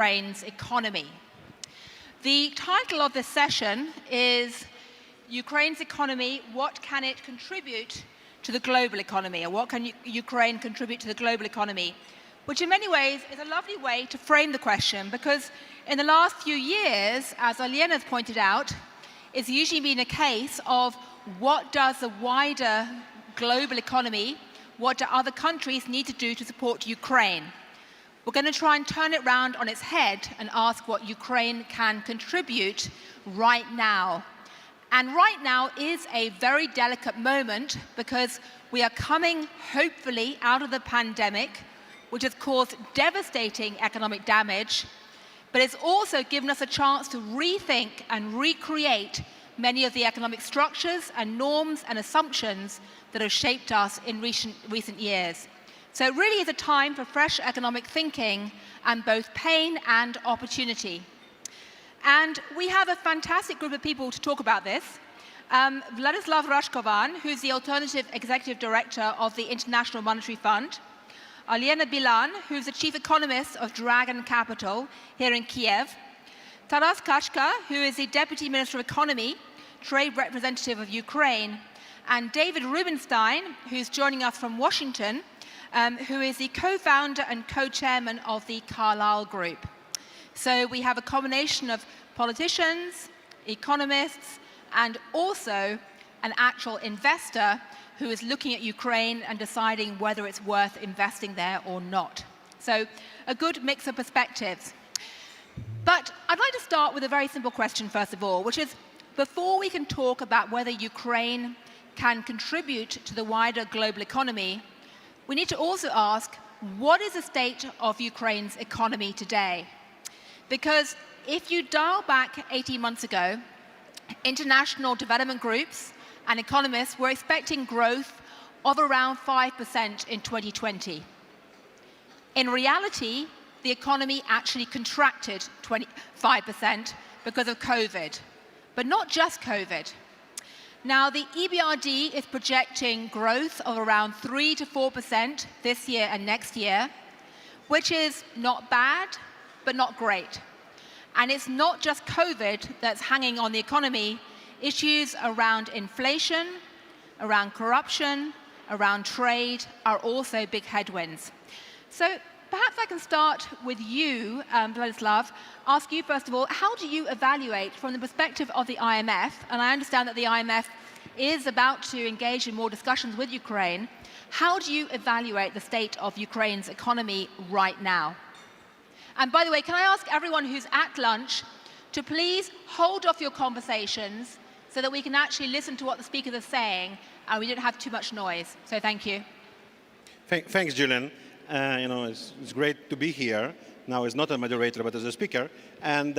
Ukraine's economy. The title of this session is Ukraine's economy, what can it contribute to the global economy, or what can Ukraine contribute to the global economy? Which in many ways is a lovely way to frame the question, because in the last few years, as Aliena has pointed out, it's usually been a case of what does the wider global economy, what do other countries need to do to support Ukraine? We're going to try and turn it round on its head and ask what Ukraine can contribute right now. And right now is a very delicate moment because we are coming, hopefully, out of the pandemic, which has caused devastating economic damage, but it's also given us a chance to rethink and recreate many of the economic structures and norms and assumptions that have shaped us in recent years. So it really is a time for fresh economic thinking and both pain and opportunity. And we have a fantastic group of people to talk about this. Vladislav Rashkovan, who's the Alternative Executive Director of the International Monetary Fund. Aliena Bilan, who's the Chief Economist of Dragon Capital here in Kyiv. Taras Kashka, who is the Deputy Minister of Economy, Trade Representative of Ukraine. And David Rubenstein, who's joining us from Washington, who is the co-founder and co-chairman of the Carlyle Group. So we have a combination of politicians, economists, and also an actual investor who is looking at Ukraine and deciding whether it's worth investing there or not. So a good mix of perspectives. But I'd like to start with a very simple question, first of all, which is, before we can talk about whether Ukraine can contribute to the wider global economy, we need to also ask, what is the state of Ukraine's economy today? Because if you dial back 18 months ago, international development groups and economists were expecting growth of around 5% in 2020. In reality, the economy actually contracted 5% because of COVID, but not just COVID. Now, the EBRD is projecting growth of around 3 to 4% this year and next year, which is not bad, but not great. And it's not just COVID that's hanging on the economy. Issues around inflation, around corruption, around trade are also big headwinds. So perhaps I can start with you, Vladislav, ask you first of all, how do you evaluate from the perspective of the IMF, and I understand that the IMF is about to engage in more discussions with Ukraine, how do you evaluate the state of Ukraine's economy right now? And by the way, can I ask everyone who's at lunch to please hold off your conversations so that we can actually listen to what the speakers are saying and we don't have too much noise. So thank you. Thanks, Julian. It's great to be here. Now as not a moderator, but as a speaker. And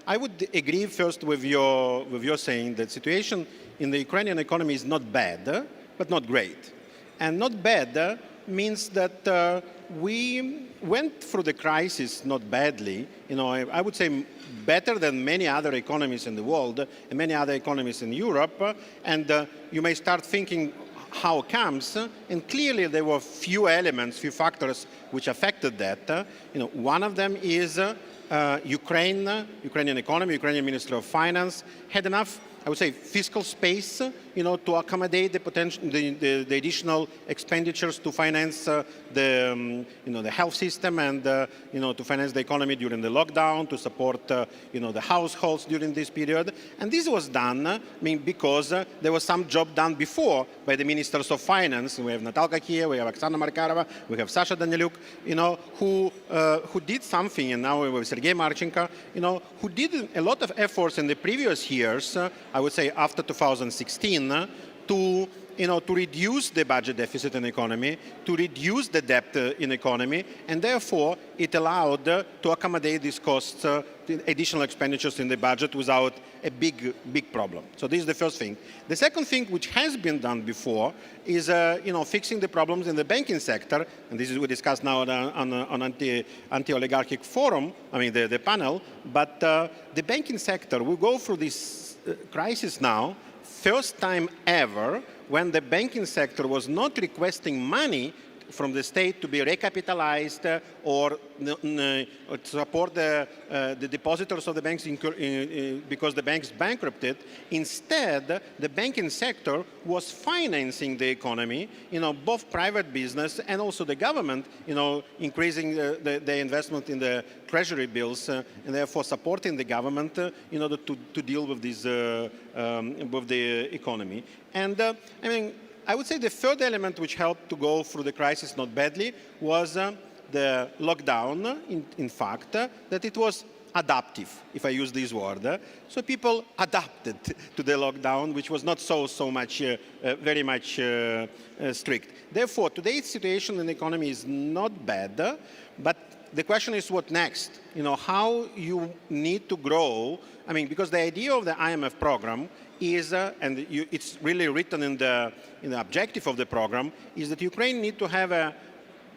I would agree first with your saying that situation in the Ukrainian economy is not bad, but not great. And not bad means that we went through the crisis not badly. I would say better than many other economies in the world and many other economies in Europe. And you may start thinking how it comes, and clearly there were few elements, few factors which affected that. One of them is Ukrainian economy, Ukrainian Ministry of Finance had enough, I would say, fiscal space, to accommodate the potential, the additional expenditures to finance the health system and to finance the economy during the lockdown, to support the households during this period. And this was done, because there was some job done before by the ministers of finance. We have Natalka here, we have Oksana Markarova, we have Sasha Danylyuk, who did something, and now we have Sergei Marchenko, who did a lot of efforts in the previous years, I would say after 2016, to reduce the budget deficit in the economy, to reduce the debt in the economy, and therefore it allowed to accommodate these costs, the additional expenditures in the budget without a big problem. So this is the first thing. The second thing, which has been done before, is fixing the problems in the banking sector, and this is we discussed now on anti-oligarchic forum, the panel. But the banking sector will go through this crisis now, first time ever when the banking sector was not requesting money from the state to be recapitalized or to support the depositors of the banks because the banks bankrupted. Instead, the banking sector was financing the economy, both private business and also the government, increasing the investment in the treasury bills and therefore supporting the government in order to deal with this with the economy. And I would say the third element which helped to go through the crisis not badly was the lockdown, in fact, that it was adaptive, if I use this word. So people adapted to the lockdown, which was not so much, very much strict. Therefore, today's situation in the economy is not bad, but the question is what next? How you need to grow. Because the idea of the IMF program is, and it's really written in the objective of the program, is that Ukraine need to have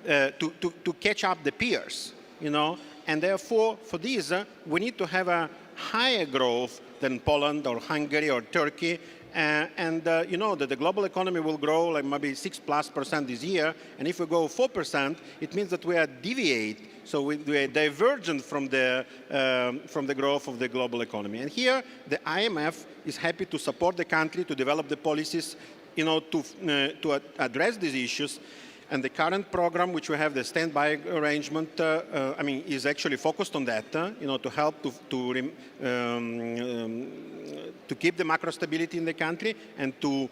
to catch up the peers, and therefore for this we need to have a higher growth than Poland or Hungary or Turkey, and that the global economy will grow like maybe 6+% this year, and if we go 4%, it means that we are deviate. So we are divergent from the growth of the global economy. And here, the IMF is happy to support the country to develop the policies, to address these issues. And the current program, which we have the standby arrangement, is actually focused on that, to help to keep the macro stability in the country and to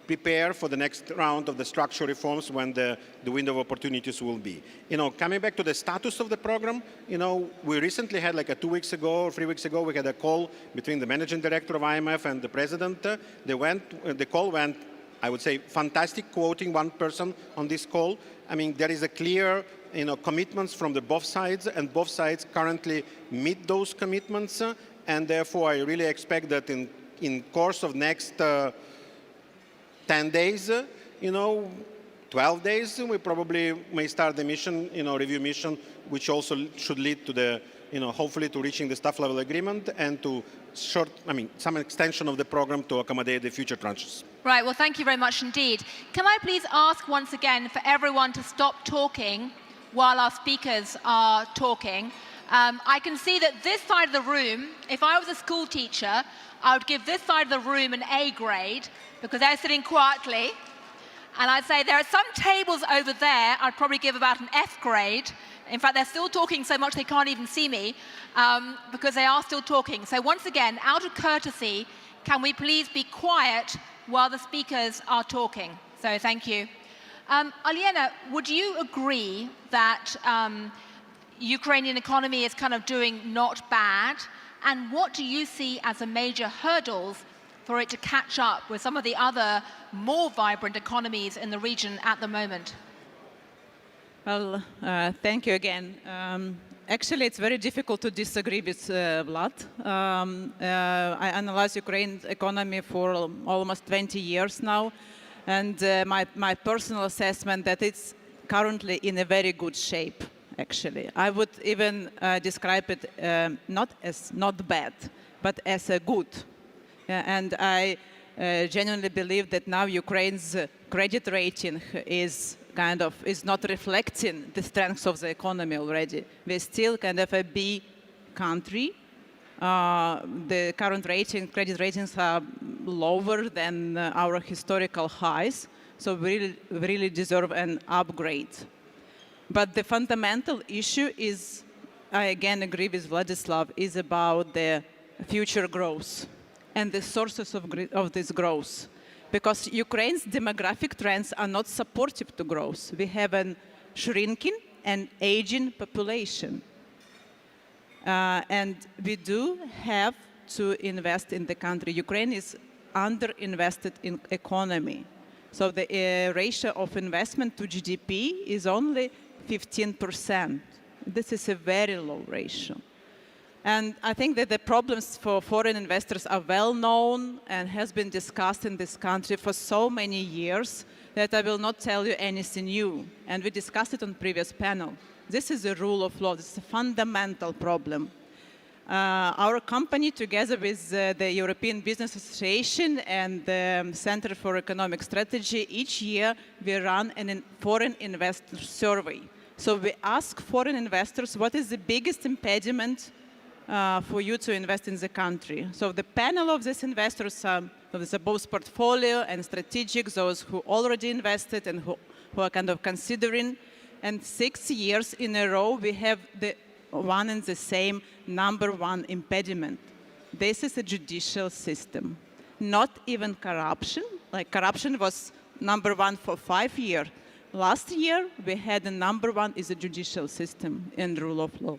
prepare for the next round of the structural reforms when the window of opportunities will be. Coming back to the status of the program, we recently had like 2 weeks ago or 3 weeks ago, we had a call between the managing director of IMF and the president. The call went, I would say, fantastic, quoting one person on this call. There is a clear, commitments from both sides, and both sides currently meet those commitments. And therefore, I really expect that in course of next 10 days, 12 days, we probably may start the mission, review mission, which also should lead to the, hopefully to reaching the staff level agreement and to some extension of the program to accommodate the future tranches. Right, well, thank you very much indeed. Can I please ask once again for everyone to stop talking while our speakers are talking? I can see that this side of the room, if I was a school teacher, I would give this side of the room an A grade because they're sitting quietly. And I'd say there are some tables over there I'd probably give about an F grade. In fact, they're still talking so much they can't even see me because they are still talking. So once again, out of courtesy, can we please be quiet while the speakers are talking? So thank you. Aliena, would you agree that Ukrainian economy is kind of doing not bad? And what do you see as the major hurdles for it to catch up with some of the other more vibrant economies in the region at the moment? Well, thank you again. Actually, it's very difficult to disagree with Vlad. I analyze Ukraine's economy for almost 20 years now, and my personal assessment that it's currently in a very good shape, actually. I would even describe it not as not bad, but as a good. And I genuinely believe that now Ukraine's credit rating is not reflecting the strengths of the economy already. We're still kind of a B country. The current credit ratings are lower than our historical highs, so we really deserve an upgrade. But the fundamental issue is, I again agree with Vladislav, is about the future growth and the sources of this growth. Because Ukraine's demographic trends are not supportive to growth. We have a shrinking and aging population. And we do have to invest in the country. Ukraine is underinvested in economy. So the ratio of investment to GDP is only 15%. This is a very low ratio. And I think that the problems for foreign investors are well known and has been discussed in this country for so many years that I will not tell you anything new. And we discussed it on previous panel. This is a rule of law. This is a fundamental problem. Our company, together with the European Business Association and the Center for Economic Strategy, each year we run a foreign investor survey. So we ask foreign investors, what is the biggest impediment for you to invest in the country? So the panel of these investors are both portfolio and strategic, those who already invested and who are kind of considering. And 6 years in a row, we have the one and the same number one impediment. This is a judicial system, not even corruption. Like corruption was number one for 5 years. Last year, we had the number one is the judicial system and rule of law.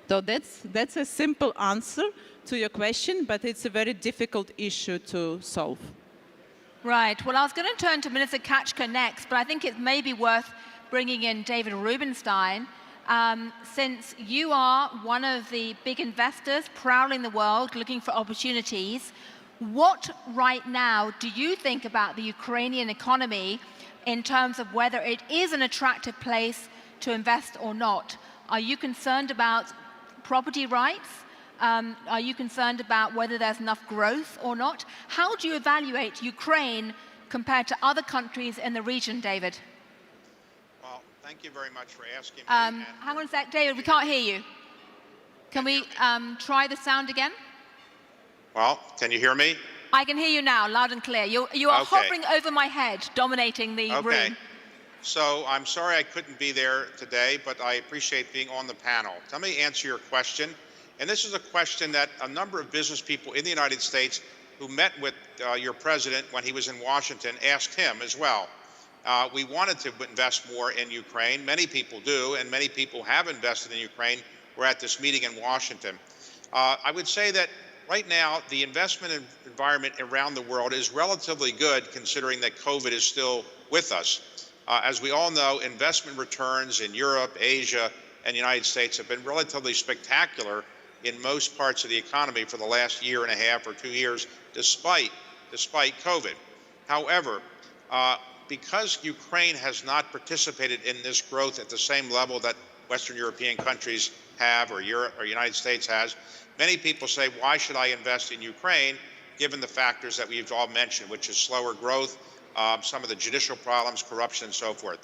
So that's a simple answer to your question, but it's a very difficult issue to solve. Right. Well, I was going to turn to Minister Kachka next, but I think it may be worth bringing in David Rubenstein, since you are one of the big investors prowling the world looking for opportunities. What right now do you think about the Ukrainian economy in terms of whether it is an attractive place to invest or not? Are you concerned about property rights? Are you concerned about whether there's enough growth or not? How do you evaluate Ukraine compared to other countries in the region, David? Well, thank you very much for asking me. Hang on a sec, David, we can't hear you. Can we try the sound again? Well, can you hear me? I can hear you now, loud and clear. You are Okay. hovering over my head, dominating the Okay. room. So I'm sorry I couldn't be there today, but I appreciate being on the panel. Let me answer your question. And this is a question that a number of business people in the United States who met with your president when he was in Washington asked him as well. We wanted to invest more in Ukraine. Many people do, and many people have invested in Ukraine. We're at this meeting in Washington. I would say that right now, the investment environment around the world is relatively good, considering that COVID is still with us. As we all know, investment returns in Europe, Asia, and the United States have been relatively spectacular in most parts of the economy for the last year and a half or 2 years, despite COVID. However, because Ukraine has not participated in this growth at the same level that Western European countries have, or Europe or United States has, many people say, why should I invest in Ukraine, given the factors that we've all mentioned, which is slower growth, some of the judicial problems, corruption, and so forth.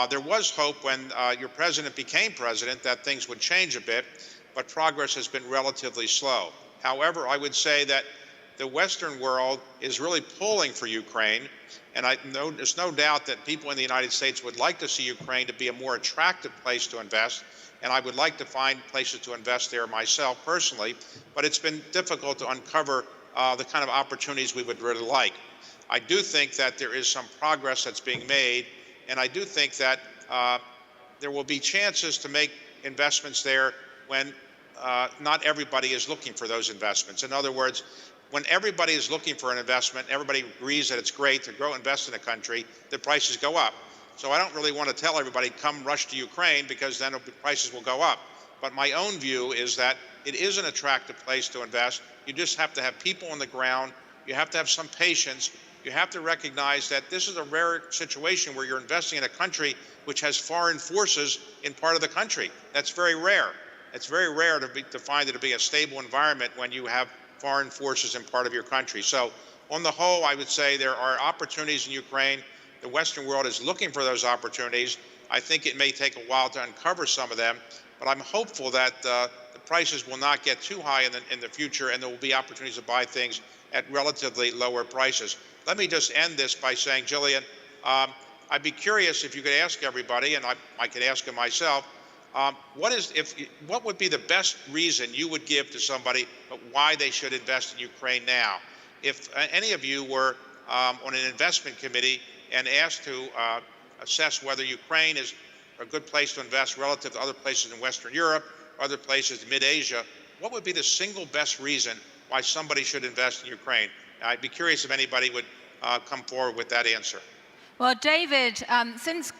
There was hope when your president became president that things would change a bit, but progress has been relatively slow. However, I would say that the Western world is really pulling for Ukraine, and there's no doubt that people in the United States would like to see Ukraine to be a more attractive place to invest, and I would like to find places to invest there myself personally, but it's been difficult to uncover the kind of opportunities we would really like. I do think that there is some progress that's being made, and I do think that there will be chances to make investments there when not everybody is looking for those investments. In other words, when everybody is looking for an investment, everybody agrees that it's great to invest in a country, the prices go up. So I don't really want to tell everybody, come rush to Ukraine, because then prices will go up. But my own view is that it is an attractive place to invest. You just have to have people on the ground. You have to have some patience. You have to recognize that this is a rare situation where you're investing in a country which has foreign forces in part of the country. That's very rare. It's very rare to find it to be a stable environment when you have foreign forces in part of your country. So on the whole, I would say there are opportunities in Ukraine. The Western world is looking for those opportunities. I think it may take a while to uncover some of them, but I'm hopeful that the prices will not get too high in the future, and there will be opportunities to buy things at relatively lower prices. Let me just end this by saying, Jillian, I'd be curious if you could ask everybody, and I could ask them myself, what would be the best reason you would give to somebody why they should invest in Ukraine now? If any of you were on an investment committee and asked to assess whether Ukraine is a good place to invest relative to other places in Western Europe, other places in mid-Asia, what would be the single best reason why somebody should invest in Ukraine? I'd be curious if anybody would come forward with that answer. Well, David, since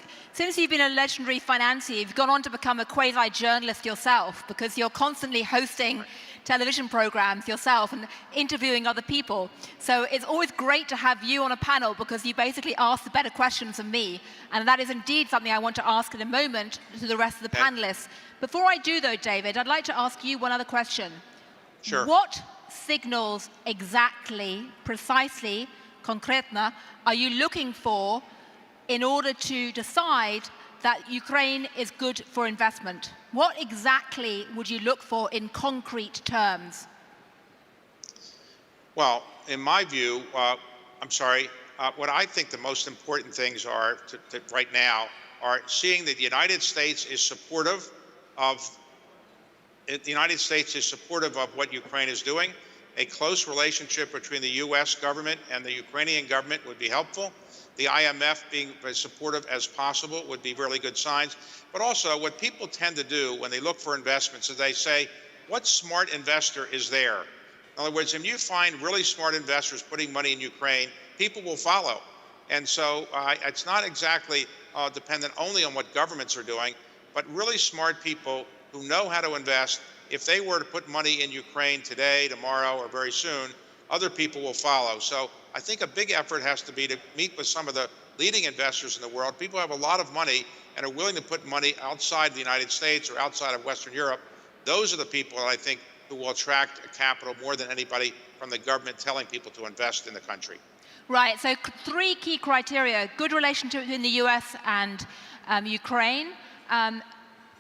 you've been a legendary financier, you've gone on to become a quasi-journalist yourself, because you're constantly hosting television programs yourself and interviewing other people. So it's always great to have you on a panel, because you basically ask the better questions than me. And that is indeed something I want to ask in a moment to the rest of the panelists. Before I do, though, David, I'd like to ask you one other question. Sure. What signals exactly, precisely, concretna, are you looking for in order to decide that Ukraine is good for investment? What exactly would you look for in concrete terms? Well, in my view, what I think the most important things are right now are seeing that the United States is supportive of what Ukraine is doing. A close relationship between the U.S. government and the Ukrainian government would be helpful. The IMF being as supportive as possible would be really good signs. But also, what people tend to do when they look for investments is they say, what smart investor is there? In other words, if you find really smart investors putting money in Ukraine, people will follow. And so it's not exactly dependent only on what governments are doing, but really smart people who know how to invest. If they were to put money in Ukraine today, tomorrow, or very soon, other people will follow. So I think a big effort has to be to meet with some of the leading investors in the world. People have a lot of money and are willing to put money outside the United States or outside of Western Europe. Those are the people that I think who will attract capital more than anybody from the government telling people to invest in the country. Right, so three key criteria: good relationship between the US and Ukraine,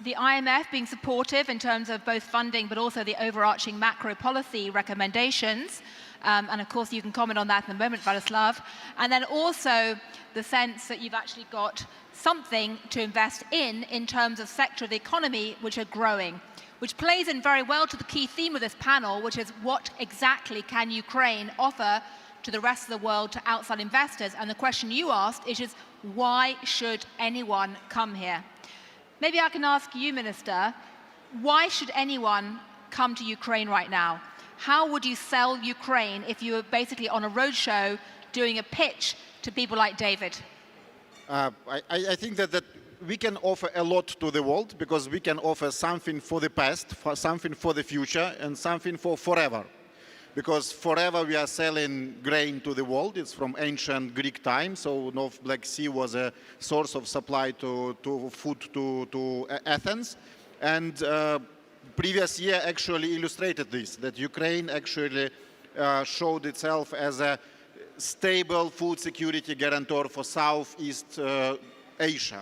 the IMF being supportive in terms of both funding but also the overarching macro policy recommendations, and of course you can comment on that in a moment, Vladislav, and then also the sense that you've actually got something to invest in terms of sector of the economy which are growing, which plays in very well to the key theme of this panel, which is what exactly can Ukraine offer to the rest of the world, to outside investors. And the question you asked is just, why should anyone come here? Maybe I can ask you, Minister, why should anyone come to Ukraine right now? How would you sell Ukraine if you were basically on a roadshow doing a pitch to people like David? I think that we can offer a lot to the world, because we can offer something for the past, something for the future, and something for forever. Because forever we are selling grain to the world. It's from ancient Greek times. So North Black Sea was a source of supply to food to Athens. And previous year actually illustrated this, that Ukraine actually showed itself as a stable food security guarantor for Southeast Asia.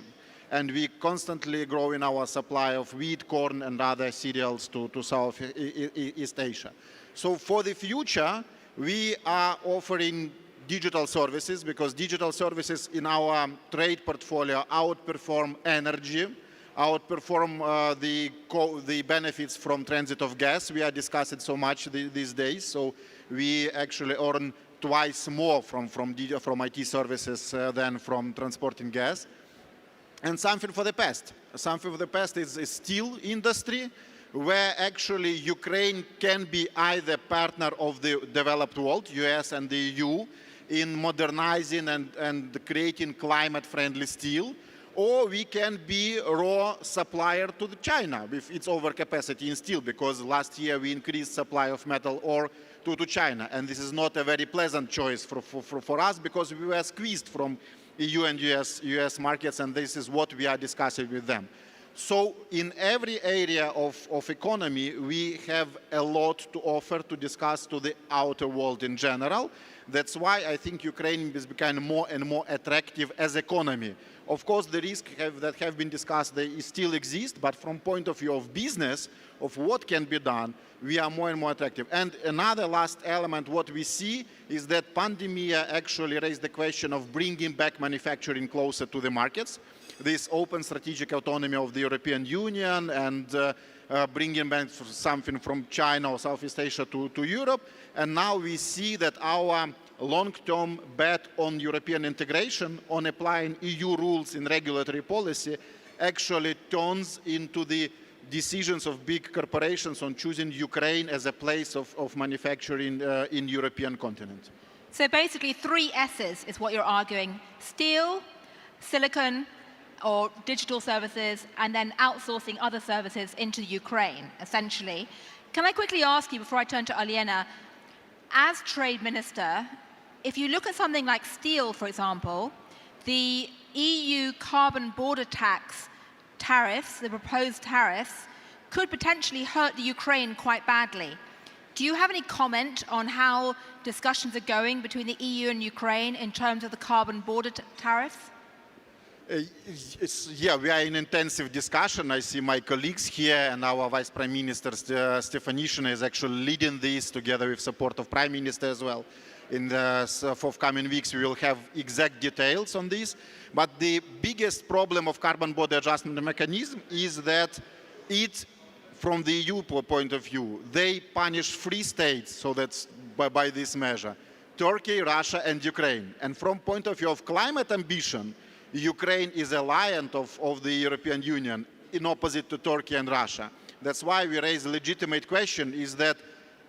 And we constantly grow in our supply of wheat, corn, and other cereals to Southeast Asia. So for the future, we are offering digital services, because digital services in our trade portfolio outperform energy, outperform the benefits from transit of gas. We are discussing so much these days. So we actually earn twice more from IT services than from transporting gas. And something for the past. Something for the past is steel industry, where actually Ukraine can be either partner of the developed world, US and the EU, in modernizing and creating climate-friendly steel, or we can be a raw supplier to China with its overcapacity in steel, because last year we increased supply of metal ore to China. And this is not a very pleasant choice for us, because we were squeezed from EU and US markets, and this is what we are discussing with them. So in every area of economy, we have a lot to offer, to discuss to the outer world in general. That's why I think Ukraine is becoming more and more attractive as economy. Of course, the risks that have been discussed, they still exist, but from point of view of business, of what can be done, we are more and more attractive. And another last element, what we see is that pandemic actually raised the question of bringing back manufacturing closer to the markets. This open strategic autonomy of the European Union and bringing back something from China or Southeast Asia to Europe. And now we see that our long-term bet on European integration, on applying EU rules in regulatory policy, actually turns into the decisions of big corporations on choosing Ukraine as a place of manufacturing in European continent. So basically 3 S's is what you're arguing: steel, silicon, or digital services, and then outsourcing other services into Ukraine, essentially. Can I quickly ask you, before I turn to Aliena, as trade minister, if you look at something like steel, for example, the EU carbon border tax tariffs, the proposed tariffs, could potentially hurt the Ukraine quite badly. do you have any comment on how discussions are going between the EU and Ukraine in terms of the carbon border tariffs? Yeah, we are in intensive discussion. I see my colleagues here, and our Vice Prime Minister Stefanishina is actually leading this together with support of Prime Minister as well. In the forthcoming weeks, we will have exact details on this. But the biggest problem of carbon border adjustment mechanism is that it, from the EU point of view, they punish three states, so that's by this measure: Turkey, Russia, and Ukraine. And from point of view of climate ambition, Ukraine is a lion of the European Union in opposite to Turkey and Russia. That's why we raise a legitimate question, is that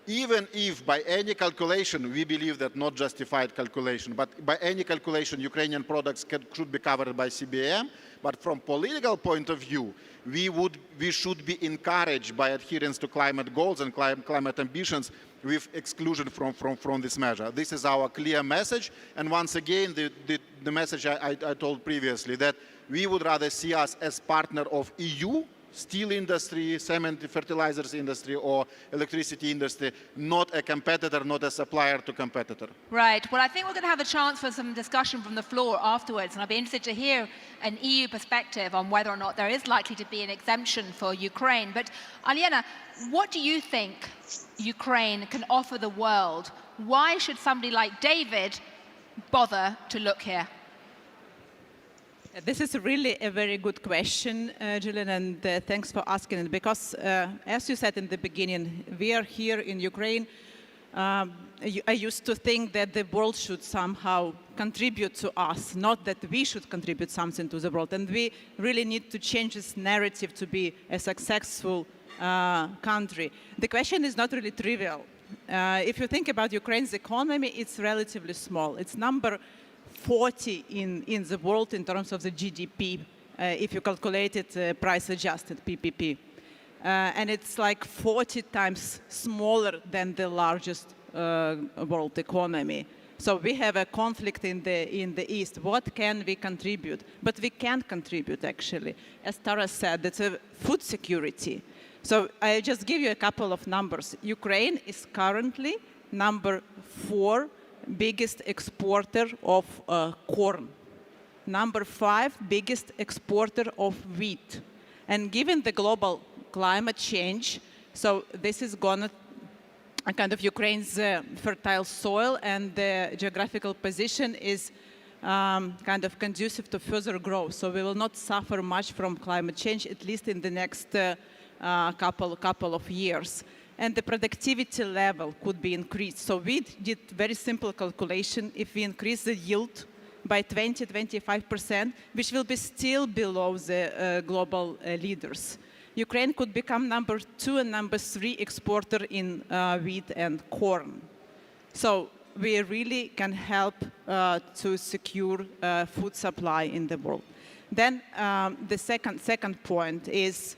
even if by any calculation, we believe that not justified calculation, but by any calculation, Ukrainian products should be covered by CBAM, but from political point of view, we should be encouraged by adherence to climate goals and climate ambitions with exclusion from this measure. This is our clear message. And once again, the message I told previously, that we would rather see us as partner of EU, steel industry, cement, fertilizers industry, or electricity industry, not a competitor, not a supplier to competitor. Right. Well, I think we're going to have a chance for some discussion from the floor afterwards, and I'd be interested to hear an EU perspective on whether or not there is likely to be an exemption for Ukraine. But Aliena, what do you think Ukraine can offer the world? Why should somebody like David bother to look here? This is really a very good question, Gillian, and thanks for asking it, because as you said in the beginning, we are here in Ukraine. I used to think that the world should somehow contribute to us, not that we should contribute something to the world. And we really need to change this narrative to be a successful country. The question is not really trivial. If you think about Ukraine's economy, it's relatively small. It's number 40 in the world in terms of the GDP, if you calculate it price-adjusted PPP. And it's like 40 times smaller than the largest world economy. So we have a conflict in the East. What can we contribute? But we can't contribute, actually. As Tara said, it's a food security. So I just give you a couple of numbers. Ukraine is currently number 4 biggest exporter of corn, number 5 biggest exporter of wheat. And given the global climate change, so this is gonna kind of Ukraine's fertile soil, and the geographical position is kind of conducive to further growth. So we will not suffer much from climate change, at least in the next couple of years. And the productivity level could be increased. So we did very simple calculation. If we increase the yield by 20–25%, which will be still below the global leaders, Ukraine could become number 2 and number 3 exporter in wheat and corn. So we really can help to secure food supply in the world. Then the second point is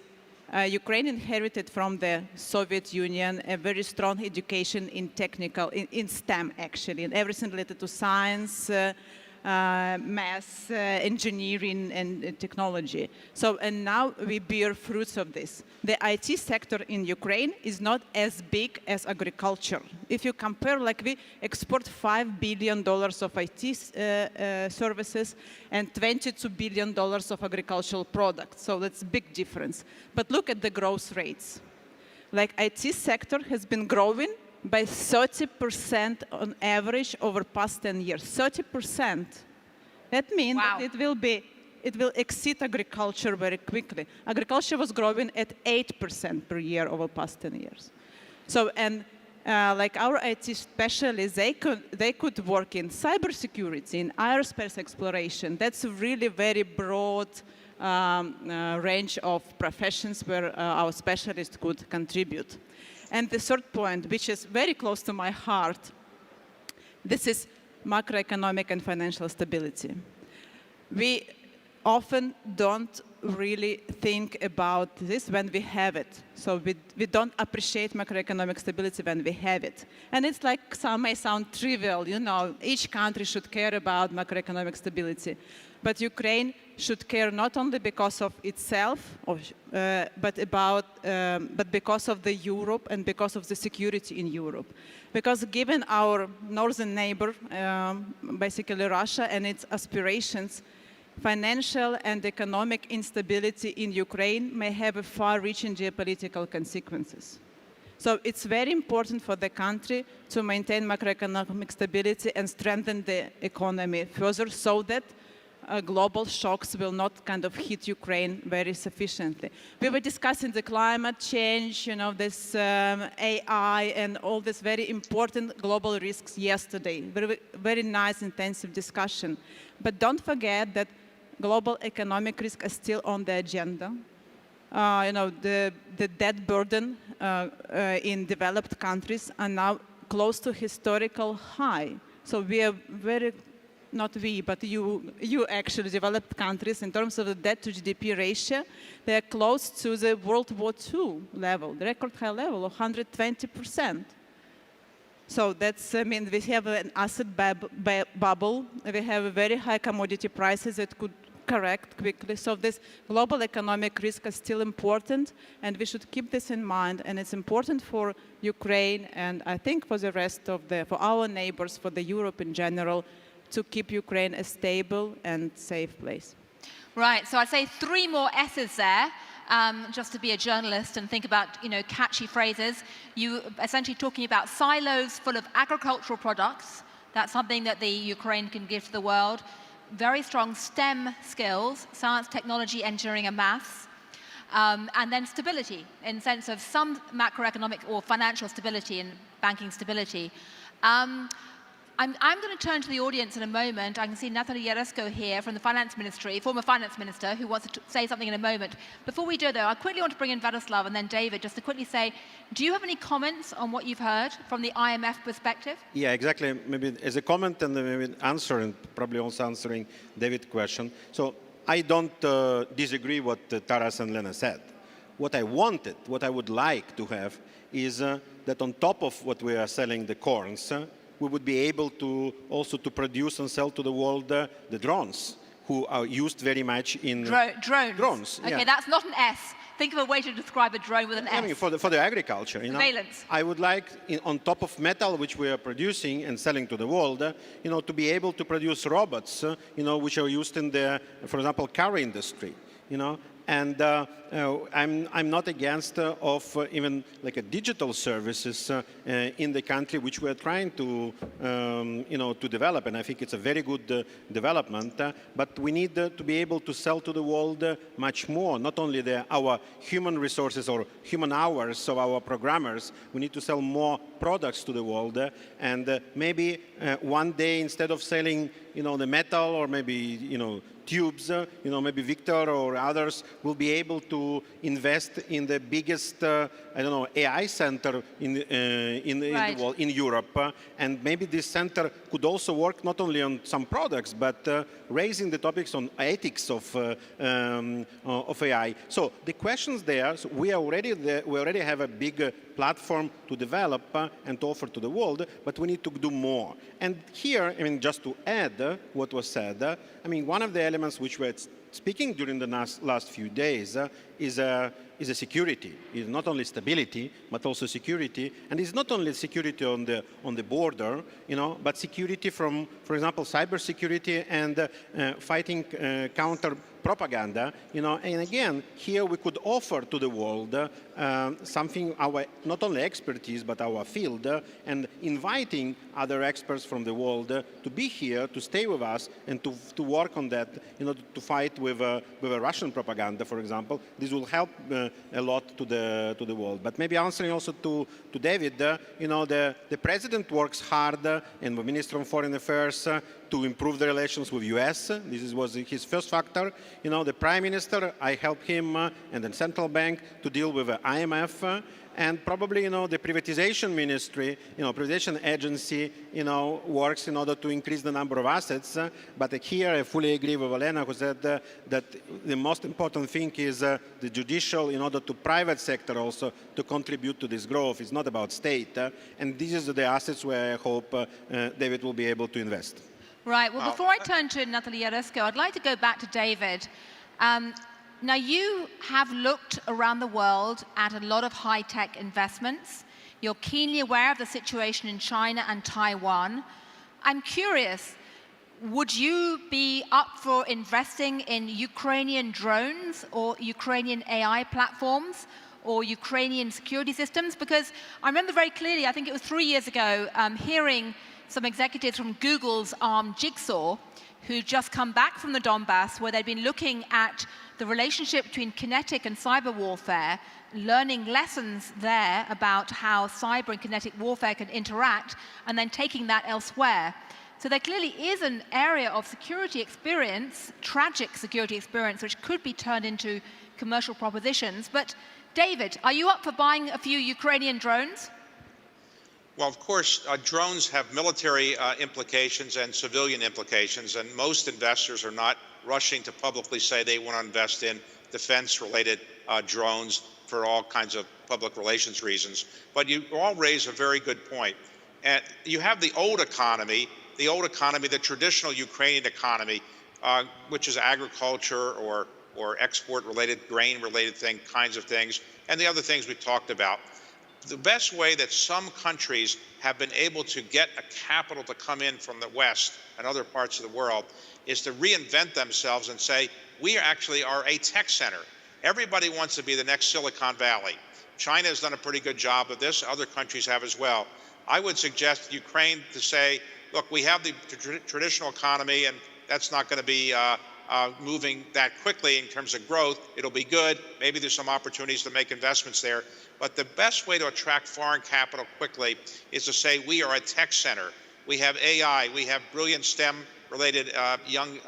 Ukraine inherited from the Soviet Union a very strong education in in STEM, actually, in everything related to science, math, engineering, and technology. So, and now we bear fruits of this. The IT sector in Ukraine is not as big as agriculture. If you compare, like, we export $5 billion of IT services and $22 billion of agricultural products. So that's a big difference. But look at the growth rates. Like, IT sector has been growing by 30% on average over past 10 years. 30%. That means wow. that it will exceed agriculture very quickly. Agriculture was growing at 8% per year over past 10 years. So, and like our IT specialists, they could work in cybersecurity, in aerospace exploration. That's a really very broad range of professions where our specialists could contribute. And the third point, which is very close to my heart, this is macroeconomic and financial stability. We often don't really think about this when we have it. So we don't appreciate macroeconomic stability when we have it. And it's like, some may sound trivial, each country should care about macroeconomic stability. But Ukraine should care not only because of itself, but because of the Europe and because of the security in Europe. Because given our northern neighbor, basically Russia, and its aspirations, financial and economic instability in Ukraine may have far-reaching geopolitical consequences. So it's very important for the country to maintain macroeconomic stability and strengthen the economy further so that global shocks will not kind of hit Ukraine very sufficiently. We were discussing the climate change, this AI and all these very important global risks yesterday. Very, very nice, intensive discussion. But don't forget that global economic risks are still on the agenda. The debt burden in developed countries are now close to historical high. So we are very, not we, but you actually, developed countries, in terms of the debt to GDP ratio, they are close to the World War II level, the record high level of 120%. So that's, we have an asset bubble. We have very high commodity prices that could correct quickly. So this global economic risk is still important, and we should keep this in mind. And it's important for Ukraine, and I think for the rest of for our neighbors, for the Europe in general, to keep Ukraine a stable and safe place. Right, so I'd say 3 more S's there. Just to be a journalist and think about, catchy phrases. You essentially talking about silos full of agricultural products. That's something that the Ukraine can give to the world. Very strong STEM skills, science, technology, engineering, and maths. And then stability, in the sense of some macroeconomic or financial stability and banking stability. I'm going to turn to the audience in a moment. I can see Natalia Yaresko here from the Finance Ministry, former Finance Minister, who wants to say something in a moment. Before we do, though, I quickly want to bring in Vladislav and then David, just to quickly say, do you have any comments on what you've heard from the IMF perspective? Yeah, exactly. Maybe as a comment and then maybe answer, and probably also answering David's question. So I don't disagree what Taras and Lena said. What I wanted, what I would like to have is that on top of what we are selling, the corns, we would be able to also to produce and sell to the world the drones, who are used very much in drones. Drones. Okay, yeah. That's not an S. Think of a way to describe a drone with an S. I mean, for the agriculture, Surveillance. I would like, on top of metal, which we are producing and selling to the world, to be able to produce robots, which are used in the, for example, car industry, And I'm not against even like a digital services in the country, which we're trying to to develop, and I think it's a very good development. But we need to be able to sell to the world much more, not only our human resources or human hours of our programmers. We need to sell more products to the world, and maybe one day, instead of selling the metal or maybe tubes, maybe Victor or others will be able to invest in the biggest, AI center in the world, in Europe. And maybe this center could also work not only on some products, but raising the topics on ethics of AI. So the questions there, so we already have a big platform to develop and to offer to the world, but we need to do more. And here, just to add what was said, one of the elements which we're speaking during the last few days is a security. It's not only stability, but also security. And it's not only security on the border, but security from, for example, cybersecurity and fighting counter propaganda, and again, here we could offer to the world something, not only expertise, but our field, and inviting other experts from the world to be here, to stay with us, and to work on that, to fight with a Russian propaganda, for example. This will help a lot to the world. But maybe answering also to David, the president works hard, and the Minister of Foreign Affairs, to improve the relations with US. This was his first factor. The Prime Minister, I helped him and the Central Bank to deal with the IMF. And probably, the privatization ministry, privatization agency, works in order to increase the number of assets. But here I fully agree with Elena, who said that the most important thing is the judicial, in order to private sector also to contribute to this growth. It's not about state. And these are the assets where I hope David will be able to invest. Right. Well, before I turn to Natalie Yaresko, I'd like to go back to David. Now, you have looked around the world at a lot of high-tech investments. You're keenly aware of the situation in China and Taiwan. I'm curious, would you be up for investing in Ukrainian drones or Ukrainian AI platforms or Ukrainian security systems? Because I remember very clearly, I think it was 3 years ago, hearing some executives from Google's arm Jigsaw, who'd just come back from the Donbass, where they'd been looking at the relationship between kinetic and cyber warfare, learning lessons there about how cyber and kinetic warfare can interact, and then taking that elsewhere. So there clearly is an area of security experience, tragic security experience, which could be turned into commercial propositions. But David, are you up for buying a few Ukrainian drones? Well, of course, drones have military implications and civilian implications, and most investors are not rushing to publicly say they want to invest in defense-related drones for all kinds of public relations reasons. But you all raise a very good point. And you have the old economy, the traditional Ukrainian economy, which is agriculture or export-related, grain-related kinds of things, and the other things we talked about. The best way that some countries have been able to get a capital to come in from the West and other parts of the world is to reinvent themselves and say, we actually are a tech center. Everybody wants to be the next Silicon Valley. China has done a pretty good job of this. Other countries have as well. I would suggest Ukraine to say, look, we have the traditional economy, and that's not going to be moving that quickly in terms of growth. It'll be good. Maybe there's some opportunities to make investments there. But the best way to attract foreign capital quickly is to say we are a tech center. We have AI. We have brilliant STEM-related young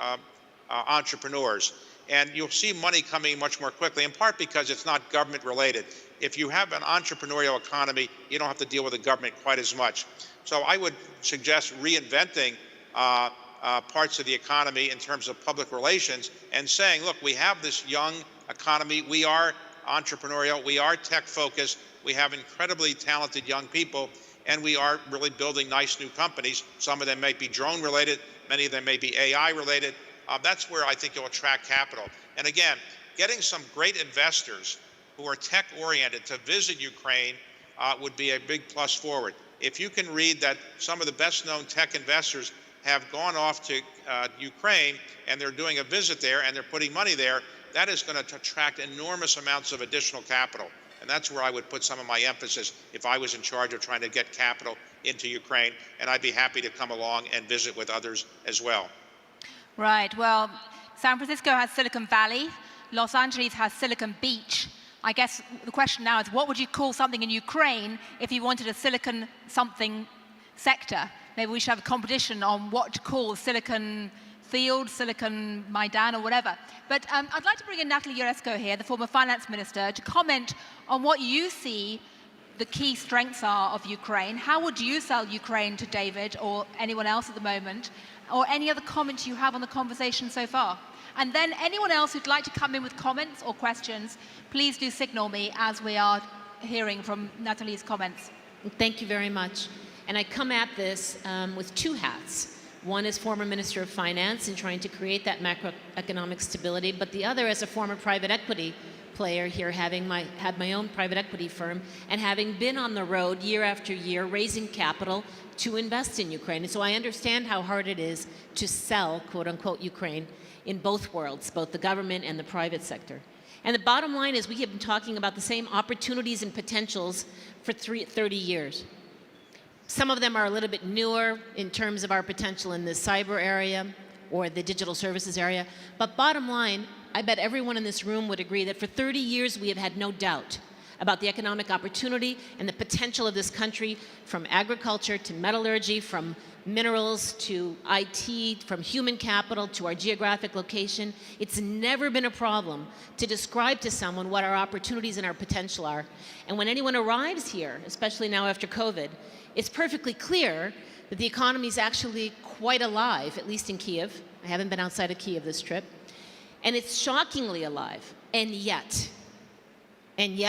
entrepreneurs. And you'll see money coming much more quickly, in part because it's not government-related. If you have an entrepreneurial economy, you don't have to deal with the government quite as much. So I would suggest reinventing parts of the economy in terms of public relations and saying, look, we have this young economy. We are entrepreneurial. We are tech-focused. We have incredibly talented young people, and we are really building nice new companies. Some of them may be drone-related. Many of them may be AI-related. That's where I think you'll attract capital. And again, getting some great investors who are tech-oriented to visit Ukraine would be a big plus forward. If you can read that some of the best-known tech investors have gone off to Ukraine and they're doing a visit there and they're putting money there, that is going to attract enormous amounts of additional capital. And that's where I would put some of my emphasis if I was in charge of trying to get capital into Ukraine. And I'd be happy to come along and visit with others as well. Right. Well, San Francisco has Silicon Valley. Los Angeles has Silicon Beach. I guess the question now is, what would you call something in Ukraine if you wanted a Silicon something sector? Maybe we should have a competition on what to call Silicon Field, Silicon Maidan, or whatever. But I'd like to bring in Natalie Yaresko here, the former finance minister, to comment on what you see the key strengths are of Ukraine. How would you sell Ukraine to David or anyone else at the moment? Or any other comments you have on the conversation so far? And then anyone else who'd like to come in with comments or questions, please do signal me as we are hearing from Natalie's comments. Thank you very much. And I come at this with two hats. One is former Minister of Finance and trying to create that macroeconomic stability, but the other as a former private equity player here, having had my own private equity firm and having been on the road year after year raising capital to invest in Ukraine. And so I understand how hard it is to sell, quote unquote, Ukraine in both worlds, both the government and the private sector. And the bottom line is we have been talking about the same opportunities and potentials for 30 years. Some of them are a little bit newer in terms of our potential in the cyber area or the digital services area. But bottom line, I bet everyone in this room would agree that for 30 years we have had no doubt about the economic opportunity and the potential of this country, from agriculture to metallurgy, from minerals to IT, from human capital to our geographic location. It's never been a problem to describe to someone what our opportunities and our potential are. And when anyone arrives here, especially now after COVID, it's perfectly clear that the economy is actually quite alive, at least in Kyiv. I haven't been outside of Kyiv this trip. And it's shockingly alive. And yet,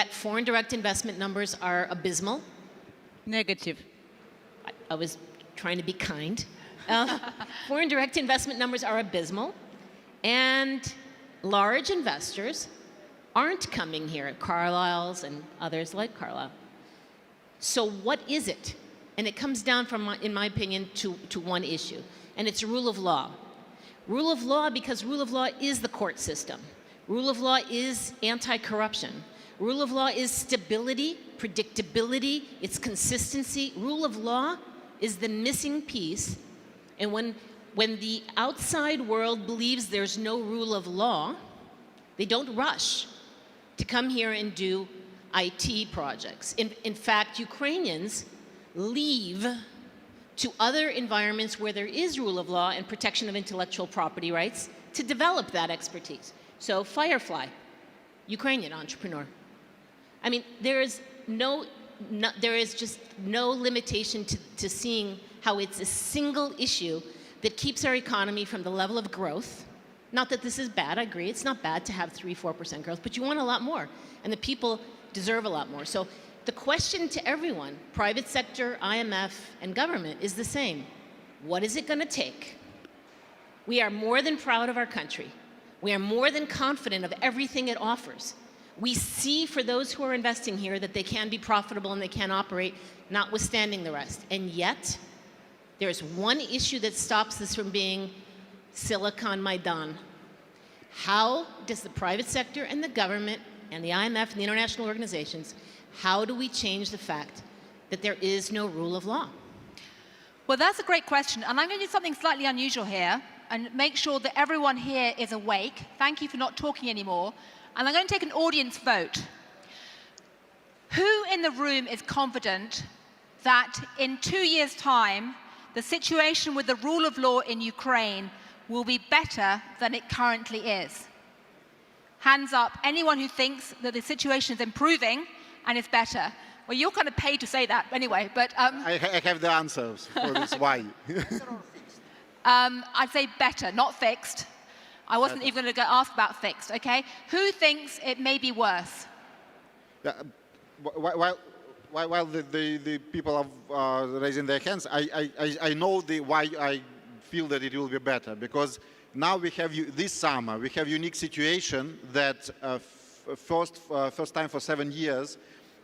foreign direct investment numbers are abysmal. Negative. I was trying to be kind. Foreign direct investment numbers are abysmal. And large investors aren't coming here, Carlyle's and others like Carlyle. So what is it? And it comes down, in my opinion, to one issue. And it's rule of law. Rule of law, because rule of law is the court system. Rule of law is anti-corruption. Rule of law is stability, predictability, it's consistency. Rule of law is the missing piece. And when the outside world believes there's no rule of law, they don't rush to come here and do IT projects. In fact, Ukrainians leave to other environments where there is rule of law and protection of intellectual property rights to develop that expertise. So Firefly, Ukrainian entrepreneur. I mean, there is just no limitation to seeing how it's a single issue that keeps our economy from the level of growth. Not that this is bad, I agree, it's not bad to have 3-4% growth, but you want a lot more, and the people deserve a lot more. So the question to everyone, private sector, IMF, and government, is the same. What is it going to take? We are more than proud of our country. We are more than confident of everything it offers. We see for those who are investing here that they can be profitable and they can operate, notwithstanding the rest. And yet, there's one issue that stops this from being Silicon Maidan. How does the private sector and the government and the IMF and the international organizations, how do we change the fact that there is no rule of law? Well, that's a great question. And I'm going to do something slightly unusual here and make sure that everyone here is awake. Thank you for not talking anymore. And I'm going to take an audience vote. Who in the room is confident that in 2 years' time, the situation with the rule of law in Ukraine will be better than it currently is? Hands up, anyone who thinks that the situation is improving and is better. Well, you're kind of paid to say that anyway, but... I have the answers for this why. I'd say better, not fixed. I wasn't even going to ask about fixed, okay? Who thinks it may be worse? While the people are raising their hands, I know why I feel that it will be better, because now we have this summer we have unique situation that first time for 7 years,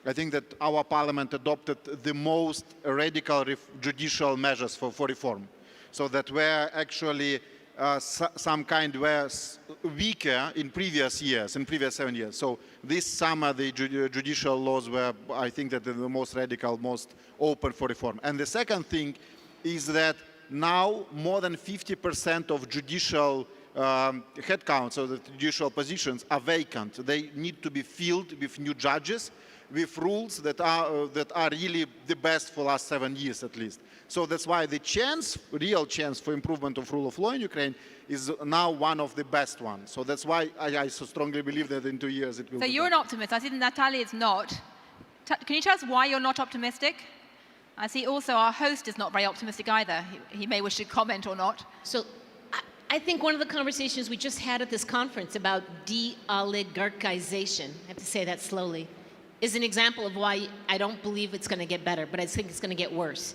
I think that our parliament adopted the most radical judicial measures for reform, so that were actually some kind were weaker in previous years, in previous 7 years. So this summer the judicial laws were, I think, that the most radical, most open for reform. And the second thing is that now more than 50% of judicial headcounts, so the judicial positions, are vacant. They need to be filled with new judges, with rules that are really the best for the last 7 years at least. So that's why the real chance for improvement of rule of law in Ukraine is now one of the best ones. So that's why I so strongly believe that in 2 years it will be So you're better. an optimist. I see that Natalia is not. Can you tell us why you're not optimistic? I see also our host is not very optimistic either. He may wish to comment or not. So I think one of the conversations we just had at this conference about de-oligarchization, I have to say that slowly, is an example of why I don't believe it's going to get better, but I think it's going to get worse.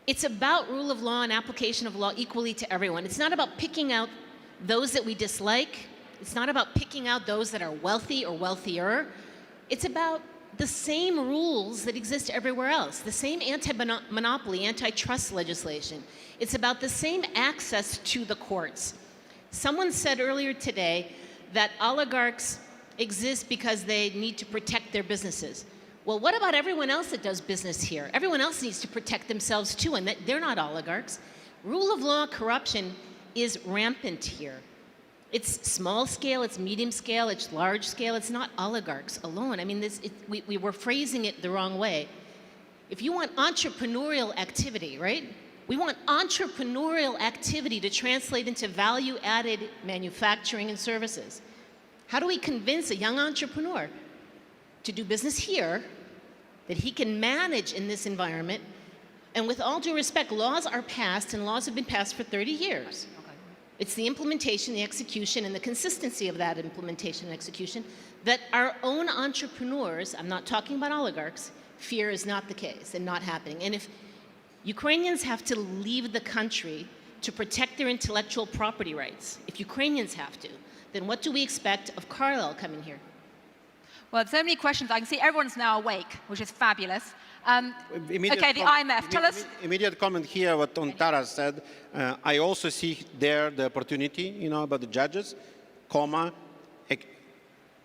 It's about rule of law and application of law equally to everyone. It's not about picking out those that we dislike. It's not about picking out those that are wealthy or wealthier. It's about the same rules that exist everywhere else, the same anti-monopoly, antitrust legislation. It's about the same access to the courts. Someone said earlier today that oligarchs exist because they need to protect their businesses. Well, what about everyone else that does business here? Everyone else needs to protect themselves too, and they're not oligarchs. Rule of law corruption is rampant here. It's small scale, it's medium scale, it's large scale. It's not oligarchs alone. I mean, we were phrasing it the wrong way. If you want entrepreneurial activity, right? We want entrepreneurial activity to translate into value-added manufacturing and services. How do we convince a young entrepreneur to do business here, that he can manage in this environment? And with all due respect, laws are passed, and laws have been passed for 30 years. It's the implementation, the execution, and the consistency of that implementation and execution that our own entrepreneurs, I'm not talking about oligarchs, fear is not the case and not happening. And if Ukrainians have to leave the country to protect their intellectual property rights, if Ukrainians have to, then what do we expect of Carlyle coming here? Well, so many questions. I can see everyone's now awake, which is fabulous. Okay, the IMF, tell us. Immediate comment here, what Taras said. I also see there the opportunity, about the judges,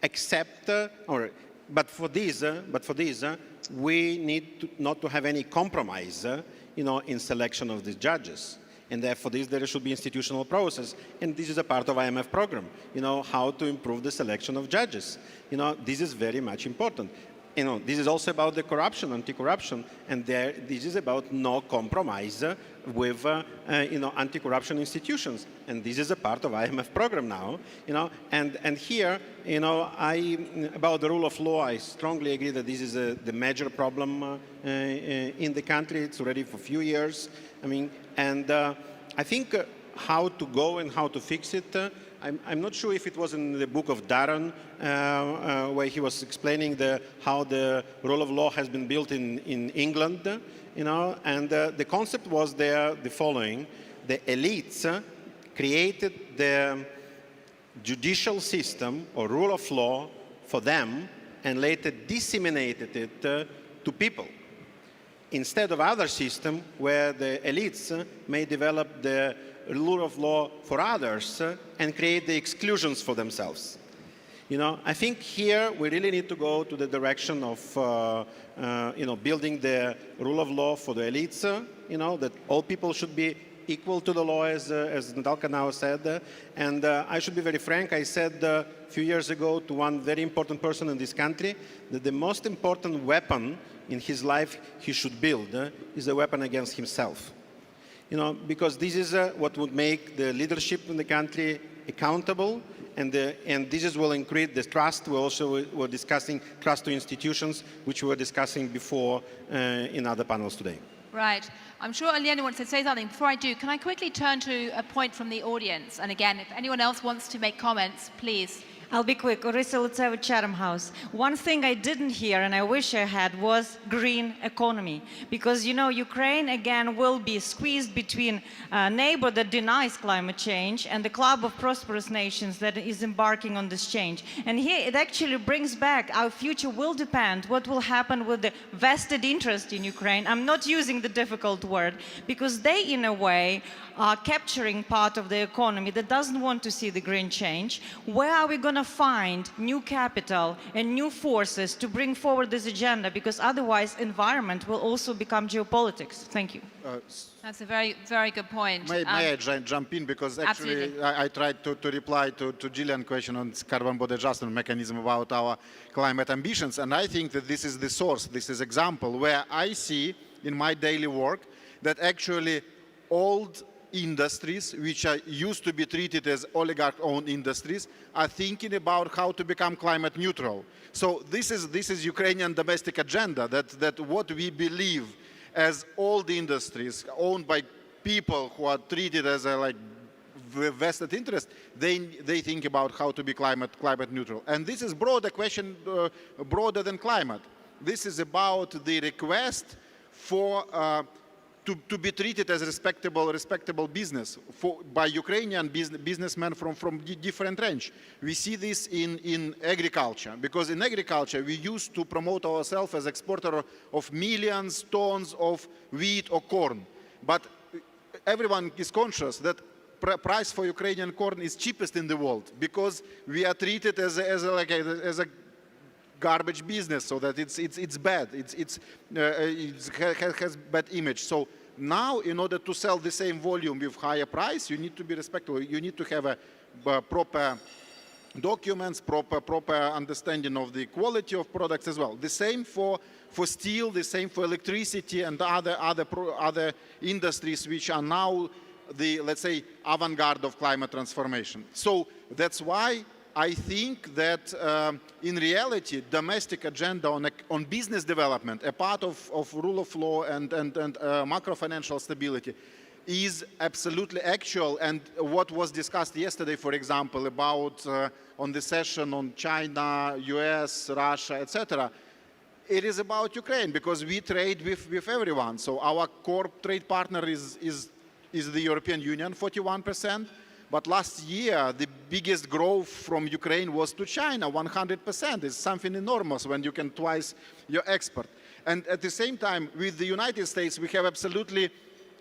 except, but for this, we need not to have any compromise, in selection of the judges. And therefore, there should be institutional process. And this is a part of IMF program, how to improve the selection of judges. This is very much important. This is also about the corruption, anti-corruption, and this is about no compromise with, anti-corruption institutions. And this is a part of IMF program now, and here, about the rule of law, I strongly agree that this is the major problem in the country. It's already for a few years. I think how to go and how to fix it, I'm not sure if it was in the book of Darren, where he was explaining how the rule of law has been built in England, and the concept was the following. The elites created the judicial system or rule of law for them and later disseminated it to people, instead of other system where the elites may develop the rule of law for others and create the exclusions for themselves. I think here we really need to go to the direction of building the rule of law for the elites, that all people should be equal to the law, as Natalka now said. And I should be very frank, I said a few years ago to one very important person in this country that the most important weapon in his life he should build is a weapon against himself. Because this is what would make the leadership in the country accountable, and this will increase the trust. We also were discussing trust to institutions, which we were discussing before in other panels today. Right. I'm sure Elena wants to say something. Before I do, can I quickly turn to a point from the audience? And again, if anyone else wants to make comments, please. I'll be quick. Orisa Lutseva, Chatham House. One thing I didn't hear, and I wish I had, was green economy. Because, Ukraine, again, will be squeezed between a neighbor that denies climate change and the club of prosperous nations that is embarking on this change. And here, it actually brings back our future will depend what will happen with the vested interest in Ukraine. I'm not using the difficult word, because they, in a way, are capturing part of the economy that doesn't want to see the green change. Where are we going to find new capital and new forces to bring forward this agenda? Because otherwise, environment will also become geopolitics. Thank you. That's a very, very good point. May I jump in? Because actually, I tried to reply to Gillian's question on carbon border adjustment mechanism about our climate ambitions. And I think that this is the source, this is example where I see in my daily work that actually old industries, which are used to be treated as oligarch-owned industries, are thinking about how to become climate neutral. So this is Ukrainian domestic agenda, that what we believe as old industries owned by people who are treated as a vested interest, they think about how to be climate neutral. And this is broader question, broader than climate. This is about the request for to be treated as respectable business by Ukrainian businessmen from different range. We see this in agriculture, because in agriculture we used to promote ourselves as exporter of millions tons of wheat or corn. But everyone is conscious that price for Ukrainian corn is cheapest in the world, because we are treated as a garbage business, so that it's bad. It has bad image. So now, in order to sell the same volume with higher price, you need to be respectable. You need to have a proper documents, proper understanding of the quality of products as well. The same for steel, the same for electricity and other industries which are now the, let's say, avant-garde of climate transformation. So that's why I think that in reality, domestic agenda on business development, a part of rule of law and macro-financial stability, is absolutely actual. And what was discussed yesterday, for example, about on the session on China, US, Russia, etc., it is about Ukraine, because we trade with everyone. So our core trade partner is the European Union, 41%. But last year, the biggest growth from Ukraine was to China, 100%. It's something enormous when you can twice your export. And at the same time, with the United States, we have absolutely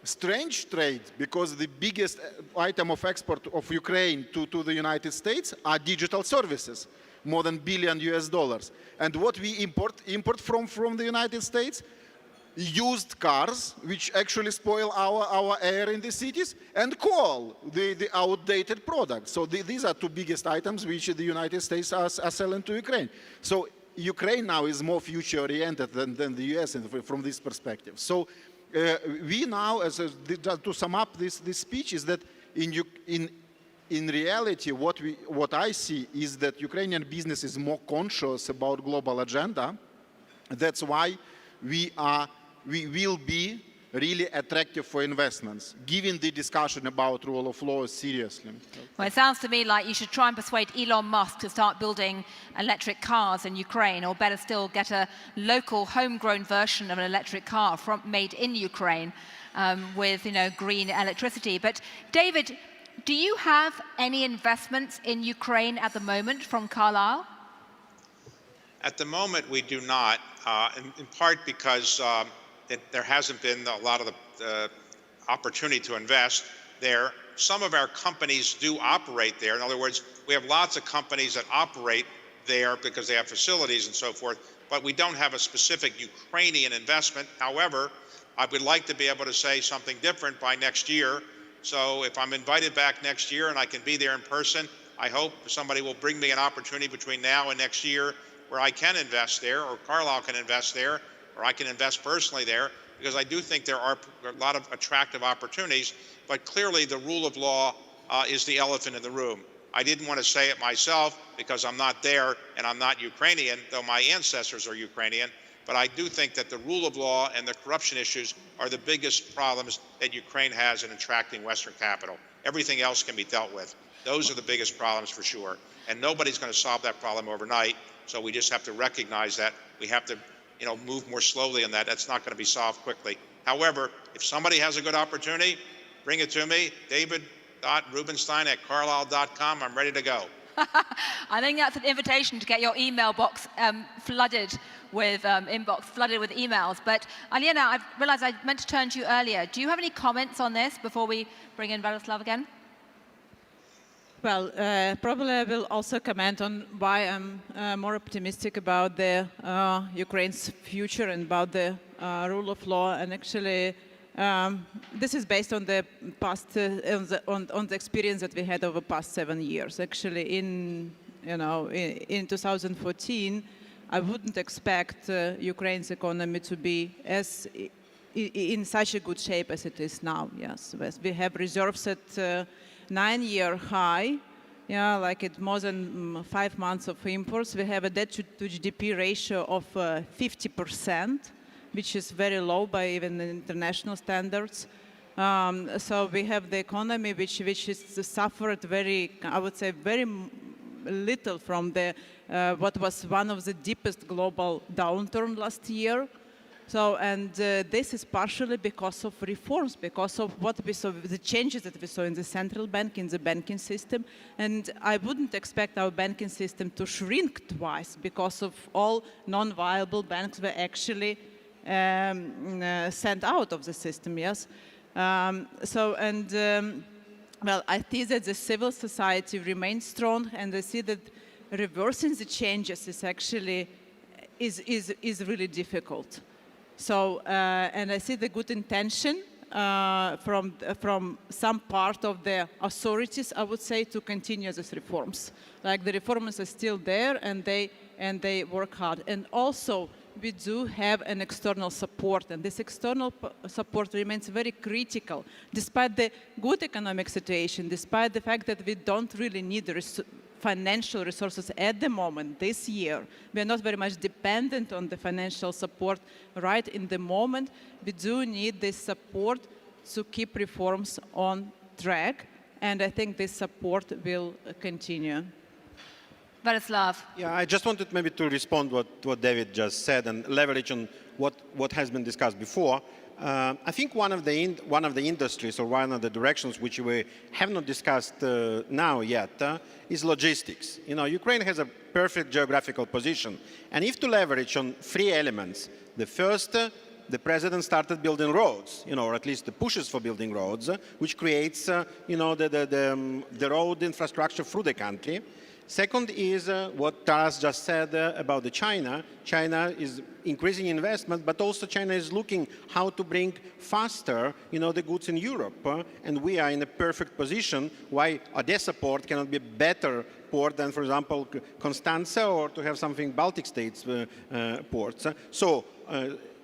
strange trade, because the biggest item of export of Ukraine to the United States are digital services, more than $1 billion. And what we import from the United States? Used cars, which actually spoil our air in the cities, and coal, the outdated products. So these are two biggest items which the United States are selling to Ukraine. So Ukraine now is more future-oriented than the US from this perspective. So we now, to sum up this speech, is that in reality, what I see is that Ukrainian business is more conscious about global agenda. That's why we will be really attractive for investments, given the discussion about rule of law seriously. Well, it sounds to me like you should try and persuade Elon Musk to start building electric cars in Ukraine, or better still, get a local homegrown version of an electric car made in Ukraine with, green electricity. But David, do you have any investments in Ukraine at the moment from Carlyle? At the moment, we do not, in part because there hasn't been a lot of the opportunity to invest there. Some of our companies do operate there. In other words, we have lots of companies that operate there because they have facilities and so forth, but we don't have a specific Ukrainian investment. However, I would like to be able to say something different by next year. So if I'm invited back next year and I can be there in person, I hope somebody will bring me an opportunity between now and next year where I can invest there, or Carlyle can invest there, or I can invest personally there, because I do think there are a lot of attractive opportunities. But clearly the rule of law is the elephant in the room. I didn't want to say it myself because I'm not there and I'm not Ukrainian, though my ancestors are Ukrainian. But I do think that the rule of law and the corruption issues are the biggest problems that Ukraine has in attracting Western capital. Everything else can be dealt with. Those are the biggest problems for sure. And nobody's going to solve that problem overnight. So we just have to recognize that. We have to move more slowly on that. That's not going to be solved quickly. However, if somebody has a good opportunity, bring it to me, david.rubenstein@carlyle.com. I'm ready to go. I think that's an invitation to get your email box flooded with emails. But Aliena, I realized I meant to turn to you earlier. Do you have any comments on this before we bring in Vladislav again? Well, probably I will also comment on why I'm more optimistic about the Ukraine's future and about the rule of law. And actually, this is based on the past, on the experience that we had over the past 7 years. Actually, in 2014, I wouldn't expect Ukraine's economy to be in such a good shape as it is now. Yes, we have reserves at 9-year high, like at more than 5 months of imports. We have a debt to GDP ratio of 50%, which is very low by even international standards. So we have the economy which has suffered very little from what was one of the deepest global downturn last year. So, and this is partially because of reforms, because of what we saw, the changes that we saw in the central bank, in the banking system. And I wouldn't expect our banking system to shrink twice because of all non-viable banks were actually sent out of the system, yes. Well, I see that the civil society remains strong, and I see that reversing the changes is actually is really difficult. So, and I see the good intention from some part of the authorities, I would say, to continue these reforms. Like the reforms are still there, and they work hard. And also, we do have an external support, and this external support remains very critical, despite the good economic situation, despite the fact that we don't really need the financial resources at the moment, this year. We are not very much dependent on the financial support right in the moment. We do need this support to keep reforms on track, and I think this support will continue. Vladislav. Yeah, I just wanted maybe to respond what David just said and leverage on what has been discussed before. I think one of the industries or one of the directions which we have not discussed now yet is logistics. You know, Ukraine has a perfect geographical position, and if to leverage on three elements, the first, the president started building roads, you know, or at least the pushes for building roads, which creates, you know, the road infrastructure through the country. Second is what Taras just said about China. China is increasing investment, but also China is looking how to bring faster, you know, the goods in Europe. And we are in a perfect position why Odessa port cannot be a better port than, for example, Constanza, or to have something Baltic states ports. So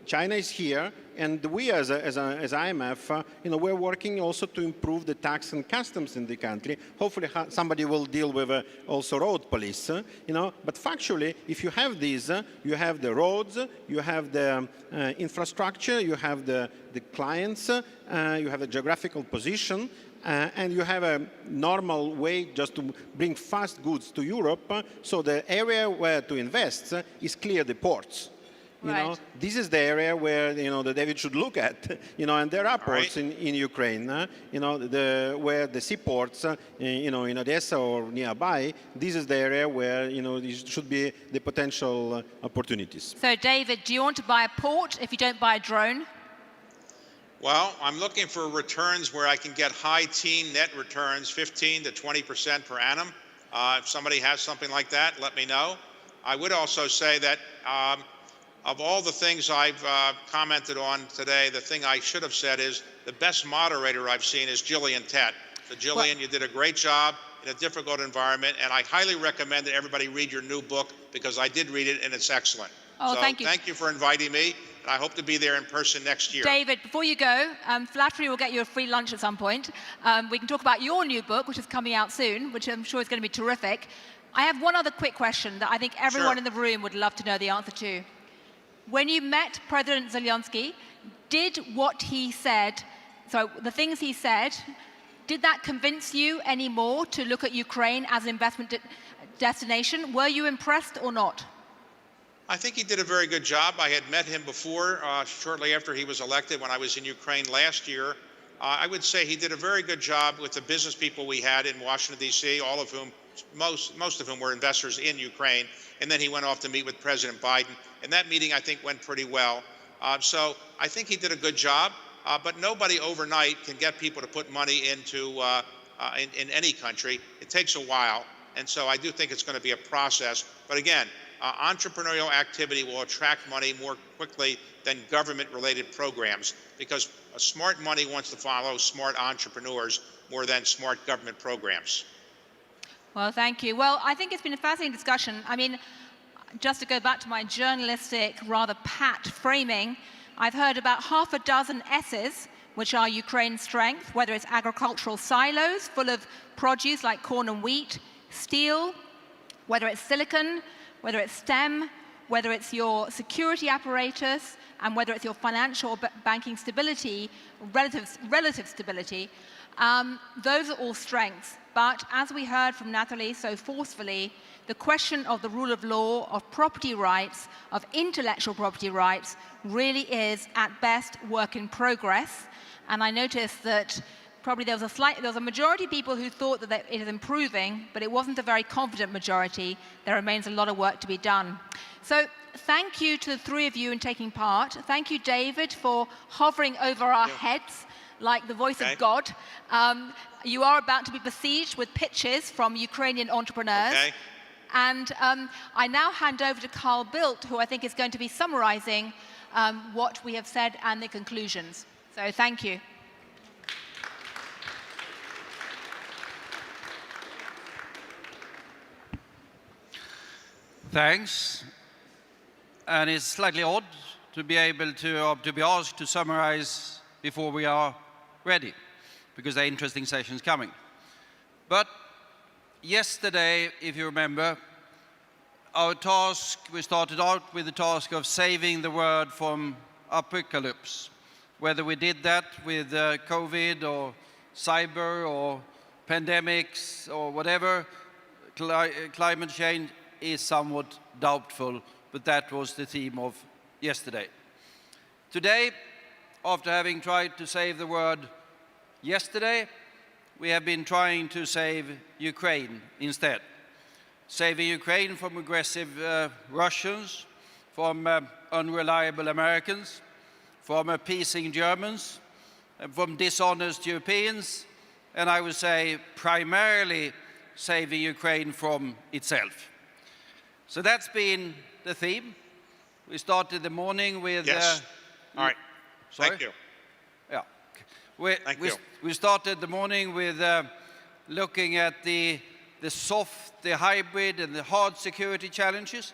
China is here, and we as IMF, you know, we're working also to improve the tax and customs in the country. Hopefully somebody will deal with also road police, you know. But factually, if you have these, you have the roads, you have the infrastructure, you have the clients, you have a geographical position, and you have a normal way just to bring fast goods to Europe. So the area where to invest is clear the ports. You know, this is the area where, you know, that David should look at, you know, and there are ports in Ukraine, you know, where the seaports, you know, in Odessa or nearby, this is the area where, you know, these should be the potential opportunities. So, David, do you want to buy a port if you don't buy a drone? Well, I'm looking for returns where I can get high teen net returns, 15 to 20% per annum. If somebody has something like that, let me know. I would also say that of all the things I've commented on today, the thing I should have said is the best moderator I've seen is Gillian Tett. So Gillian, you did a great job in a difficult environment, and I highly recommend that everybody read your new book, because I did read it and it's excellent. Oh, so thank you. Thank you for inviting me, and I hope to be there in person next year. David, before you go, Flattery will get you a free lunch at some point. We can talk about your new book, which is coming out soon, which I'm sure is going to be terrific. I have one other quick question that I think everyone in the room would love to know the answer to. When you met President Zelensky, did what he said, so the things he said, did that convince you anymore to look at Ukraine as an investment destination? Were you impressed or not? I think he did a very good job. I had met him before, shortly after he was elected, when I was in Ukraine last year. I would say he did a very good job with the business people we had in Washington, D.C., all of whom, most of whom were investors in Ukraine. And then he went off to meet with President Biden. And that meeting, I think, went pretty well. So I think he did a good job. But nobody overnight can get people to put money into in any country. It takes a while. And so I do think it's going to be a process. But again, entrepreneurial activity will attract money more quickly than government-related programs, because smart money wants to follow smart entrepreneurs more than smart government programs. Well, thank you. Well, I think it's been a fascinating discussion. I mean, just to go back to my journalistic, rather pat framing, I've heard about half a dozen S's, which are Ukraine's strength, whether it's agricultural silos full of produce like corn and wheat, steel, whether it's silicon, whether it's STEM, whether it's your security apparatus, and whether it's your financial or banking stability, relative stability. Those are all strengths. But as we heard from Natalie so forcefully, the question of the rule of law, of property rights, of intellectual property rights really is, at best, work in progress. And I noticed that probably there was a majority of people who thought that it is improving, but it wasn't a very confident majority. There remains a lot of work to be done. So thank you to the three of you in taking part. Thank you, David, for hovering over our heads like the voice of God. You are about to be besieged with pitches from Ukrainian entrepreneurs. And I now hand over to Carl Bildt, who I think is going to be summarizing what we have said and the conclusions. So thank you. Thanks. And it's slightly odd to be able to be asked to summarize before we are ready, because there are interesting sessions coming. But yesterday, if you remember, our task, we started out with the task of saving the world from apocalypse. Whether we did that with COVID or cyber or pandemics or whatever, climate change is somewhat doubtful, but that was the theme of yesterday. Today, after having tried to save the world yesterday, we have been trying to save Ukraine instead. Saving Ukraine from aggressive Russians, from unreliable Americans, from appeasing Germans, from dishonest Europeans, and I would say primarily saving Ukraine from itself. So that's been the theme. We started the morning with... Yes. All right. Sorry? Thank you. Yeah. Thank you. We started the morning with looking at the soft, the hybrid, and the hard security challenges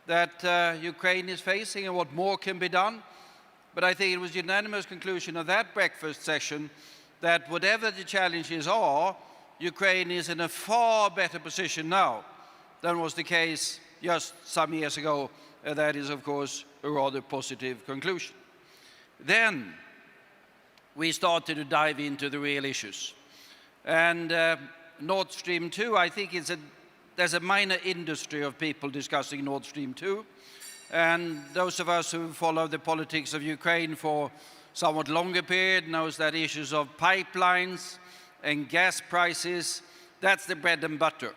that Ukraine is facing and what more can be done. But I think it was unanimous conclusion of that breakfast session that whatever the challenges are, Ukraine is in a far better position now than was the case just some years ago. And that is, of course, a rather positive conclusion. Then we started to dive into the real issues. And Nord Stream 2, I think there's a minor industry of people discussing Nord Stream 2. And those of us who follow the politics of Ukraine for somewhat longer period knows that issues of pipelines and gas prices, that's the bread and butter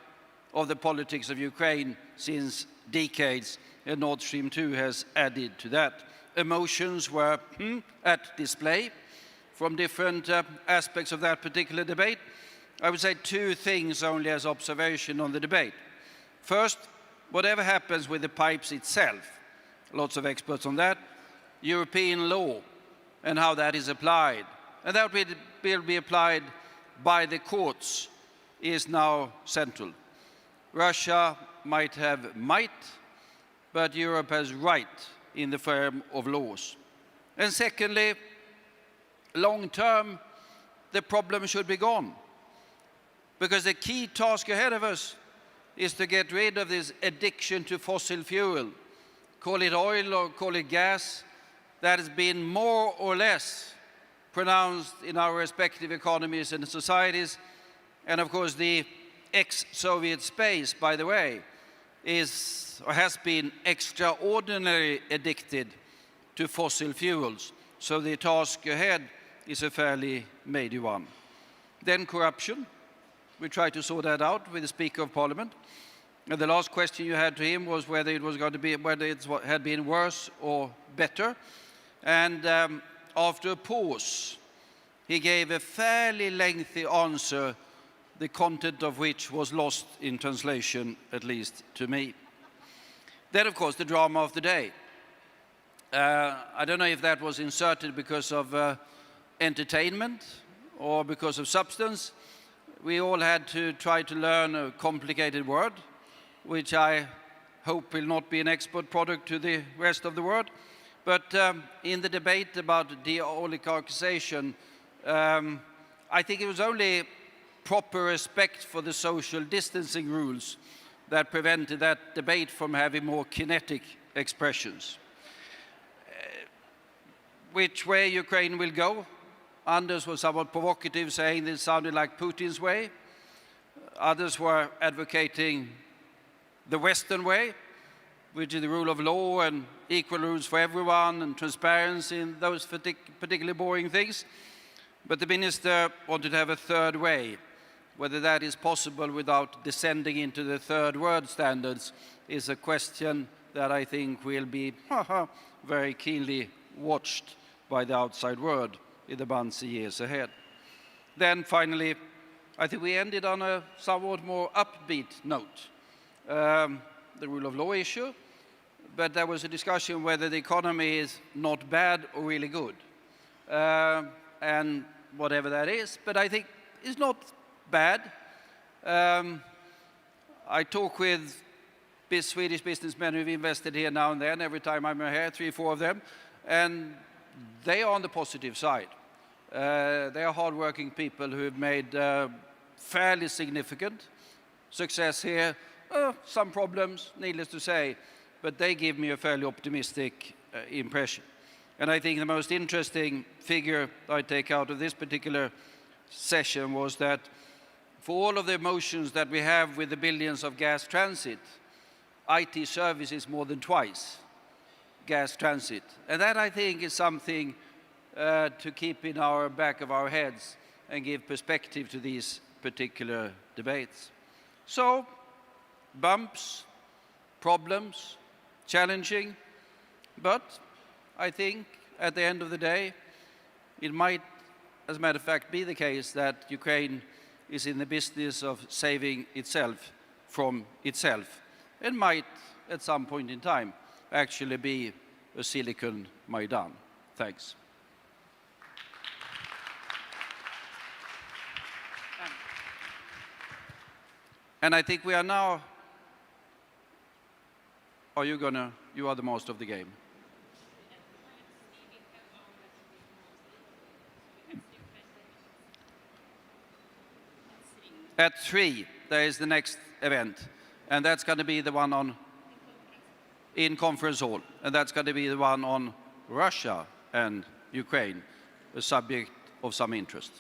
of the politics of Ukraine since decades, and Nord Stream 2 has added to that. Emotions were at display from different aspects of that particular debate. I would say two things only as observation on the debate. First, whatever happens with the pipes itself, lots of experts on that, European law and how that is applied, and that will be applied by the courts, is now central. Russia might have might, but Europe has right in the form of laws. And secondly, long term, the problem should be gone. Because the key task ahead of us is to get rid of this addiction to fossil fuel, call it oil or call it gas, that has been more or less pronounced in our respective economies and societies. And of course, the ex-Soviet space, by the way, is or has been extraordinarily addicted to fossil fuels. So the task ahead is a fairly major one. Then corruption. We tried to sort that out with the Speaker of Parliament. And the last question you had to him was whether it was going to be, whether it had been worse or better. And after a pause, he gave a fairly lengthy answer, the content of which was lost in translation, at least to me. Then, of course, the drama of the day. I don't know if that was inserted because of entertainment or because of substance. We all had to try to learn a complicated word, which I hope will not be an export product to the rest of the world. But in the debate about de-oligarchization, I think it was only proper respect for the social distancing rules that prevented that debate from having more kinetic expressions. Which way Ukraine will go? Anders was somewhat provocative, saying this sounded like Putin's way. Others were advocating the Western way, which is the rule of law and equal rules for everyone and transparency and those particularly boring things. But the minister wanted to have a third way. Whether that is possible without descending into the third world standards is a question that I think will be very keenly watched by the outside world in the months and years ahead. Then finally, I think we ended on a somewhat more upbeat note. The rule of law issue, but there was a discussion whether the economy is not bad or really good. And whatever that is, but I think it's not bad. I talk with Swedish businessmen who've invested here now and then, every time I'm here, 3 or 4 of them, and they are on the positive side. They are hardworking people who have made fairly significant success here. Some problems, needless to say, but they give me a fairly optimistic impression. And I think the most interesting figure I take out of this particular session was that for all of the emotions that we have with the billions of gas transit, IT services more than twice gas transit. And that, I think, is something to keep in our back of our heads and give perspective to these particular debates. So, bumps, problems, challenging, but I think at the end of the day, it might, as a matter of fact, be the case that Ukraine is in the business of saving itself from itself, and might, at some point in time, actually be a Silicon Maidan. Thanks. And I think we are now, you are the master of the game. At 3, there is the next event, and that's going to be the one in conference hall, and that's going to be the one on Russia and Ukraine, a subject of some interest.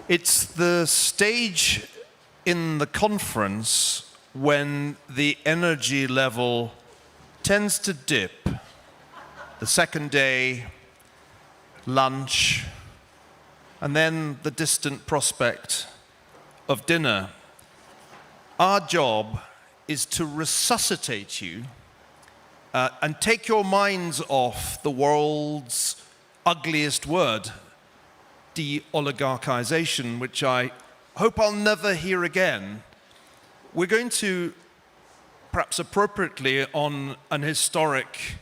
It's the stage in the conference when the energy level tends to dip. The second day, lunch, and then the distant prospect of dinner. Our job is to resuscitate you and take your minds off the world's ugliest word, de-oligarchization, which I hope I'll never hear again. We're going to, perhaps appropriately on an historic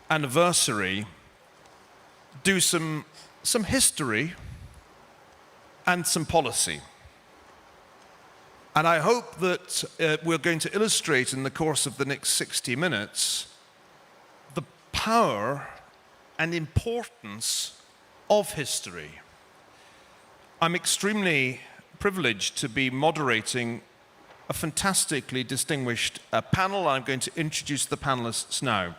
anniversary, do some history and some policy. And I hope that we're going to illustrate in the course of the next 60 minutes the power and importance of history. I'm extremely privileged to be moderating a fantastically distinguished panel. I'm going to introduce the panelists now.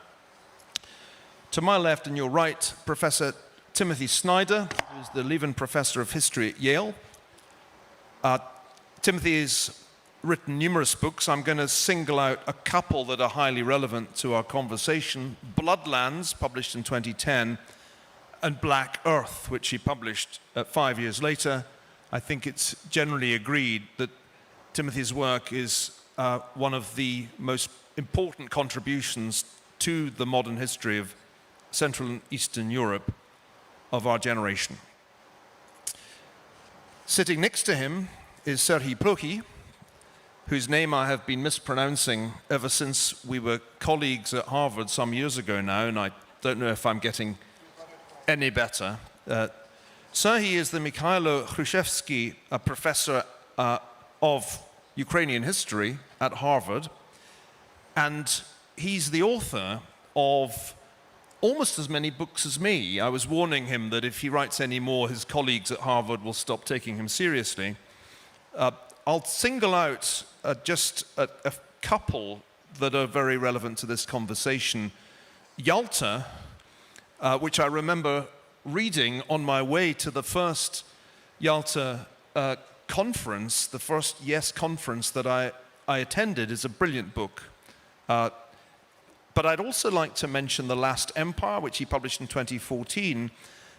To my left and your right, Professor Timothy Snyder, who's the Levin Professor of History at Yale. Timothy has written numerous books. I'm going to single out a couple that are highly relevant to our conversation. Bloodlands, published in 2010, and Black Earth, which he published 5 years later. I think it's generally agreed that Timothy's work is one of the most important contributions to the modern history of Central and Eastern Europe of our generation. Sitting next to him is Serhii Plokhy, whose name I have been mispronouncing ever since we were colleagues at Harvard some years ago now, and I don't know if I'm getting any better. Serhii is the Mikhailo Hrushevsky Professor of Ukrainian History at Harvard, and he's the author of almost as many books as me. I was warning him that if he writes any more, his colleagues at Harvard will stop taking him seriously. I'll single out just a couple that are very relevant to this conversation. Yalta, which I remember reading on my way to the first Yalta conference, the first YES conference that I attended, is a brilliant book. But I'd also like to mention The Last Empire, which he published in 2014,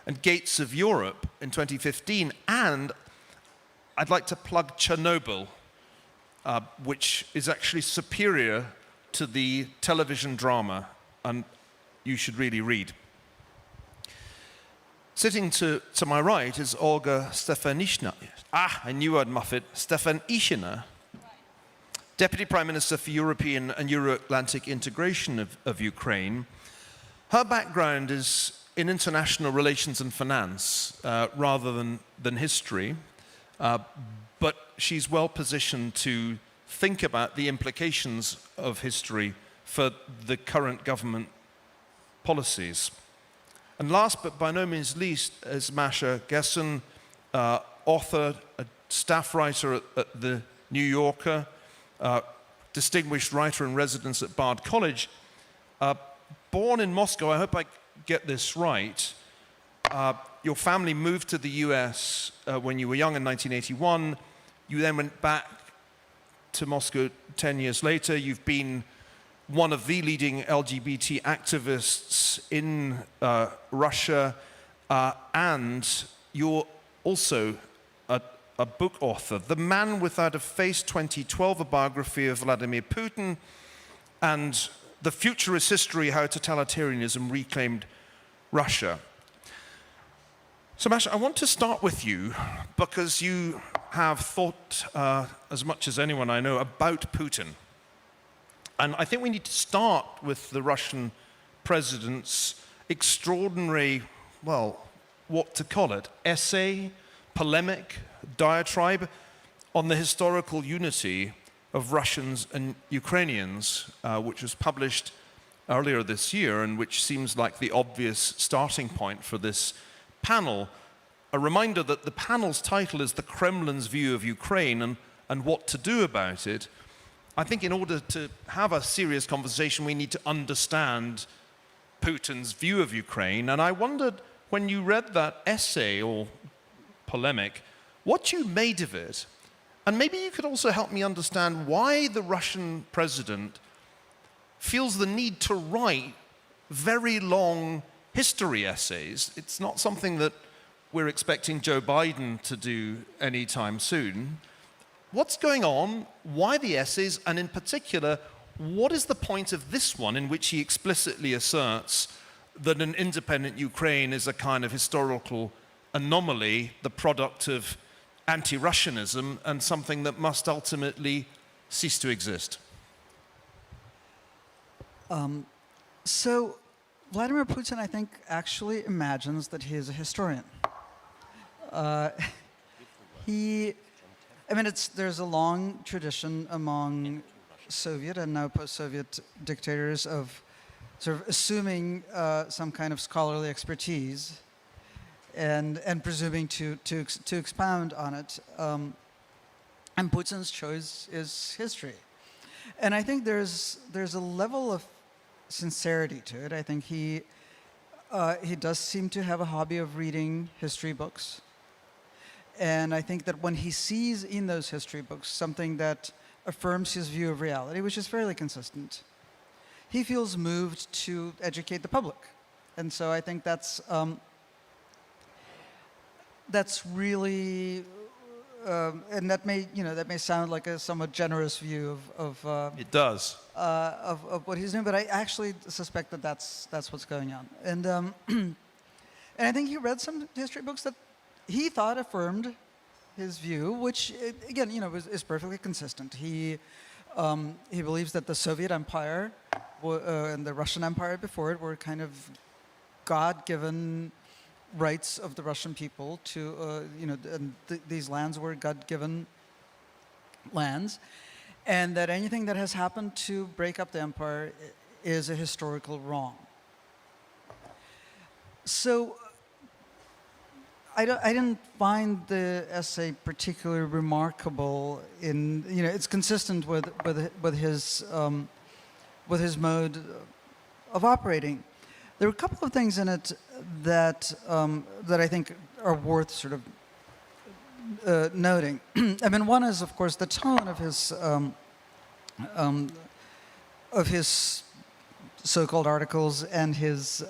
and Gates of Europe in 2015, and I'd like to plug Chernobyl, which is actually superior to the television drama, and you should really read. Sitting to my right is Olga Stefanishina. I knew I'd muff it. Stefanishina, Deputy Prime Minister for European and Euro-Atlantic integration of Ukraine. Her background is in international relations and finance rather than history. But she's well positioned to think about the implications of history for the current government policies. And last but by no means least is Masha Gessen, author, a staff writer at the New Yorker, distinguished writer in residence at Bard College. Born in Moscow, I hope I get this right. Your family moved to the US when you were young in 1981. You then went back to Moscow 10 years later. You've been one of the leading LGBT activists in Russia, and you're also a book author. The Man Without a Face, 2012, a biography of Vladimir Putin, and The Future is History, How Totalitarianism Reclaimed Russia. So, Masha, I want to start with you because you have thought as much as anyone I know about Putin. And I think we need to start with the Russian president's extraordinary, well, what to call it, essay, polemic, diatribe on the historical unity of Russians and Ukrainians, which was published earlier this year and which seems like the obvious starting point for this panel. A reminder that the panel's title is The Kremlin's View of Ukraine and What to Do About It. I think in order to have a serious conversation, we need to understand Putin's view of Ukraine. And I wondered, when you read that essay or polemic, what you made of it, and maybe you could also help me understand why the Russian president feels the need to write very long history essays. It's not something that we're expecting Joe Biden to do anytime soon. What's going on? Why the essays? And in particular, what is the point of this one in which he explicitly asserts that an independent Ukraine is a kind of historical anomaly, the product of anti-Russianism, and something that must ultimately cease to exist? So Vladimir Putin, I think, actually imagines that he is a historian. There's a long tradition among Soviet and now post-Soviet dictators of sort of assuming some kind of scholarly expertise and presuming to expound on it. And Putin's choice is history. And I think there's a level of sincerity to it. I think he does seem to have a hobby of reading history books. And I think that when he sees in those history books something that affirms his view of reality, which is fairly consistent, he feels moved to educate the public. And so I think that's really, and that may sound like a somewhat generous view of It does. Of what he's doing, but I actually suspect that that's what's going on. And and I think he read some history books that he thought affirmed his view, which again, is perfectly consistent. He believes that the Soviet Empire and the Russian Empire before it were kind of God-given rights of the Russian people to, these lands were God-given lands, and that anything that has happened to break up the empire is a historical wrong. So I didn't find the essay particularly remarkable. It's consistent with his mode of operating. There are a couple of things in it that I think are worth sort of noting. I mean, one is, of course, the tone of his so-called articles and his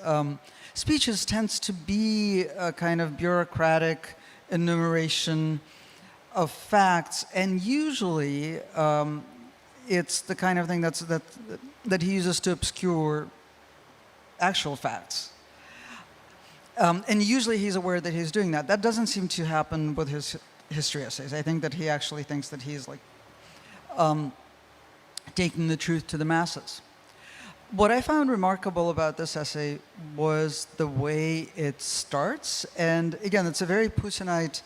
speeches tends to be a kind of bureaucratic enumeration of facts, and usually it's the kind of thing that he uses to obscure actual facts. And usually he's aware that he's doing that. That doesn't seem to happen with his history essays. I think that he actually thinks that he's like taking the truth to the masses. What I found remarkable about this essay was the way it starts. And again, it's a very Putinite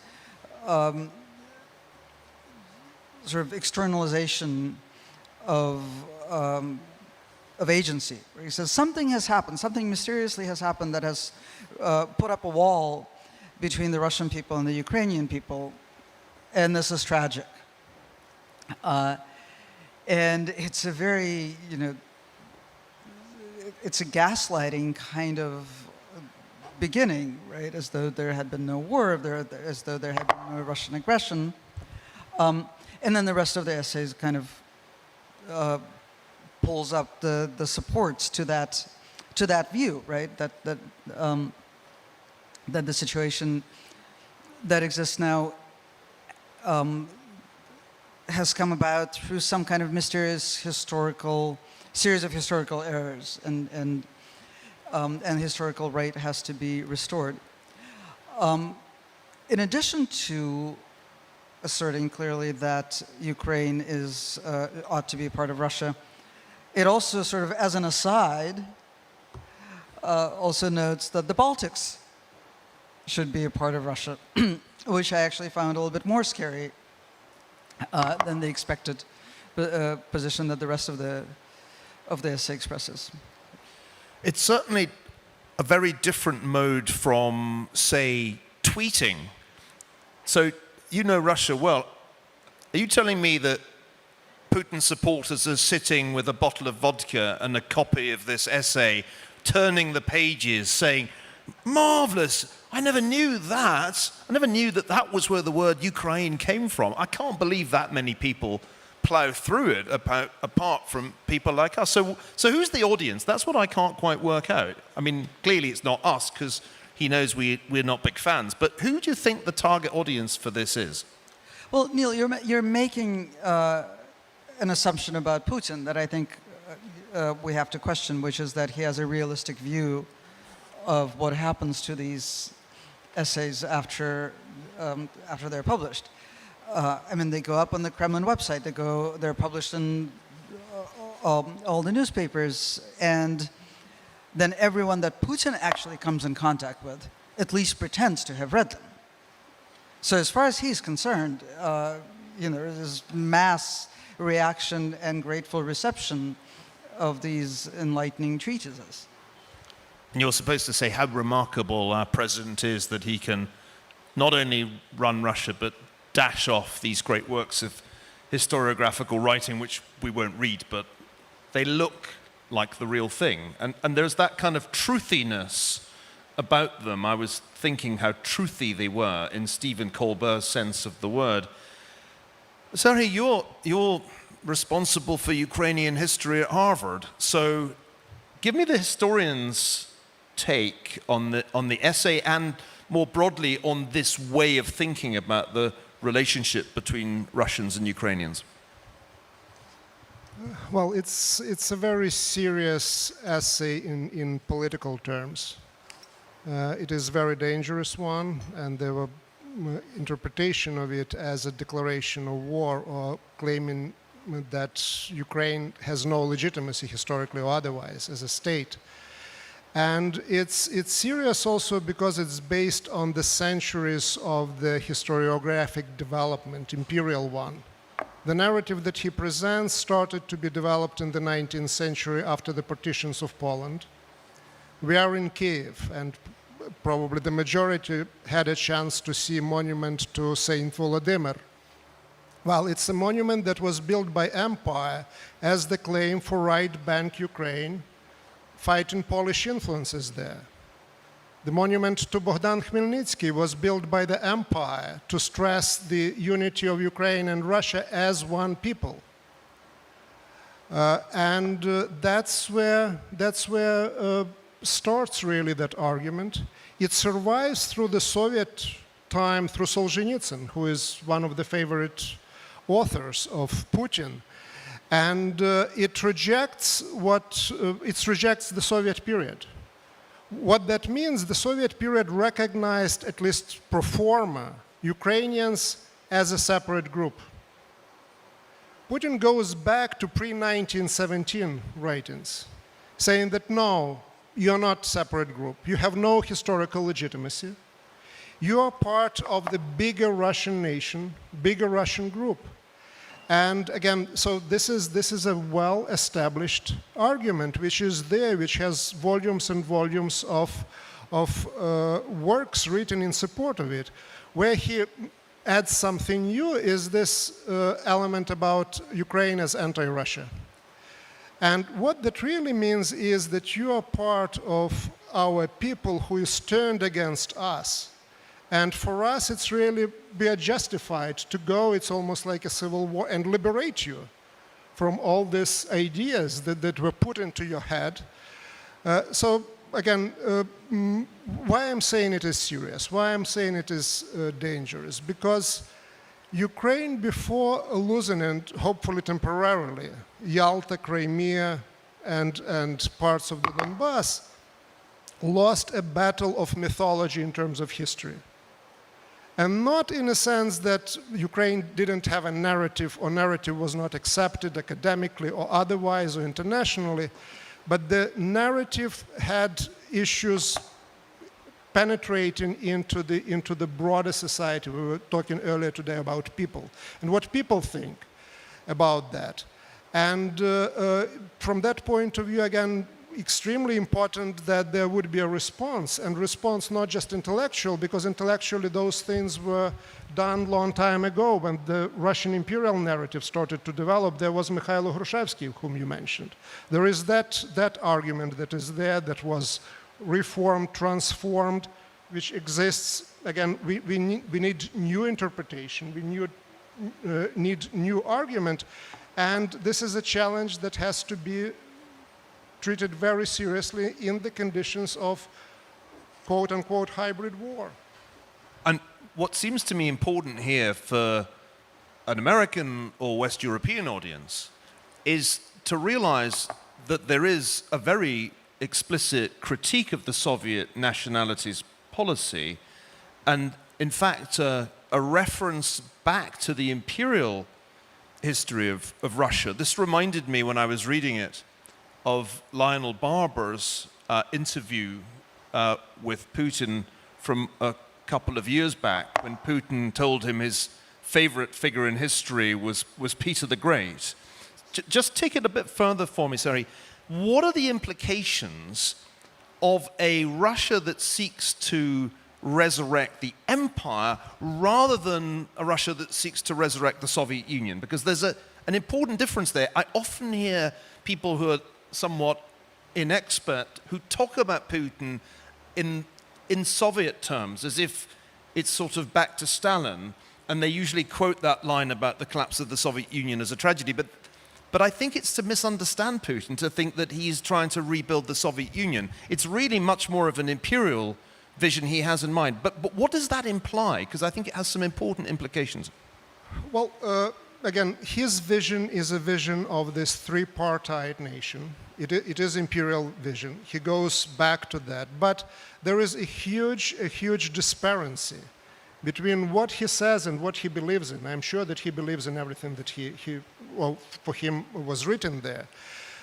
sort of externalization of agency. Where he says something has happened, something mysteriously has happened that has put up a wall between the Russian people and the Ukrainian people, and this is tragic. And it's a very, it's a gaslighting kind of beginning, right? As though there had been no war, as though there had been no Russian aggression. And then the rest of the essays kind of pulls up the supports to that view, right? That the situation that exists now has come about through some kind of mysterious series of historical errors, and historical right has to be restored. In addition to asserting clearly that Ukraine ought to be a part of Russia, it also sort of, as an aside, also notes that the Baltics should be a part of Russia, which I actually found a little bit more scary than the expected position that the rest of the essay expresses. It's certainly a very different mode from, say, tweeting. So you know Russia well. Are you telling me that Putin supporters are sitting with a bottle of vodka and a copy of this essay, turning the pages, saying, Marvelous. I never knew that. I never knew that that was where the word Ukraine came from. I can't believe that many people plow through it apart from people like us. So who's the audience? That's what I can't quite work out. I mean, clearly it's not us because he knows we're not big fans. But who do you think the target audience for this is? Well, Neil, you're making an assumption about Putin that I think we have to question, which is that he has a realistic view of what happens to these essays after they're published. I mean, they go up on the Kremlin website. They're published in all the newspapers, and then everyone that Putin actually comes in contact with at least pretends to have read them. So as far as he's concerned, there's mass reaction and grateful reception of these enlightening treatises. And you're supposed to say how remarkable our president is that he can not only run Russia, but dash off these great works of historiographical writing, which we won't read, but they look like the real thing. And there's that kind of truthiness about them. I was thinking how truthy they were in Stephen Colbert's sense of the word. Sorry, you're responsible for Ukrainian history at Harvard. So give me the historian's take on the essay and more broadly on this way of thinking about the relationship between Russians and Ukrainians. Well, it's a very serious essay in political terms. It is a very dangerous one, and the interpretation of it as a declaration of war or claiming that Ukraine has no legitimacy historically or otherwise as a state. And it's serious also because it's based on the centuries of the historiographic development, imperial one. The narrative that he presents started to be developed in the 19th century after the partitions of Poland. We are in Kyiv, and probably the majority had a chance to see a monument to Saint Volodymyr. Well, it's a monument that was built by empire as the claim for right bank Ukraine, fighting Polish influences there. The monument to Bogdan Khmelnytsky was built by the empire to stress the unity of Ukraine and Russia as one people. That's where starts really that argument. It survives through the Soviet time through Solzhenitsyn, who is one of the favorite authors of Putin. And it rejects the Soviet period. What that means, the Soviet period recognized, at least pro forma, Ukrainians as a separate group. Putin goes back to pre-1917 writings, saying that no, you're not a separate group. You have no historical legitimacy. You are part of the bigger Russian nation, bigger Russian group. And again, so this is a well-established argument, which is there, which has volumes and volumes of works written in support of it. Where he adds something new is this element about Ukraine as anti-Russia. And what that really means is that you are part of our people who is turned against us. And for us, it's really, we are justified to go, it's almost like a civil war, and liberate you from all these ideas that were put into your head. So again, why I'm saying it is serious, why I'm saying it is dangerous, because Ukraine, before losing, and hopefully temporarily, Yalta, Crimea, and parts of the Donbass, lost a battle of mythology in terms of history. And not in a sense that Ukraine didn't have a narrative or narrative was not accepted academically or otherwise or internationally, but the narrative had issues penetrating into the broader society. We were talking earlier today about people and what people think about that. And from that point of view, again, extremely important that there would be a response, and response not just intellectual, because intellectually those things were done long time ago when the Russian imperial narrative started to develop. There was Mikhailo Hrushevsky, whom you mentioned. There is that argument that is there that was reformed, transformed, which exists. Again, we need new interpretation, we need new argument, and this is a challenge that has to be treated very seriously in the conditions of quote-unquote hybrid war. And what seems to me important here for an American or West European audience is to realize that there is a very explicit critique of the Soviet nationalities policy, and in fact a reference back to the imperial history of Russia. This reminded me, when I was reading it, of Lionel Barber's interview with Putin from a couple of years back, when Putin told him his favorite figure in history was Peter the Great. Just take it a bit further for me, Sari. What are the implications of a Russia that seeks to resurrect the empire rather than a Russia that seeks to resurrect the Soviet Union? Because there's an important difference there. I often hear people who are somewhat inexpert who talk about Putin in Soviet terms, as if it's sort of back to Stalin, and they usually quote that line about the collapse of the Soviet Union as a tragedy. But I think it's to misunderstand Putin to think that he's trying to rebuild the Soviet Union. It's really much more of an imperial vision he has in mind. But what does that imply? Because I think it has some important implications. Well, again, his vision is a vision of this three-partite nation. It is imperial vision. He goes back to that. But there is a huge disparity between what he says and what he believes in. I'm sure that he believes in everything that well, for him was written there.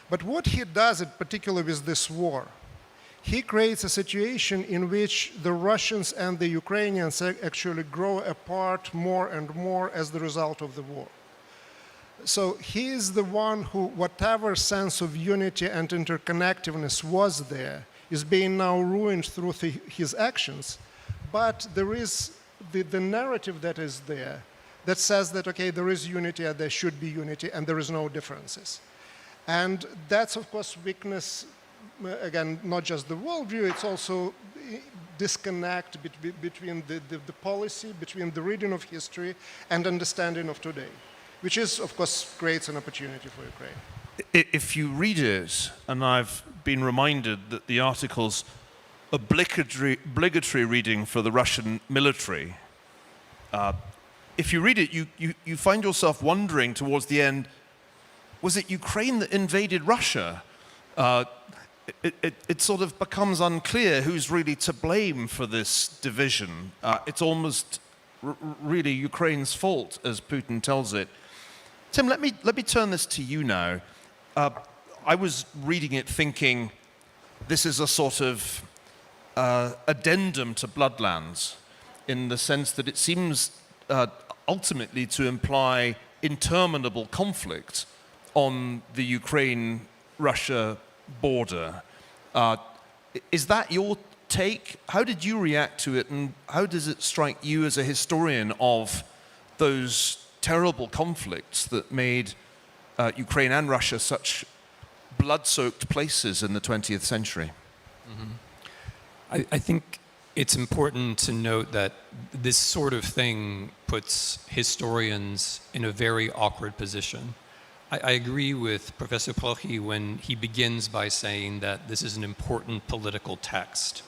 But what he does, particularly with this war, he creates a situation in which the Russians and the Ukrainians actually grow apart more and more as the result of the war. So he is the one who, whatever sense of unity and interconnectedness was there, is being now ruined through his actions. But there is the narrative that is there that says that, okay, there is unity and there should be unity and there is no differences. And that's, of course, weakness, again, not just the worldview, it's also disconnect between the policy, between the reading of history and understanding of today, which is, of course, creates an opportunity for Ukraine. If you read it, and I've been reminded that the article's obligatory reading for the Russian military, if you read it, you find yourself wondering towards the end, was it Ukraine that invaded Russia? It sort of becomes unclear who's really to blame for this division. It's almost really Ukraine's fault, as Putin tells it. Tim, let me turn this to you now. I was reading it thinking this is a sort of addendum to Bloodlands, in the sense that it seems ultimately to imply interminable conflict on the Ukraine-Russia border. Is that your take? How did you react to it, and how does it strike you as a historian of those terrible conflicts that made Ukraine and Russia such blood-soaked places in the 20th century? Mm-hmm. I think it's important to note that this sort of thing puts historians in a very awkward position. I agree with Professor Plochy when he begins by saying that this is an important political text.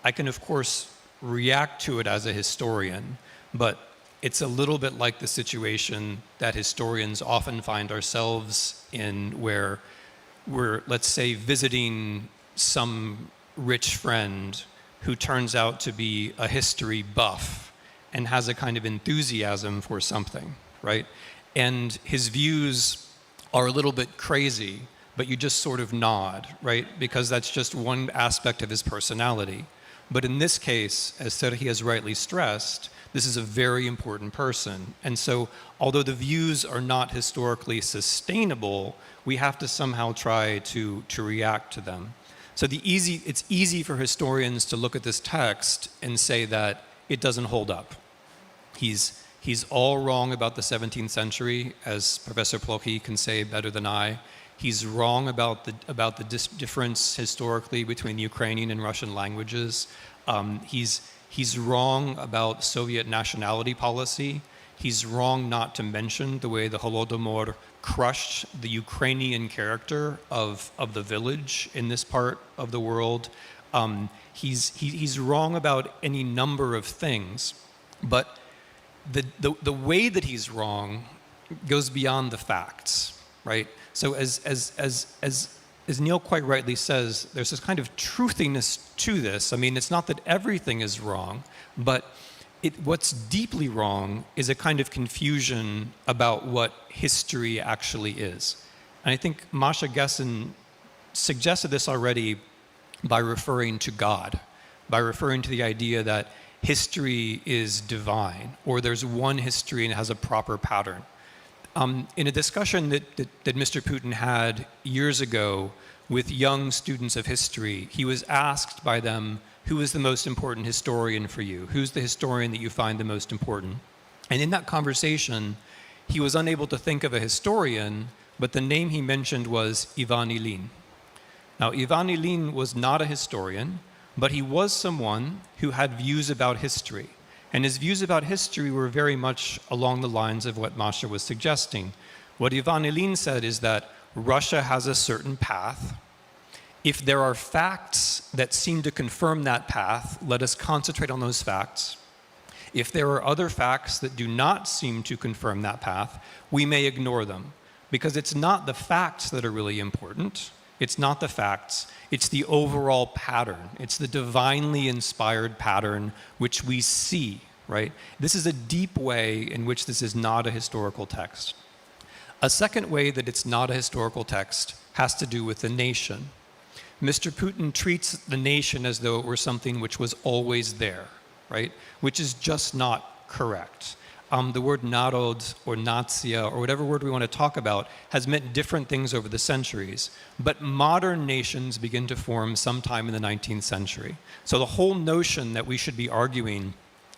I can, of course, react to it as a historian, but it's a little bit like the situation that historians often find ourselves in, where we're, let's say, visiting some rich friend who turns out to be a history buff and has a kind of enthusiasm for something, right? And his views are a little bit crazy, but you just sort of nod, right? Because that's just one aspect of his personality. But in this case, as Serhii has rightly stressed, this is a very important person. And so, although the views are not historically sustainable, we have to somehow try to react to them. So it's easy for historians to look at this text and say that it doesn't hold up. He's all wrong about the 17th century, as Professor Plochy can say better than I. He's wrong about the difference historically between the Ukrainian and Russian languages. He's wrong about Soviet nationality policy. He's wrong not to mention the way the Holodomor crushed the Ukrainian character of the village in this part of the world. He's wrong about any number of things, but the way that he's wrong goes beyond the facts, right? So as Neil quite rightly says, there's this kind of truthiness to this. I mean, it's not that everything is wrong, but what's deeply wrong is a kind of confusion about what history actually is. And I think Masha Gessen suggested this already by referring to God, by referring to the idea that history is divine, or there's one history and it has a proper pattern. In a discussion that Mr. Putin had years ago with young students of history, he was asked by them, who is the most important historian for you? Who's the historian that you find the most important? And in that conversation, he was unable to think of a historian, but the name he mentioned was Ivan Ilyin. Now, Ivan Ilyin was not a historian, but he was someone who had views about history. And his views about history were very much along the lines of what Masha was suggesting. What Ivan Ilyin said is that Russia has a certain path. If there are facts that seem to confirm that path, let us concentrate on those facts. If there are other facts that do not seem to confirm that path, we may ignore them, because it's not the facts that are really important. It's not the facts, it's the overall pattern. It's the divinely inspired pattern which we see, right? This is a deep way in which this is not a historical text. A second way that it's not a historical text has to do with the nation. Mr. Putin treats the nation as though it were something which was always there, right? Which is just not correct. The word narod or natsiya or whatever word we want to talk about has meant different things over the centuries, but modern nations begin to form sometime in the 19th century. So the whole notion that we should be arguing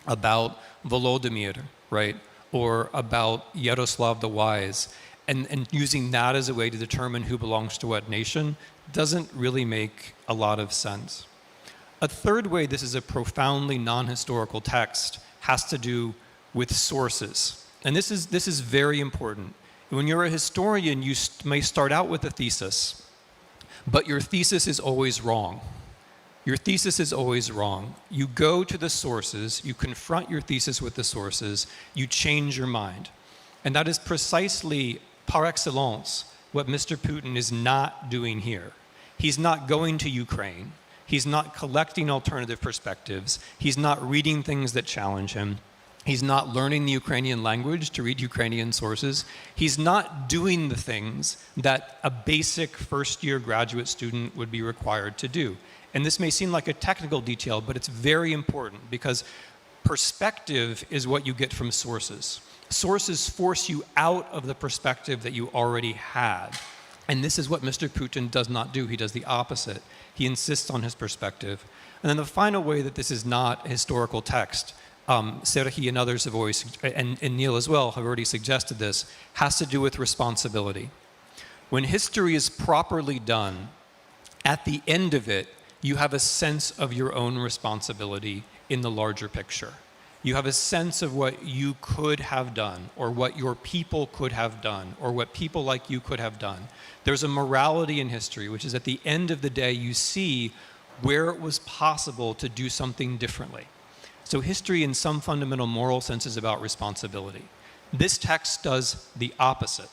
about Volodymyr, right, or about Yaroslav the Wise, and using that as a way to determine who belongs to what nation doesn't really make a lot of sense. A third way this is a profoundly non-historical text has to do with sources. And this is very important. When you're a historian, you may start out with a thesis, but your thesis is always wrong. Your thesis is always wrong. You go to the sources, you confront your thesis with the sources, you change your mind. And that is precisely, par excellence, what Mr. Putin is not doing here. He's not going to Ukraine. He's not collecting alternative perspectives. He's not reading things that challenge him. He's not learning the Ukrainian language to read Ukrainian sources. He's not doing the things that a basic first-year graduate student would be required to do. And this may seem like a technical detail, but it's very important because perspective is what you get from sources. Sources force you out of the perspective that you already had. And this is what Mr. Putin does not do. He does the opposite. He insists on his perspective. And then the final way that this is not a historical text, Serhi and others have always, and Neil as well, have already suggested this, has to do with responsibility. When history is properly done, at the end of it, you have a sense of your own responsibility in the larger picture. You have a sense of what you could have done, or what your people could have done, or what people like you could have done. There's a morality in history, which is at the end of the day, you see where it was possible to do something differently. So history in some fundamental moral sense is about responsibility. This text does the opposite.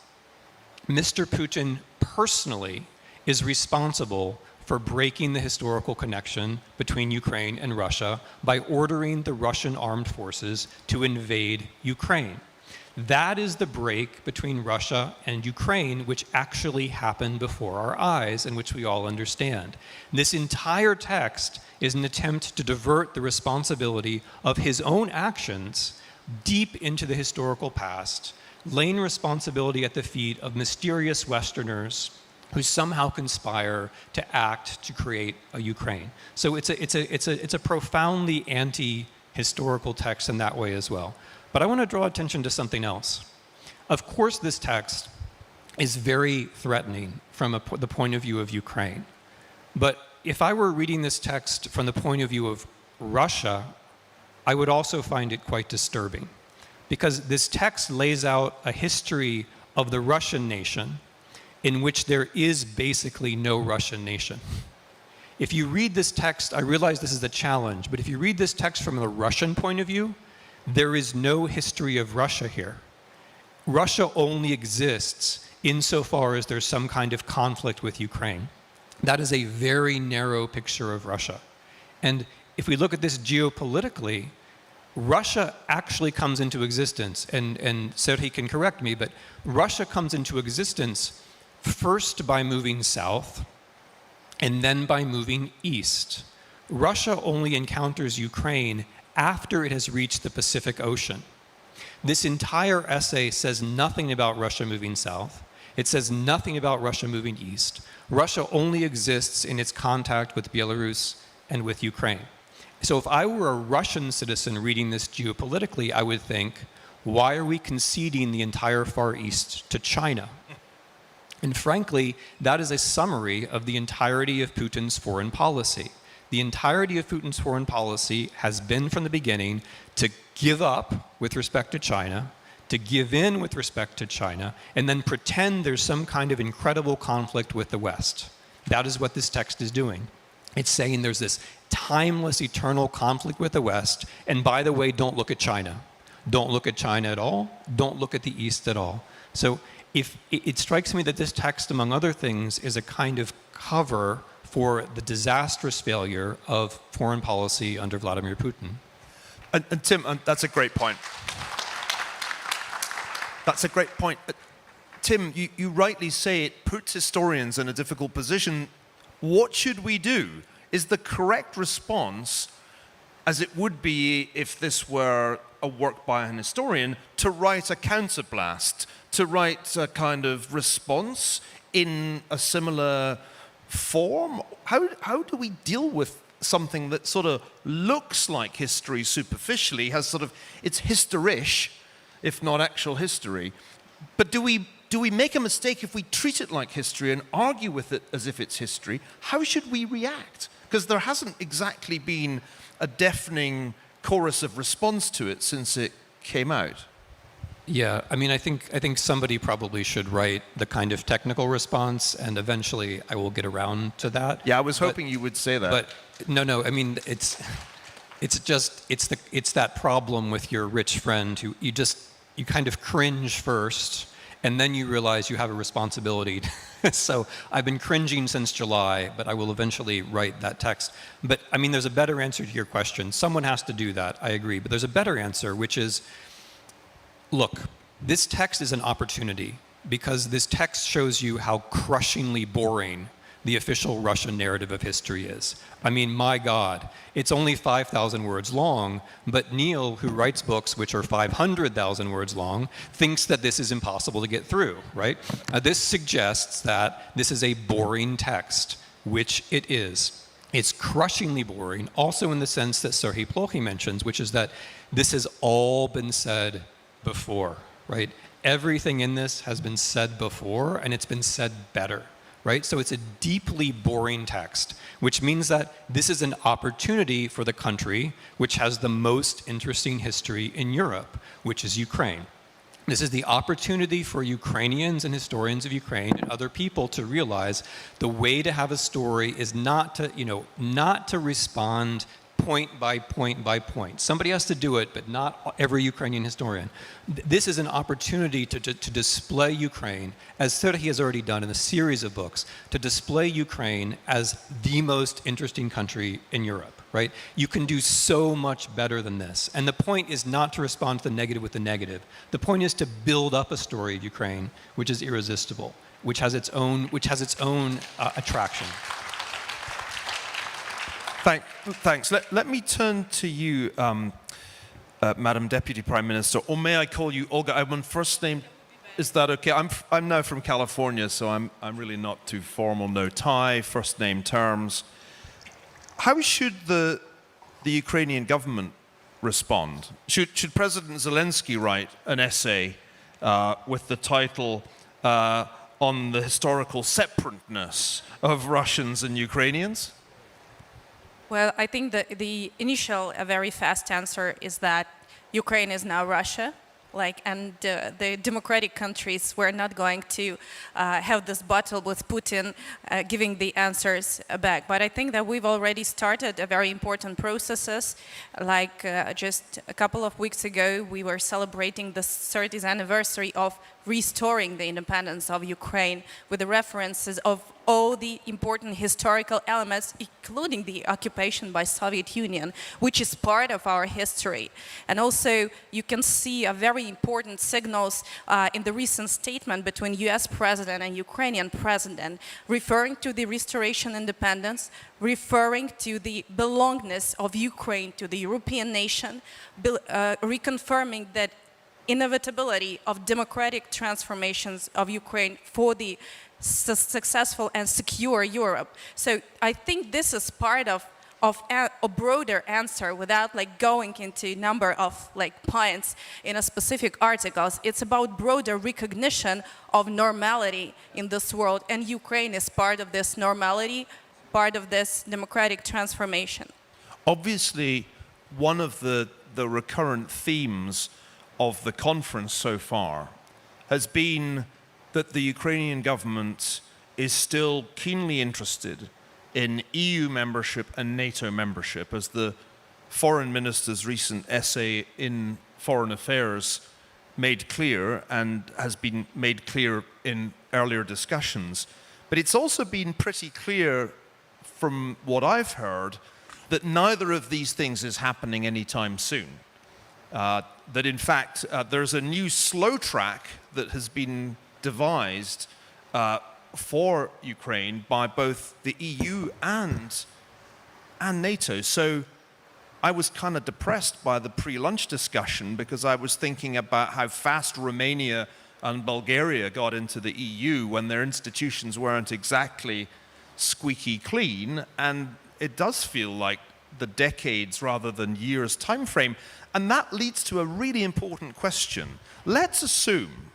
Mr. Putin personally is responsible for breaking the historical connection between Ukraine and Russia by ordering the Russian armed forces to invade Ukraine. That is the break between Russia and Ukraine, which actually happened before our eyes and which we all understand. This entire text is an attempt to divert the responsibility of his own actions deep into the historical past, laying responsibility at the feet of mysterious Westerners who somehow conspire to act to create a Ukraine. So it's a profoundly anti-historical text in that way as well. But I want to draw attention to something else. Of course, this text is very threatening from the point of view of Ukraine. But if I were reading this text from the point of view of Russia, I would also find it quite disturbing, because this text lays out a history of the Russian nation in which there is basically no Russian nation. If you read this text, I realize this is a challenge, but if you read this text from the Russian point of view, there is no history of Russia here. Russia only exists insofar as there's some kind of conflict with Ukraine. That is a very narrow picture of Russia. And if we look at this geopolitically, Russia actually comes into existence, and Serhii can correct me, but Russia comes into existence first by moving south, and then by moving east. Russia only encounters Ukraine after it has reached the Pacific Ocean. This entire essay says nothing about Russia moving south. It says nothing about Russia moving east. Russia only exists in its contact with Belarus and with Ukraine. So if I were a Russian citizen reading this geopolitically, I would think, why are we conceding the entire Far East to China? And frankly, that is a summary of the entirety of Putin's foreign policy. The entirety of Putin's foreign policy has been from the beginning to give up with respect to China, to give in with respect to China, and then pretend there's some kind of incredible conflict with the West. That is what this text is doing. It's saying there's this timeless, eternal conflict with the West, and by the way, don't look at China. Don't look at China at all. Don't look at the East at all. So if it strikes me that this text, among other things, is a kind of cover for the disastrous failure of foreign policy under Vladimir Putin. And Tim, that's a great point. That's a great point. Tim, you rightly say it puts historians in a difficult position. What should we do? Is the correct response, as it would be if this were a work by an historian, to write a counterblast, to write a kind of response in a similar form? How do we deal with something that sort of looks like history superficially, has sort of, it's historish, if not actual history, but do we make a mistake if we treat it like history and argue with it as if it's history? How should we react? Because there hasn't exactly been a deafening chorus of response to it since it came out. Yeah, I mean, I think somebody probably should write the kind of technical response, and eventually I will get around to that. Yeah, I was hoping you would say that. But no, I mean, it's that problem with your rich friend who you kind of cringe first, and then you realize you have a responsibility. So I've been cringing since July, but I will eventually write that text. But I mean, there's a better answer to your question. Someone has to do that, I agree. But there's a better answer, which is, look, this text is an opportunity because this text shows you how crushingly boring the official Russian narrative of history is. I mean, my God, it's only 5,000 words long, but Neil, who writes books which are 500,000 words long, thinks that this is impossible to get through, right? This suggests that this is a boring text, which it is. It's crushingly boring, also in the sense that Serhii Plokhy mentions, which is that this has all been said before, right? Everything in this has been said before, and it's been said better. Right? So it's a deeply boring text, which means that this is an opportunity for the country which has the most interesting history in Europe, which is Ukraine. This is the opportunity for Ukrainians and historians of Ukraine and other people to realize the way to have a story is not to respond point by point by point. Somebody has to do it, but not every Ukrainian historian. This is an opportunity to display Ukraine, as Serhii has already done in a series of books, to display Ukraine as the most interesting country in Europe, right? You can do so much better than this. And the point is not to respond to the negative with the negative. The point is to build up a story of Ukraine, which is irresistible, which has its own attraction. Thanks. Let me turn to you, Madam Deputy Prime Minister, or may I call you Olga? I'm on first name. Is that okay? I'm now from California, so I'm really not too formal. No tie, first name terms. How should the Ukrainian government respond? Should President Zelensky write an essay with the title on the historical separateness of Russians and Ukrainians? Well, I think the initial, a very fast answer is that Ukraine is now Russia. And the democratic countries were not going to have this battle with Putin giving the answers back. But I think that we've already started a very important processes. Just a couple of weeks ago, we were celebrating the 30th anniversary of restoring the independence of Ukraine with the references of all the important historical elements, including the occupation by Soviet Union, which is part of our history. And also, you can see a very important signals in the recent statement between US President and Ukrainian President, referring to the restoration independence, referring to the belongingness of Ukraine to the European nation, reconfirming that inevitability of democratic transformations of Ukraine for the successful and secure Europe. So I think this is part of a broader answer without going into a number of points in a specific articles. It's about broader recognition of normality in this world, and Ukraine is part of this normality, part of this democratic transformation. Obviously, one of the recurrent themes of the conference so far has been that the Ukrainian government is still keenly interested in EU membership and NATO membership, as the foreign minister's recent essay in Foreign Affairs made clear and has been made clear in earlier discussions. But it's also been pretty clear from what I've heard that neither of these things is happening anytime soon. That in fact, there's a new slow track that has been devised for Ukraine by both the EU and NATO. So I was kind of depressed by the pre-lunch discussion because I was thinking about how fast Romania and Bulgaria got into the EU when their institutions weren't exactly squeaky clean, and it does feel like the decades rather than years time frame. And that leads to a really important question. Let's assume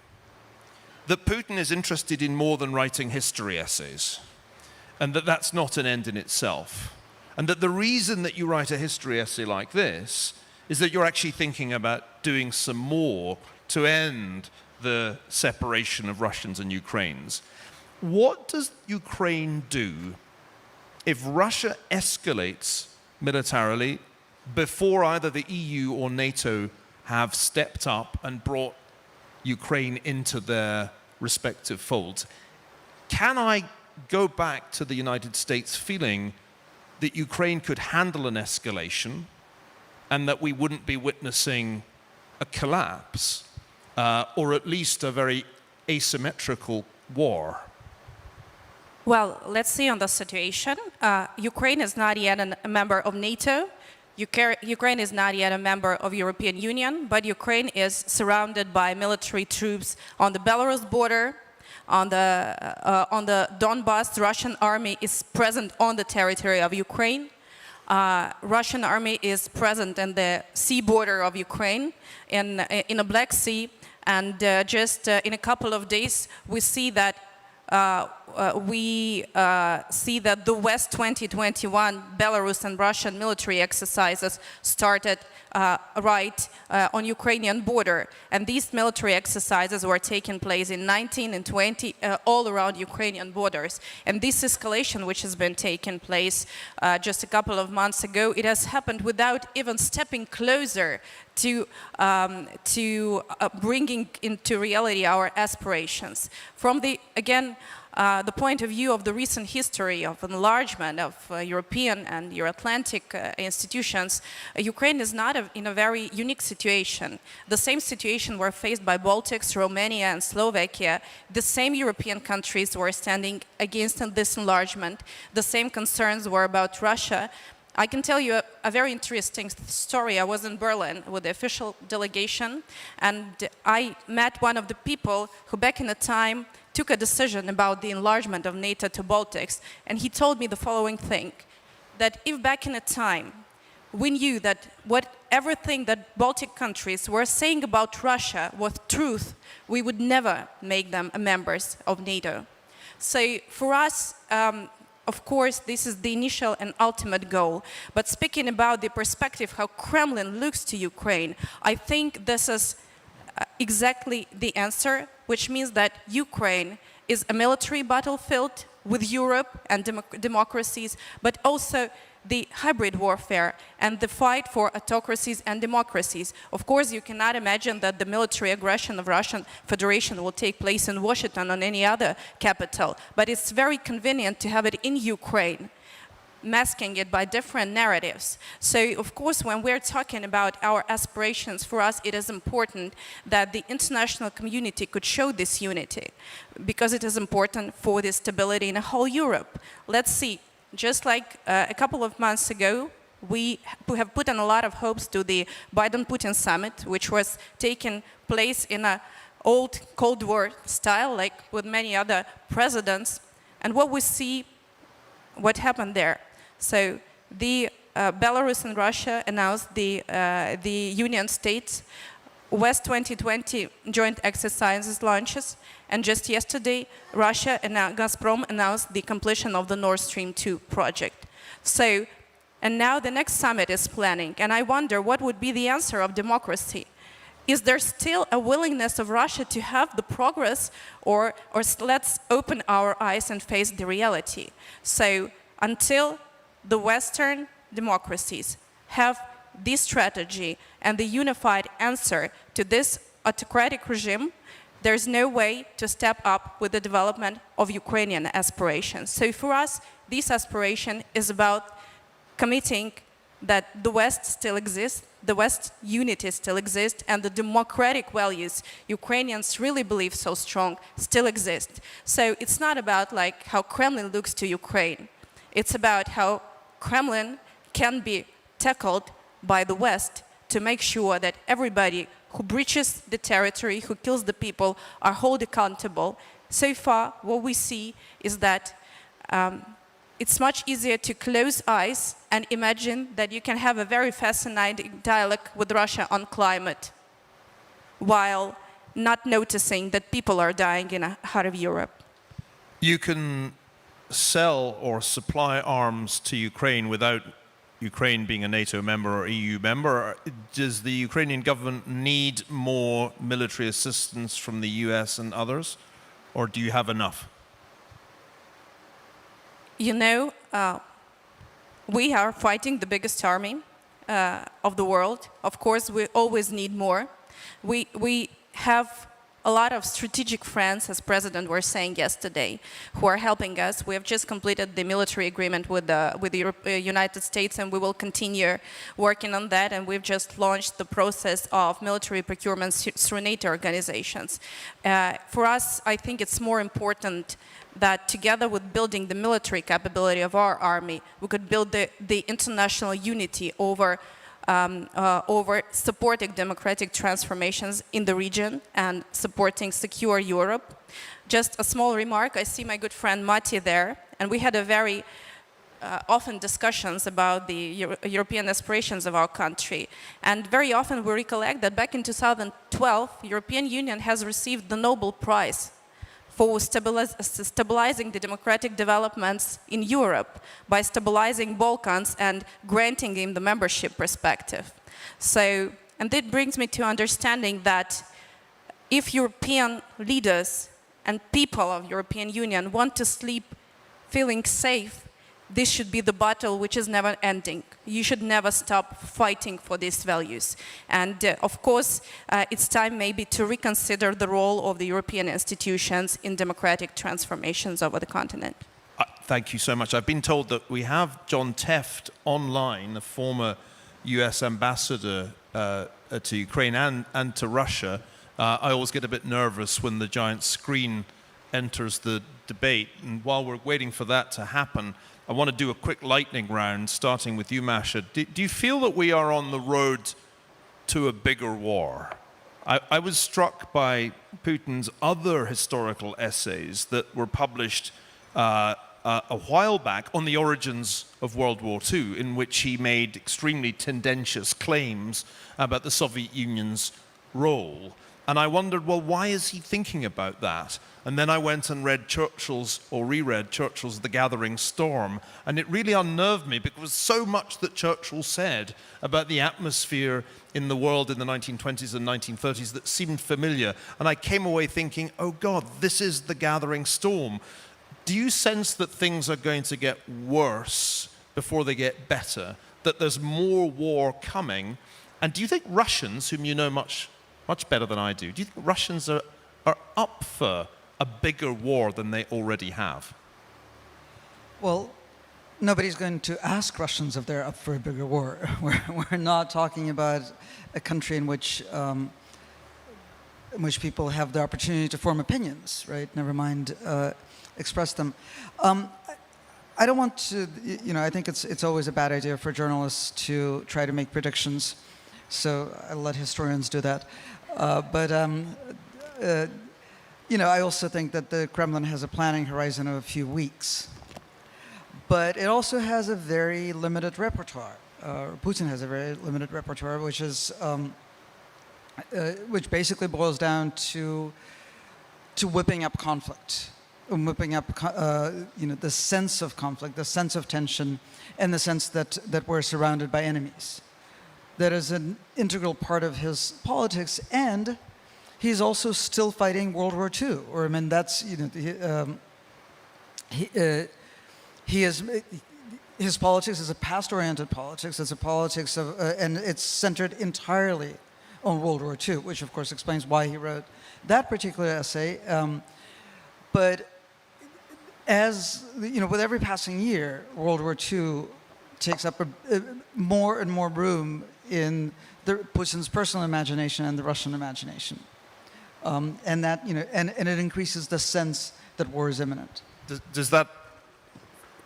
that Putin is interested in more than writing history essays, and that that's not an end in itself, and that the reason that you write a history essay like this is that you're actually thinking about doing some more to end the separation of Russians and Ukrainians. What does Ukraine do if Russia escalates militarily before either the EU or NATO have stepped up and brought Ukraine into their respective folds? Can I go back to the United States feeling that Ukraine could handle an escalation and that we wouldn't be witnessing a collapse, or at least a very asymmetrical war? Well, let's see on the situation. Ukraine is not yet a member of NATO. Ukraine is not yet a member of European Union, but Ukraine is surrounded by military troops on the Belarus border, on the Donbass. Russian army is present on the territory of Ukraine. Russian army is present in the sea border of Ukraine, in the Black Sea, and just in a couple of days we see that the West 2021 Belarus and Russian military exercises started on Ukrainian border, and these military exercises were taking place in 19 and 20 all around Ukrainian borders. And this escalation, which has been taking place just a couple of months ago, it has happened without even stepping closer to bringing into reality our aspirations. From the point of view of the recent history of enlargement of European and Euro-Atlantic institutions, Ukraine is not in a very unique situation. The same situation were faced by Baltics, Romania and Slovakia. The same European countries were standing against this enlargement. The same concerns were about Russia. I can tell you a very interesting story. I was in Berlin with the official delegation, and I met one of the people who back in the time took a decision about the enlargement of NATO to Baltics, and he told me the following thing, that if back in the time we knew that everything that Baltic countries were saying about Russia was truth, we would never make them members of NATO. So for us, of course, this is the initial and ultimate goal. But speaking about the perspective, how Kremlin looks to Ukraine, I think this is exactly the answer, which means that Ukraine is a military battlefield with Europe and democracies, but also the hybrid warfare and the fight for autocracies and democracies. Of course, you cannot imagine that the military aggression of Russian Federation will take place in Washington or any other capital, but it's very convenient to have it in Ukraine, masking it by different narratives. So, of course, when we're talking about our aspirations, for us it is important that the international community could show this unity, because it is important for the stability in the whole Europe. Let's see. Just like a couple of months ago, we have put in a lot of hopes to the Biden-Putin summit, which was taking place in an old Cold War style, like with many other presidents. And what we see, what happened there. So the Belarus and Russia announced the Union States West 2020 joint exercises launches, and just yesterday, Russia and Gazprom announced the completion of the Nord Stream 2 project. So, and now the next summit is planning, and I wonder what would be the answer of democracy. Is there still a willingness of Russia to have the progress, or let's open our eyes and face the reality? So, until the Western democracies have this strategy and the unified answer to this autocratic regime, there's no way to step up with the development of Ukrainian aspirations. So for us, this aspiration is about committing that the West still exists, the West unity still exists, and the democratic values Ukrainians really believe so strong still exist. So it's not about like how Kremlin looks to Ukraine. It's about how Kremlin can be tackled by the West to make sure that everybody who breaches the territory, who kills the people, are held accountable. So far, what we see is that it's much easier to close eyes and imagine that you can have a very fascinating dialogue with Russia on climate, while not noticing that people are dying in the heart of Europe. You can sell or supply arms to Ukraine without Ukraine being a NATO member or EU member. Does the Ukrainian government need more military assistance from the US and others, or do you have enough? You know, we are fighting the biggest army of the world. Of course, we always need more. We have a lot of strategic friends, as President was saying yesterday, who are helping us. We have just completed the military agreement with the United States, and we will continue working on that. And we've just launched the process of military procurement through NATO organizations. For us, I think it's more important that together with building the military capability of our army, we could build the international unity over supporting democratic transformations in the region and supporting secure Europe. Just a small remark, I see my good friend Mati there, and we had a very often discussions about the European aspirations of our country. And very often we recollect that back in 2012, European Union has received the Nobel Prize for stabilizing the democratic developments in Europe by stabilizing Balkans and granting him the membership perspective. So, and that brings me to understanding that if European leaders and people of European Union want to sleep feeling safe, this should be the battle which is never ending. You should never stop fighting for these values. And of course, it's time maybe to reconsider the role of the European institutions in democratic transformations over the continent. Thank you so much. I've been told that we have John Teft online, the former US ambassador to Ukraine and to Russia. I always get a bit nervous when the giant screen enters the debate. And while we're waiting for that to happen, I want to do a quick lightning round, starting with you, Masha. Do you feel that we are on the road to a bigger war? I was struck by Putin's other historical essays that were published a while back on the origins of World War II, in which he made extremely tendentious claims about the Soviet Union's role. And I wondered, well, why is he thinking about that? And then I went and read Churchill's, or reread Churchill's The Gathering Storm, and it really unnerved me because so much that Churchill said about the atmosphere in the world in the 1920s and 1930s that seemed familiar. And I came away thinking, oh God, this is The Gathering Storm. Do you sense that things are going to get worse before they get better, that there's more war coming? And do you think Russians, whom you know much better than I do you think Russians are up for a bigger war than they already have? Well, nobody's going to ask Russians if they're up for a bigger war. We're not talking about a country in which people have the opportunity to form opinions, right? Never mind express them. I don't want to, I think it's always a bad idea for journalists to try to make predictions. So I let historians do that. I also think that the Kremlin has a planning horizon of a few weeks. But it also has a very limited repertoire. Putin has a very limited repertoire, which is, which basically boils down to whipping up conflict, whipping up, the sense of conflict, the sense of tension, and the sense that we're surrounded by enemies. That is an integral part of his politics, and he's also still fighting World War II. Or I mean, that's his politics is a past-oriented politics. It's a politics of, and it's centered entirely on World War II, which of course explains why he wrote that particular essay. But as with every passing year, World War II takes up more and more room in Putin's personal imagination and the Russian imagination, and that and it increases the sense that war is imminent. Does that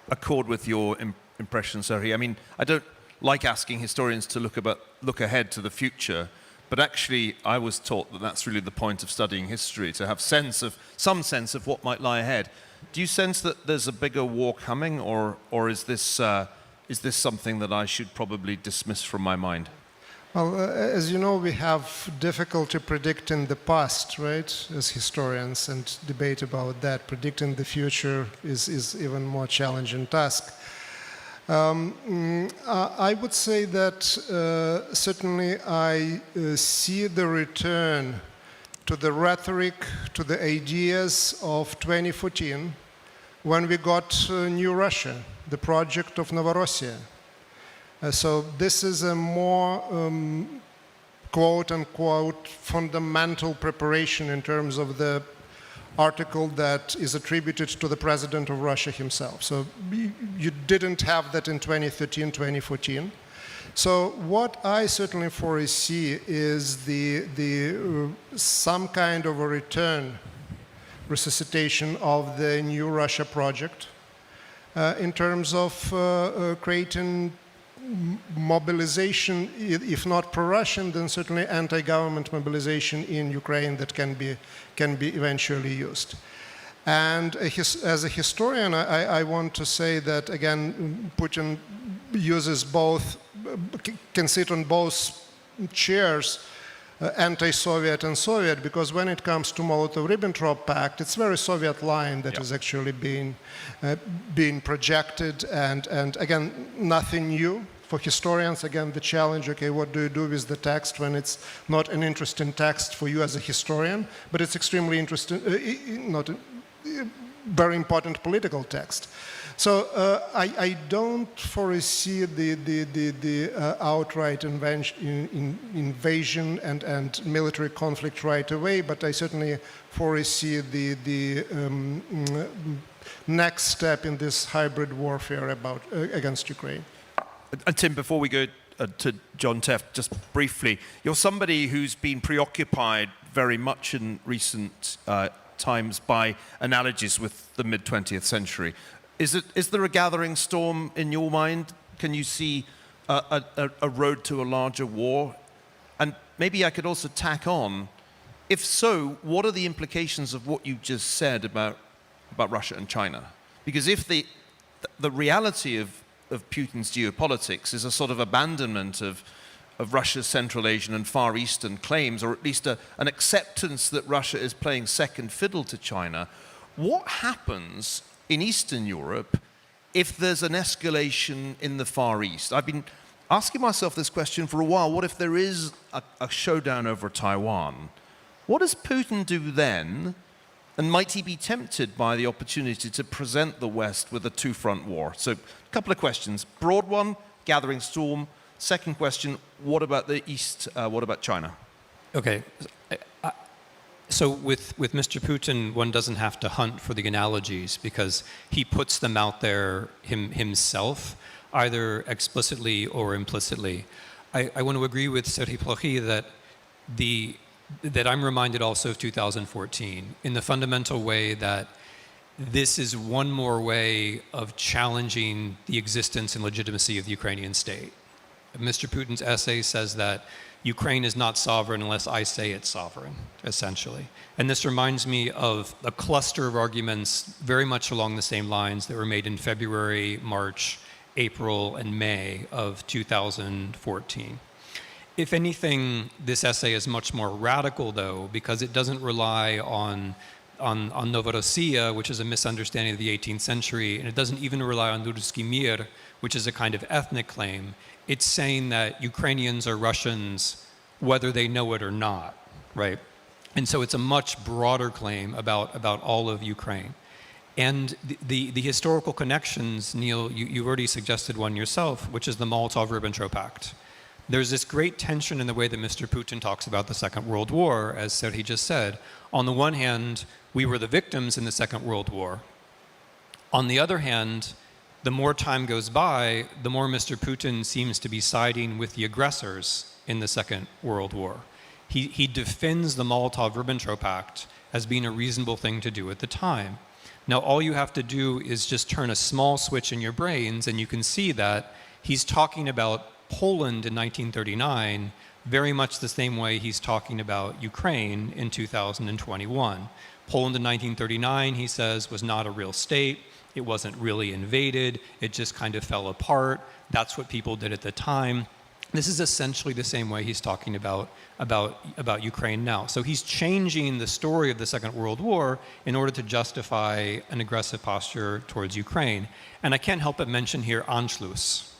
accord with your impression, Serhiy? I mean, I don't like asking historians to look ahead to the future, but actually, I was taught that that's really the point of studying history, to have some sense of what might lie ahead. Do you sense that there's a bigger war coming, or is this something that I should probably dismiss from my mind? Well, as you know, we have difficulty predicting the past, right, as historians, and debate about that. Predicting the future is even more challenging task. I would say that certainly I see the return to the rhetoric, to the ideas of 2014, when we got New Russia, the project of Novorossiya. So this is a more quote-unquote fundamental preparation in terms of the article that is attributed to the president of Russia himself. So you didn't have that in 2013, 2014. So what I certainly foresee is some kind of a resuscitation of the New Russia project in terms of creating mobilization, if not pro-Russian, then certainly anti-government mobilization in Ukraine that can be eventually used. And as a historian, I want to say that, again, Putin uses can sit on both chairs, anti-Soviet and Soviet, because when it comes to Molotov-Ribbentrop Pact, it's very Soviet line that is actually being projected, and again, nothing new. For historians, again, the challenge, okay, what do you do with the text when it's not an interesting text for you as a historian, but it's extremely interesting, not a very important political text. So I don't foresee the outright invasion and military conflict right away, but I certainly foresee the next step in this hybrid warfare against Ukraine. And Tim, before we go to John Teff, just briefly, you're somebody who's been preoccupied very much in recent times by analogies with the mid-20th century. Is there a gathering storm in your mind? Can you see a road to a larger war? And maybe I could also tack on, if so, what are the implications of what you just said about Russia and China? Because if the reality of Putin's geopolitics is a sort of abandonment of Russia's Central Asian and Far Eastern claims, or at least an acceptance that Russia is playing second fiddle to China, what happens in Eastern Europe if there's an escalation in the Far East? I've been asking myself this question for a while. What if there is a showdown over Taiwan? What does Putin do then? And might he be tempted by the opportunity to present the West with a two-front war? So a couple of questions. Broad one, gathering storm. Second question, what about the East? What about China? Okay. So with Mr. Putin, one doesn't have to hunt for the analogies because he puts them out there himself, either explicitly or implicitly. I want to agree with Serhii Plokhy that I'm reminded also of 2014 in the fundamental way that this is one more way of challenging the existence and legitimacy of the Ukrainian state. Mr. Putin's essay says that Ukraine is not sovereign unless I say it's sovereign, essentially. And this reminds me of a cluster of arguments very much along the same lines that were made in February, March, April, and May of 2014. If anything, this essay is much more radical, though, because it doesn't rely on Novorossiya, which is a misunderstanding of the 18th century, and it doesn't even rely on Ruski Mir, which is a kind of ethnic claim. It's saying that Ukrainians are Russians whether they know it or not, right? And so it's a much broader claim about all of Ukraine. And the historical connections, Neil, you already suggested one yourself, which is the Molotov-Ribbentrop Pact. There's this great tension in the way that Mr. Putin talks about the Second World War, as Serhii just said. On the one hand, we were the victims in the Second World War. On the other hand, the more time goes by, the more Mr. Putin seems to be siding with the aggressors in the Second World War. He defends the Molotov-Ribbentrop Pact as being a reasonable thing to do at the time. Now, all you have to do is just turn a small switch in your brains, and you can see that he's talking about Poland in 1939 very much the same way he's talking about Ukraine in 2021. Poland in 1939, he says, was not a real state. It wasn't really invaded. It just kind of fell apart. That's what people did at the time. This is essentially the same way he's talking about Ukraine now. So he's changing the story of the Second World War in order to justify an aggressive posture towards Ukraine. And I can't help but mention here Anschluss.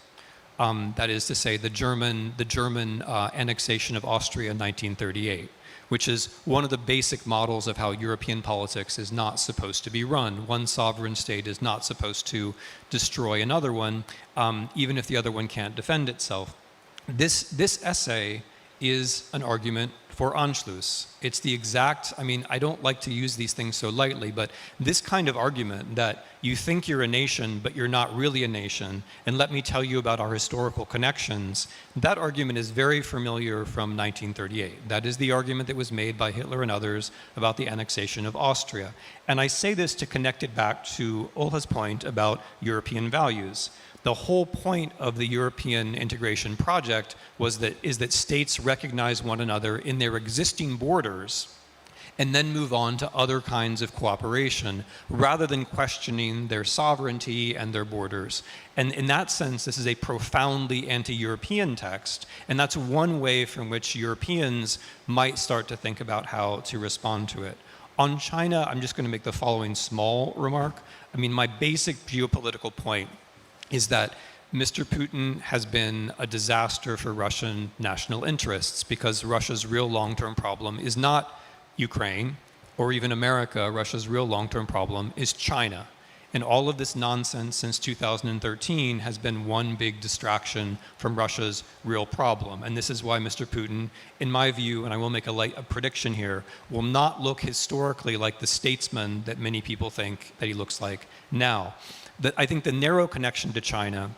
That is to say, the German annexation of Austria in 1938, which is one of the basic models of how European politics is not supposed to be run. One sovereign state is not supposed to destroy another one, even if the other one can't defend itself. This essay is an argument for Anschluss. It's the exact, I don't like to use these things so lightly, but this kind of argument that you think you're a nation, but you're not really a nation, and let me tell you about our historical connections, that argument is very familiar from 1938. That is the argument that was made by Hitler and others about the annexation of Austria. And I say this to connect it back to Olha's point about European values. The whole point of the European integration project is that states recognize one another in their existing borders and then move on to other kinds of cooperation rather than questioning their sovereignty and their borders. And in that sense, this is a profoundly anti-European text, and that's one way from which Europeans might start to think about how to respond to it. On China, I'm just going to make the following small remark. My basic geopolitical point is that Mr. Putin has been a disaster for Russian national interests because Russia's real long-term problem is not Ukraine or even America. Russia's real long-term problem is China. And all of this nonsense since 2013 has been one big distraction from Russia's real problem. And this is why Mr. Putin, in my view, and I will make a prediction here, will not look historically like the statesman that many people think that he looks like now. I think the narrow connection to China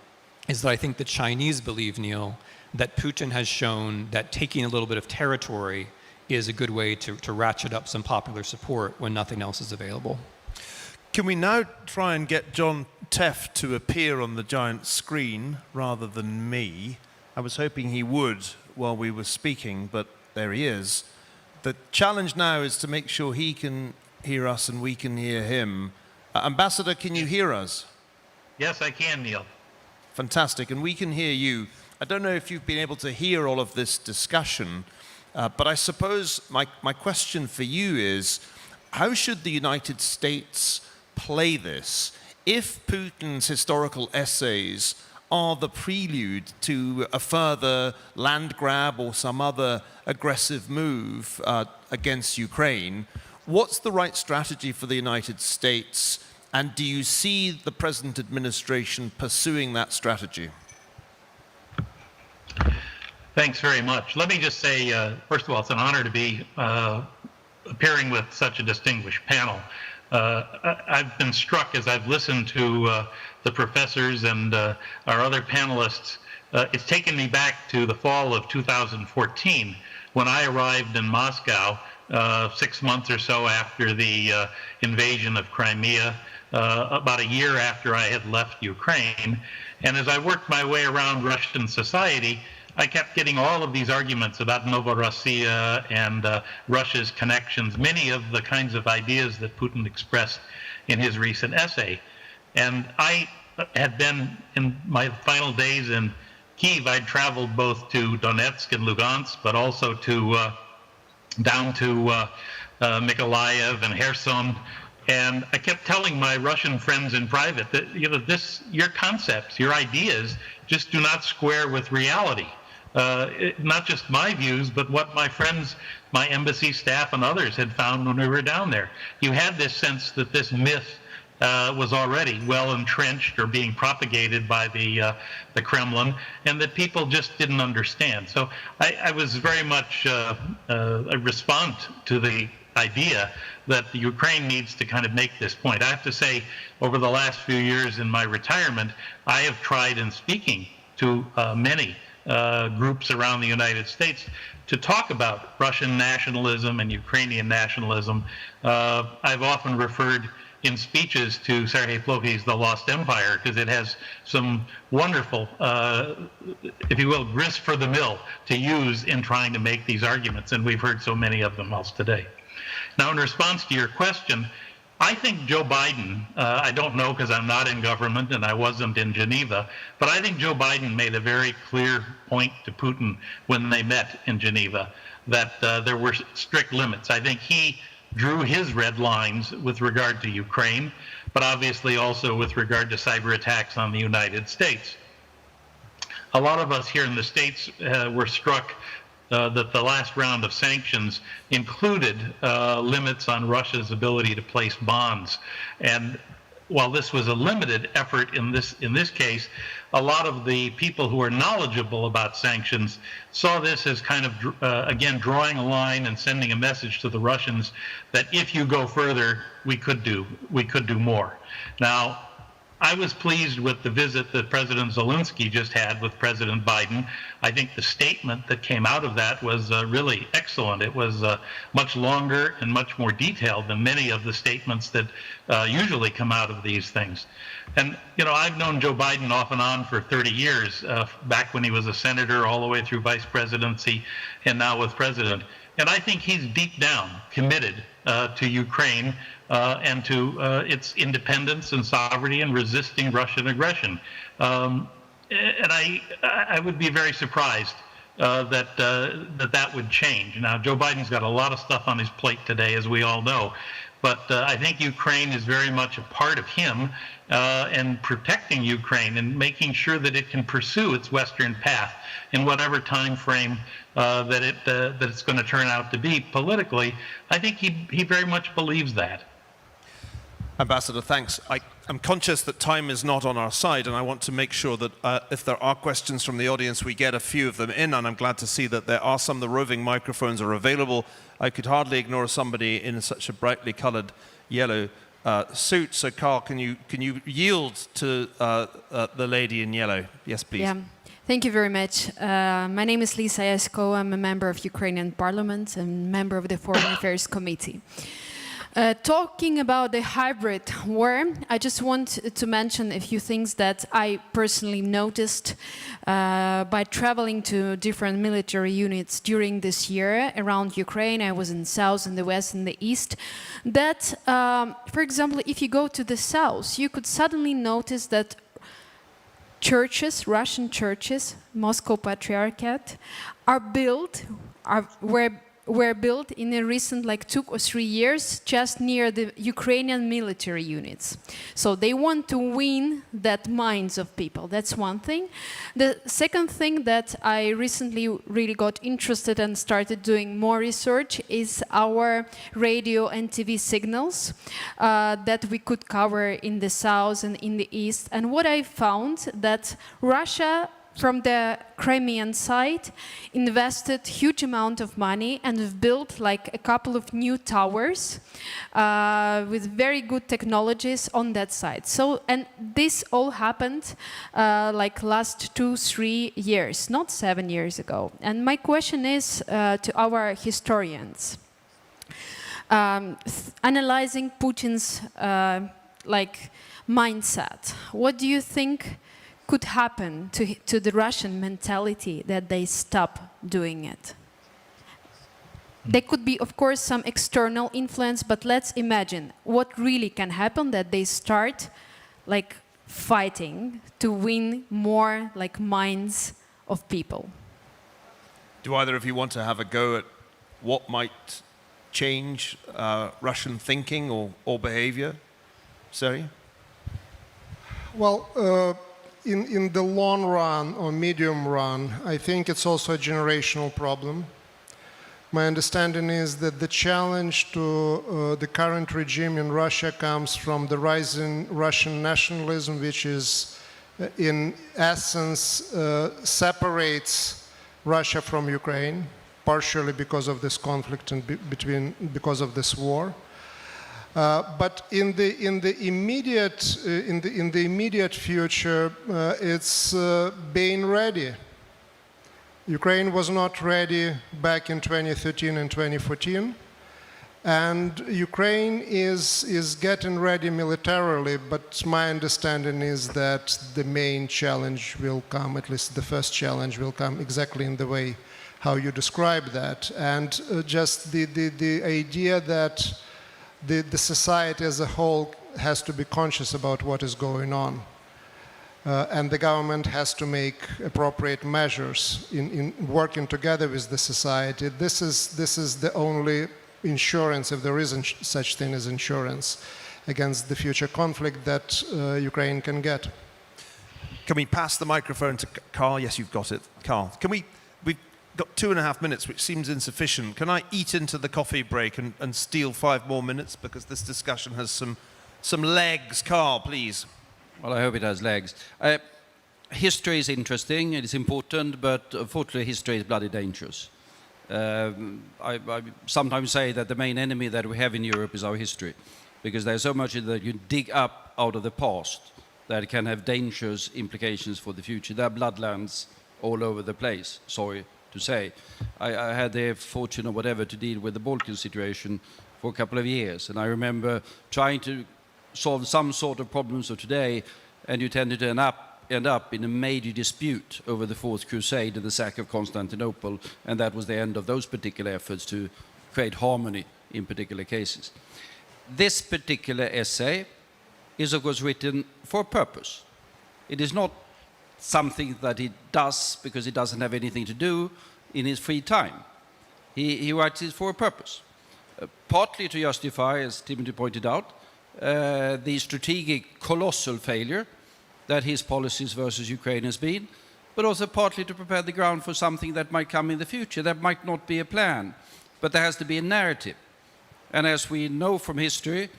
is that I think the Chinese believe, Neil, that Putin has shown that taking a little bit of territory is a good way to ratchet up some popular support when nothing else is available. Can we now try and get John Teff to appear on the giant screen rather than me? I was hoping he would while we were speaking, but there he is. The challenge now is to make sure he can hear us and we can hear him Ambassador, can you hear us? Yes, I can, Neil. Fantastic, and we can hear you. I don't know if you've been able to hear all of this discussion, but I suppose my question for you is, how should the United States play this? If Putin's historical essays are the prelude to a further land grab or some other aggressive move against Ukraine, what's the right strategy for the United States? And do you see the present administration pursuing that strategy? Thanks very much. Let me just say, first of all, it's an honor to be appearing with such a distinguished panel. I've been struck as I've listened to the professors and our other panelists. It's taken me back to the fall of 2014 when I arrived in Moscow 6 months or so after the invasion of Crimea, about a year after I had left Ukraine. And as I worked my way around Russian society, I kept getting all of these arguments about Novorossiya and Russia's connections, many of the kinds of ideas that Putin expressed in his recent essay. And I had been, in my final days in Kyiv, I'd traveled both to Donetsk and Lugansk, but also to down to Mykolaiv and Kherson. And I kept telling my Russian friends in private that, you know, your concepts, your ideas just do not square with reality. Not just my views, but what my friends, my embassy staff and others had found when we were down there. You had this sense that this myth was already well entrenched or being propagated by the Kremlin, and that people just didn't understand. So I was very much a respond to the idea that the Ukraine needs to kind of make this point. I have to say, over the last few years in my retirement, I have tried in speaking to many groups around the United States to talk about Russian nationalism and Ukrainian nationalism. I've often referred in speeches to Sergei Plokhy's The Lost Empire, because it has some wonderful, if you will, grist for the mill to use in trying to make these arguments, and we've heard so many of them else today. Now, in response to your question, I think Joe Biden, I don't know because I'm not in government and I wasn't in Geneva, but I think Joe Biden made a very clear point to Putin when they met in Geneva that there were strict limits. I think he drew his red lines with regard to Ukraine, but obviously also with regard to cyber attacks on the United States. A lot of us here in the States were struck that the last round of sanctions included limits on Russia's ability to place bonds. And while this was a limited effort in this case, a lot of the people who are knowledgeable about sanctions saw this as kind of, again, drawing a line and sending a message to the Russians that if you go further, we could do more. Now, I was pleased with the visit that President Zelensky just had with President Biden. I think the statement that came out of that was really excellent. It was much longer and much more detailed than many of the statements that usually come out of these things. And, you know, I've known Joe Biden off and on for 30 years, back when he was a senator all the way through vice presidency and now with president. And I think he's deep down committed to Ukraine and to its independence and sovereignty and resisting Russian aggression. And I would be very surprised that would change. Now, Joe Biden's got a lot of stuff on his plate today, as we all know. But I think Ukraine is very much a part of him and protecting Ukraine and making sure that it can pursue its Western path in whatever time frame that it's going to turn out to be politically. I think he very much believes that. Ambassador, thanks. I'm conscious that time is not on our side, and I want to make sure that if there are questions from the audience, we get a few of them in, and I'm glad to see that there are some. The roving microphones are available. I could hardly ignore somebody in such a brightly colored yellow suit. So, Carl, can you yield to the lady in yellow? Yes, please. Yeah. Thank you very much. My name is Lisa Esko. I'm a member of Ukrainian Parliament and member of the Foreign Affairs Committee. Talking about the hybrid war, I just want to mention a few things that I personally noticed by traveling to different military units during this year around Ukraine. I was in the south, in the west, in the east. That, for example, if you go to the south, you could suddenly notice that churches, Russian churches, Moscow Patriarchate, were built in a recent, like 2 or 3 years, just near the Ukrainian military units. So they want to win that minds of people. That's one thing. The second thing that I recently really got interested and started doing more research is our radio and TV signals that we could cover in the south and in the east. And what I found that Russia, from the Crimean side, invested huge amount of money and have built like a couple of new towers with very good technologies on that side. So, and this all happened like last 2-3 years, not 7 years ago. And my question is to our historians, analyzing Putin's like mindset, what do you think could happen to the Russian mentality that they stop doing it? There could be, of course, some external influence, but let's imagine what really can happen, that they start like fighting to win more like minds of people. Do either of you want to have a go at what might change Russian thinking or behavior? Sorry? Well, in the long run or medium run, I think it's also a generational problem. My understanding is that the challenge to the current regime in Russia comes from the rising Russian nationalism, which is, in essence, separates Russia from Ukraine, partially because of this conflict and because of this war. But in the immediate future, it's being ready. Ukraine was not ready back in 2013 and 2014, and Ukraine is getting ready militarily. But my understanding is that the main challenge will come, at least the first challenge will come exactly in the way how you describe that, and just the idea that the society as a whole has to be conscious about what is going on. And the government has to make appropriate measures in working together with the society. This is the only insurance, if there isn't such thing as insurance, against the future conflict that Ukraine can get. Can we pass the microphone to Carl? Yes, you've got it. Carl, we've got 2.5 minutes, which seems insufficient. Can I eat into the coffee break and steal 5 more minutes? Because this discussion has some legs. Carl, please. Well, I hope it has legs. History is interesting, it is important, but unfortunately history is bloody dangerous. I sometimes say that the main enemy that we have in Europe is our history, because there's so much that you dig up out of the past that can have dangerous implications for the future. There are bloodlands all over the place, sorry to say. I had the fortune or whatever to deal with the Balkan situation for a couple of years, and I remember trying to solve some sort of problems of today, and you tended to end up in a major dispute over the Fourth Crusade and the sack of Constantinople, and that was the end of those particular efforts to create harmony in particular cases. This particular essay is, of course, written for a purpose. It is not something that he does because he doesn't have anything to do in his free time. He writes it for a purpose, partly to justify, as Timothy pointed out, the strategic colossal failure that his policies versus Ukraine has been, but also partly to prepare the ground for something that might come in the future. That might not be a plan, but there has to be a narrative. And as we know from history,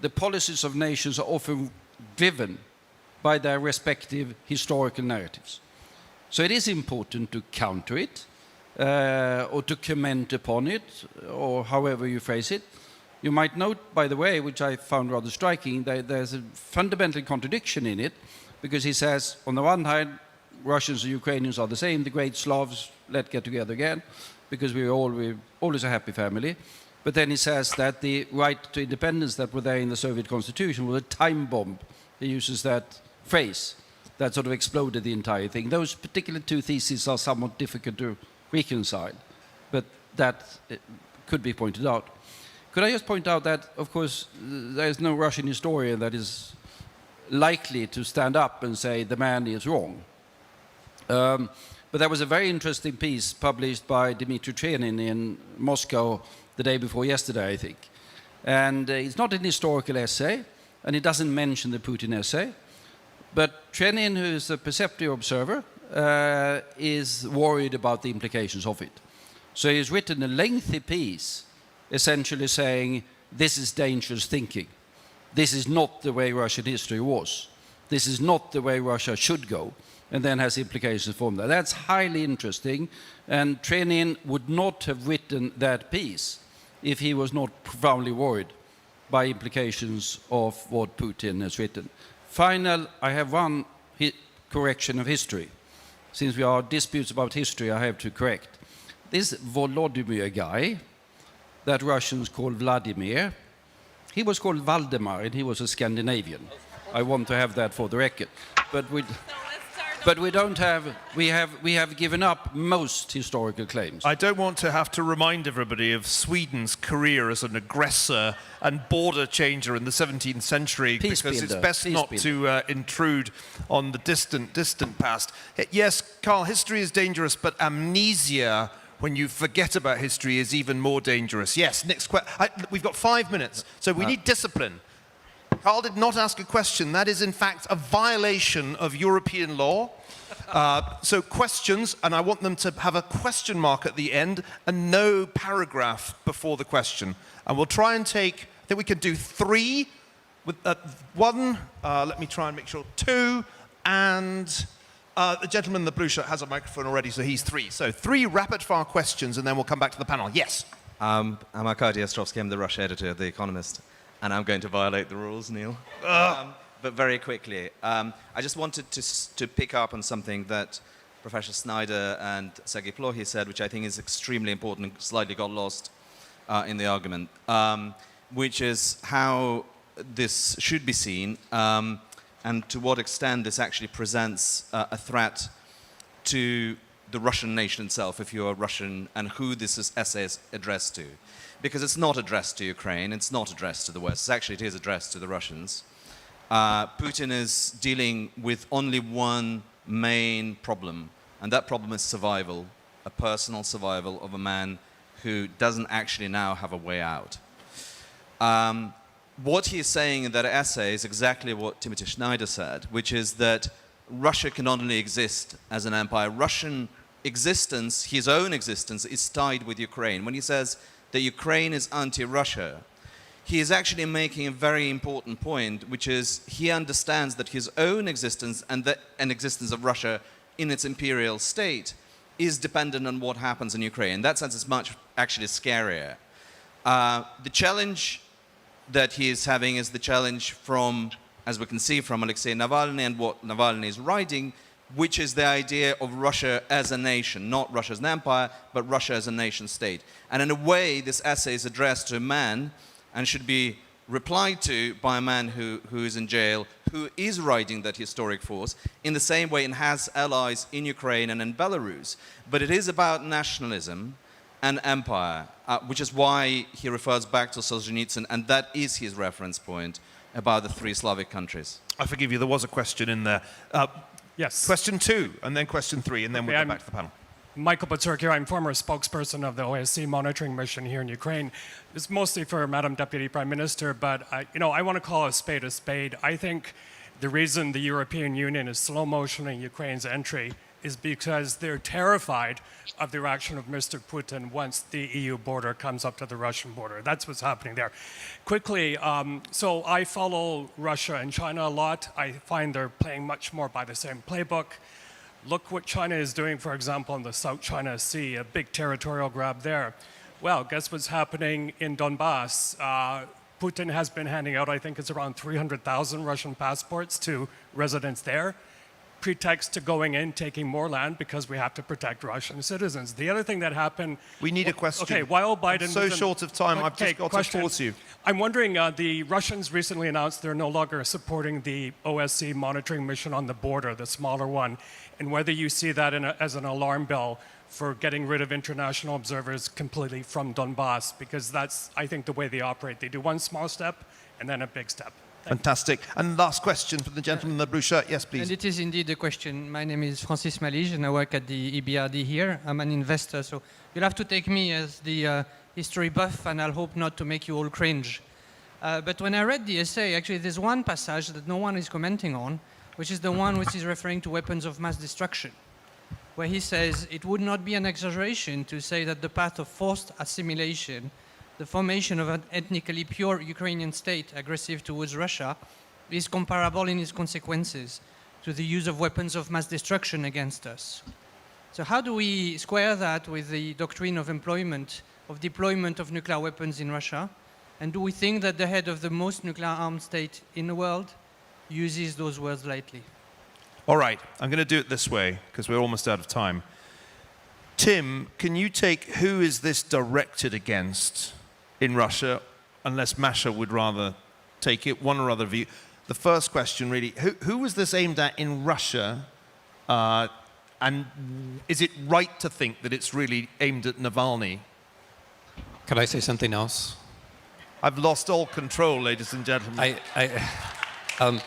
the policies of nations are often driven by their respective historical narratives. So it is important to counter it, or to comment upon it, or however you phrase it. You might note, by the way, which I found rather striking, that there's a fundamental contradiction in it, because he says, on the one hand, Russians and Ukrainians are the same, the great Slavs, let's get together again, because we're always a happy family. But then he says that the right to independence that were there in the Soviet constitution was a time bomb. He uses that phrase that sort of exploded the entire thing. Those particular two theses are somewhat difficult to reconcile, but that could be pointed out. Could I just point out that, of course, there is no Russian historian that is likely to stand up and say the man is wrong. But there was a very interesting piece published by Dmitry Trenin in Moscow the day before yesterday, I think. And it's not an historical essay, and it doesn't mention the Putin essay. But Trenin, who is a perceptive observer, is worried about the implications of it. So he's written a lengthy piece essentially saying, this is dangerous thinking. This is not the way Russian history was. This is not the way Russia should go, and then has implications from that. That's highly interesting, and Trenin would not have written that piece if he was not profoundly worried by implications of what Putin has written. Final, I have one correction of history. Since we are disputes about history, I have to correct. This Volodymyr guy, that Russians call Vladimir, he was called Valdemar, and he was a Scandinavian. I want to have that for the record. But we don't have, we have given up most historical claims. I don't want to have to remind everybody of Sweden's career as an aggressor and border changer in the 17th century, because it's best not to intrude on the distant past. Yes, Carl, history is dangerous, but amnesia, when you forget about history, is even more dangerous. Yes, next question. We've got 5 minutes, so we need discipline. Carl did not ask a question. That is, in fact, a violation of European law. So questions, and I want them to have a question mark at the end and no paragraph before the question. And we'll try and take, I think we can do 3, with one, let me try and make sure, 2, and the gentleman in the blue shirt has a microphone already, so he's 3. So 3 rapid-fire questions, and then we'll come back to the panel. Yes? I'm Arkady Ostrovsky. I'm the Russia editor of The Economist. And I'm going to violate the rules, Neil. But very quickly, I just wanted to pick up on something that Professor Snyder and Sergei Plokhy said, which I think is extremely important and slightly got lost in the argument, which is how this should be seen and to what extent this actually presents a threat to the Russian nation itself, if you are Russian, and who this essay is addressed to. Because it's not addressed to Ukraine, it's not addressed to the West. Actually, it is addressed to the Russians. Putin is dealing with only one main problem, and that problem is survival, a personal survival of a man who doesn't actually now have a way out. What he's saying in that essay is exactly what Timothy Schneider said, which is that Russia can only exist as an empire. Russian existence, his own existence, is tied with Ukraine. When he says that Ukraine is anti-Russia, he is actually making a very important point, which is he understands that his own existence and the existence of Russia in its imperial state is dependent on what happens in Ukraine. In that sense, it's much actually scarier. The challenge that he is having is the challenge from, as we can see, from Alexei Navalny and what Navalny is writing, which is the idea of Russia as a nation, not Russia as an empire, but Russia as a nation state. And in a way, this essay is addressed to a man and should be replied to by a man who is in jail, who is riding that historic force in the same way and has allies in Ukraine and in Belarus. But it is about nationalism and empire, which is why he refers back to Solzhenitsyn, and that is his reference point about the 3 Slavic countries. I forgive you, there was a question in there. Yes. Question 2, and then question 3, and then we'll go back to the panel. Michael Patsurk, I'm former spokesperson of the OSCE monitoring mission here in Ukraine. It's mostly for Madam Deputy Prime Minister, but I want to call a spade a spade. I think the reason the European Union is slow motioning Ukraine's entry is because they're terrified of the reaction of Mr. Putin once the EU border comes up to the Russian border. That's what's happening there. Quickly, so I follow Russia and China a lot. I find they're playing much more by the same playbook. Look what China is doing, for example, in the South China Sea, a big territorial grab there. Well, guess what's happening in Donbass? Putin has been handing out, I think it's around 300,000 Russian passports to residents there. pretext to going in, taking more land because we have to protect Russian citizens. The other thing that happened... We need a question. Okay, while Biden... I'm so short of time, I've just got to force you. I'm wondering, the Russians recently announced they're no longer supporting the OSCE monitoring mission on the border, the smaller one, and whether you see that as an alarm bell for getting rid of international observers completely from Donbass, because that's, I think, the way they operate. They do one small step and then a big step. Fantastic. And last question from the gentleman in the blue shirt. Yes, please. And it is indeed a question. My name is Francis Malige, and I work at the EBRD here. I'm an investor, so you'll have to take me as the history buff, and I'll hope not to make you all cringe. But when I read the essay, actually, there's one passage that no one is commenting on, which is the one which is referring to weapons of mass destruction, where he says it would not be an exaggeration to say that the path of forced assimilation, the formation of an ethnically pure Ukrainian state aggressive towards Russia, is comparable in its consequences to the use of weapons of mass destruction against us. So how do we square that with the doctrine of deployment of nuclear weapons in Russia? And do we think that the head of the most nuclear-armed state in the world uses those words lightly? All right, I'm going to do it this way, because we're almost out of time. Tim, can you take who is this directed against in Russia, unless Masha would rather take it, one or other of you. The first question really, who was this aimed at in Russia? And is it right to think that it's really aimed at Navalny? Could I say something else? I've lost all control, ladies and gentlemen. I want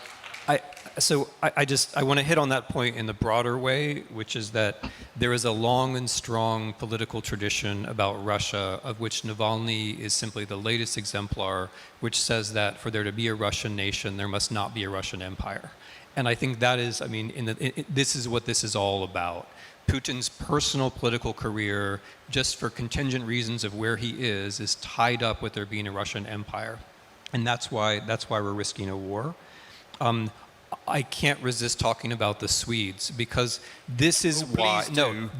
to hit on that point in the broader way, which is that there is a long and strong political tradition about Russia, of which Navalny is simply the latest exemplar, which says that for there to be a Russian nation, there must not be a Russian empire. And I think that is, I mean, this is what this is all about. Putin's personal political career, just for contingent reasons of where he is tied up with there being a Russian empire. And that's why we're risking a war. I can't resist talking about the Swedes, because this is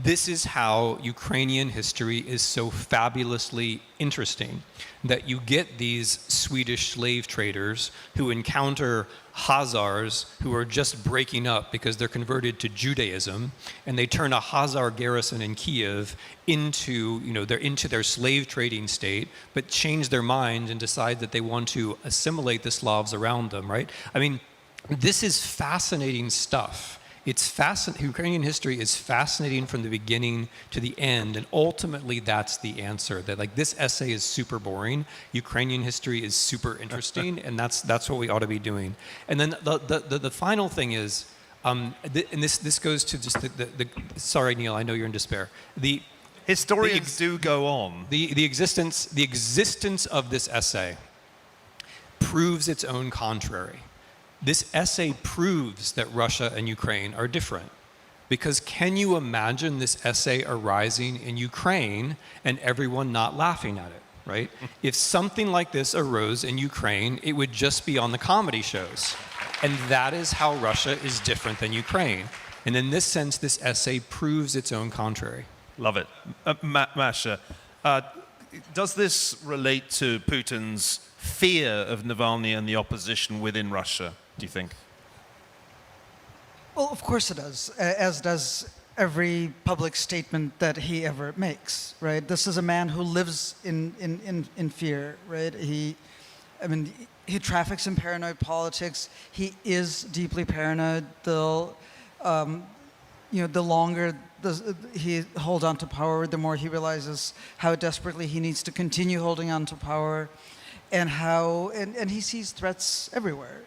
this is how Ukrainian history is so fabulously interesting, that you get these Swedish slave traders who encounter Khazars who are just breaking up because they're converted to Judaism, and they turn a Khazar garrison in Kyiv into, they're into their slave trading state, but change their mind and decide that they want to assimilate the Slavs around them, right? I mean, this is fascinating stuff. It's Ukrainian history is fascinating from the beginning to the end, and ultimately that's the answer. That like this essay is super boring, Ukrainian history is super interesting, and that's what we ought to be doing. And then the final thing is, and this goes to just sorry Neil, I know you're in despair. Historians do go on. The existence of this essay proves its own contrary. This essay proves that Russia and Ukraine are different. Because can you imagine this essay arising in Ukraine and everyone not laughing at it, right? If something like this arose in Ukraine, it would just be on the comedy shows. And that is how Russia is different than Ukraine. And in this sense, this essay proves its own contrary. Love it. Masha, does this relate to Putin's fear of Navalny and the opposition within Russia, do you think? Well, of course it does, as does every public statement that he ever makes, right? This is a man who lives in fear, right? He traffics in paranoid politics. He is deeply paranoid. The longer he holds on to power, the more he realizes how desperately he needs to continue holding on to power. And he sees threats everywhere,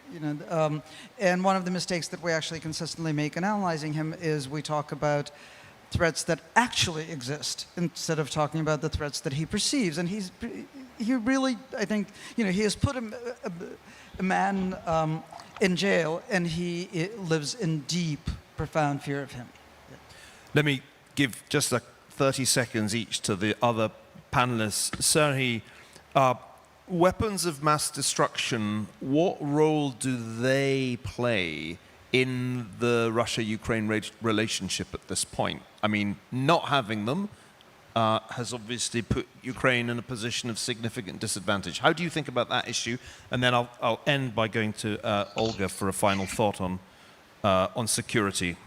and one of the mistakes that we actually consistently make in analyzing him is we talk about threats that actually exist instead of talking about the threats that he perceives. And he really, I think, he has put a man in jail, and he lives in deep, profound fear of him. Yeah. Let me give just 30 seconds each to the other panelists. Serhiy, weapons of mass destruction, what role do they play in the Russia-Ukraine relationship at this point? I mean, not having them has obviously put Ukraine in a position of significant disadvantage. How do you think about that issue? And then I'll end by going to Olga for a final thought on on security.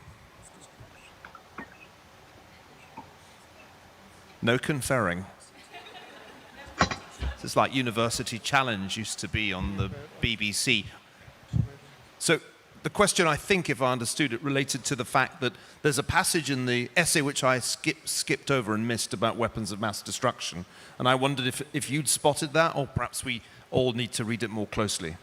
No conferring. It's like University Challenge used to be on the BBC. So the question, I think, if I understood it, related to the fact that there's a passage in the essay which I skipped over and missed about weapons of mass destruction. And I wondered if you'd spotted that, or perhaps we all need to read it more closely.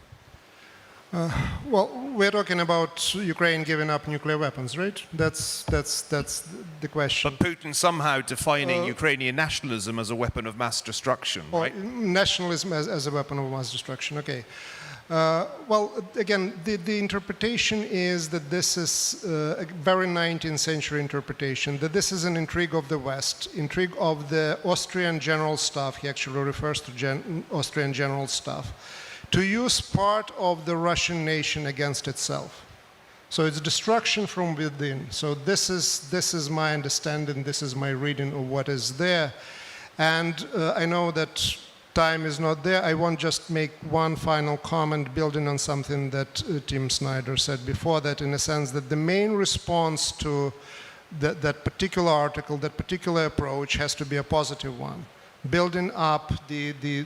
Well, we're talking about Ukraine giving up nuclear weapons, right? That's the question. But Putin somehow defining Ukrainian nationalism as a weapon of mass destruction, right? Nationalism as a weapon of mass destruction, okay. Well, again, the interpretation is that this is a very 19th century interpretation, that this is an intrigue of the West, intrigue of the Austrian General Staff. He actually refers to Austrian General Staff, to use part of the Russian nation against itself. So it's destruction from within. So this is my understanding, this is my reading of what is there. And I know that time is not there. I want just make one final comment building on something that Tim Snyder said before, that in a sense that the main response to that particular article, that particular approach has to be a positive one. Building up the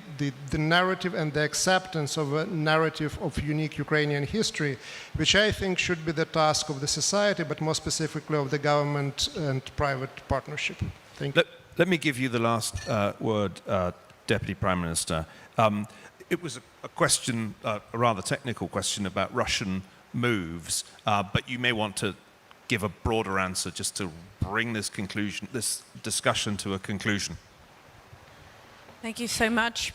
narrative and the acceptance of a narrative of unique Ukrainian history, which I think should be the task of the society, but more specifically of the government and private partnership. Thank you. Let me give you the last word, Deputy Prime Minister. It was a question, a rather technical question about Russian moves, but you may want to give a broader answer just to bring this discussion to a conclusion. Thank you so much.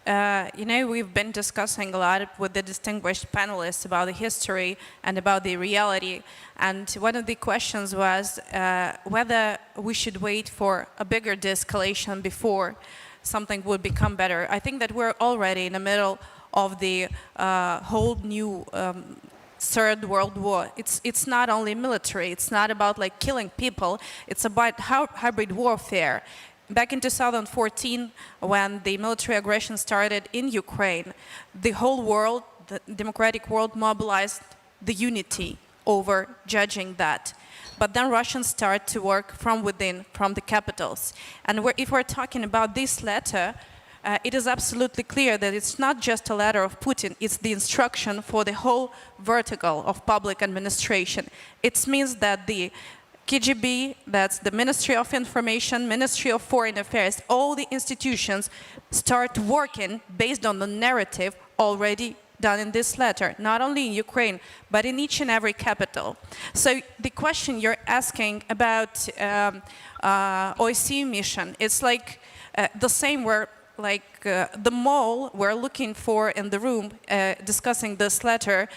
You know, we've been discussing a lot with the distinguished panelists about the history and about the reality. And one of the questions was whether we should wait for a bigger de-escalation before something would become better. I think that we're already in the middle of the whole new Third World War. It's not only military, it's not about like killing people, it's about hybrid warfare. Back in 2014, when the military aggression started in Ukraine, the whole world, the democratic world, mobilized the unity over judging that. But then Russians start to work from within, from the capitals. And if we're talking about this letter, it is absolutely clear that it's not just a letter of Putin, it's the instruction for the whole vertical of public administration. It means that the KGB, that's the Ministry of Information, Ministry of Foreign Affairs, all the institutions start working based on the narrative already done in this letter, not only in Ukraine, but in each and every capital. So the question you're asking about OSCE mission, it's like the same where like the mole we're looking for in the room discussing this letter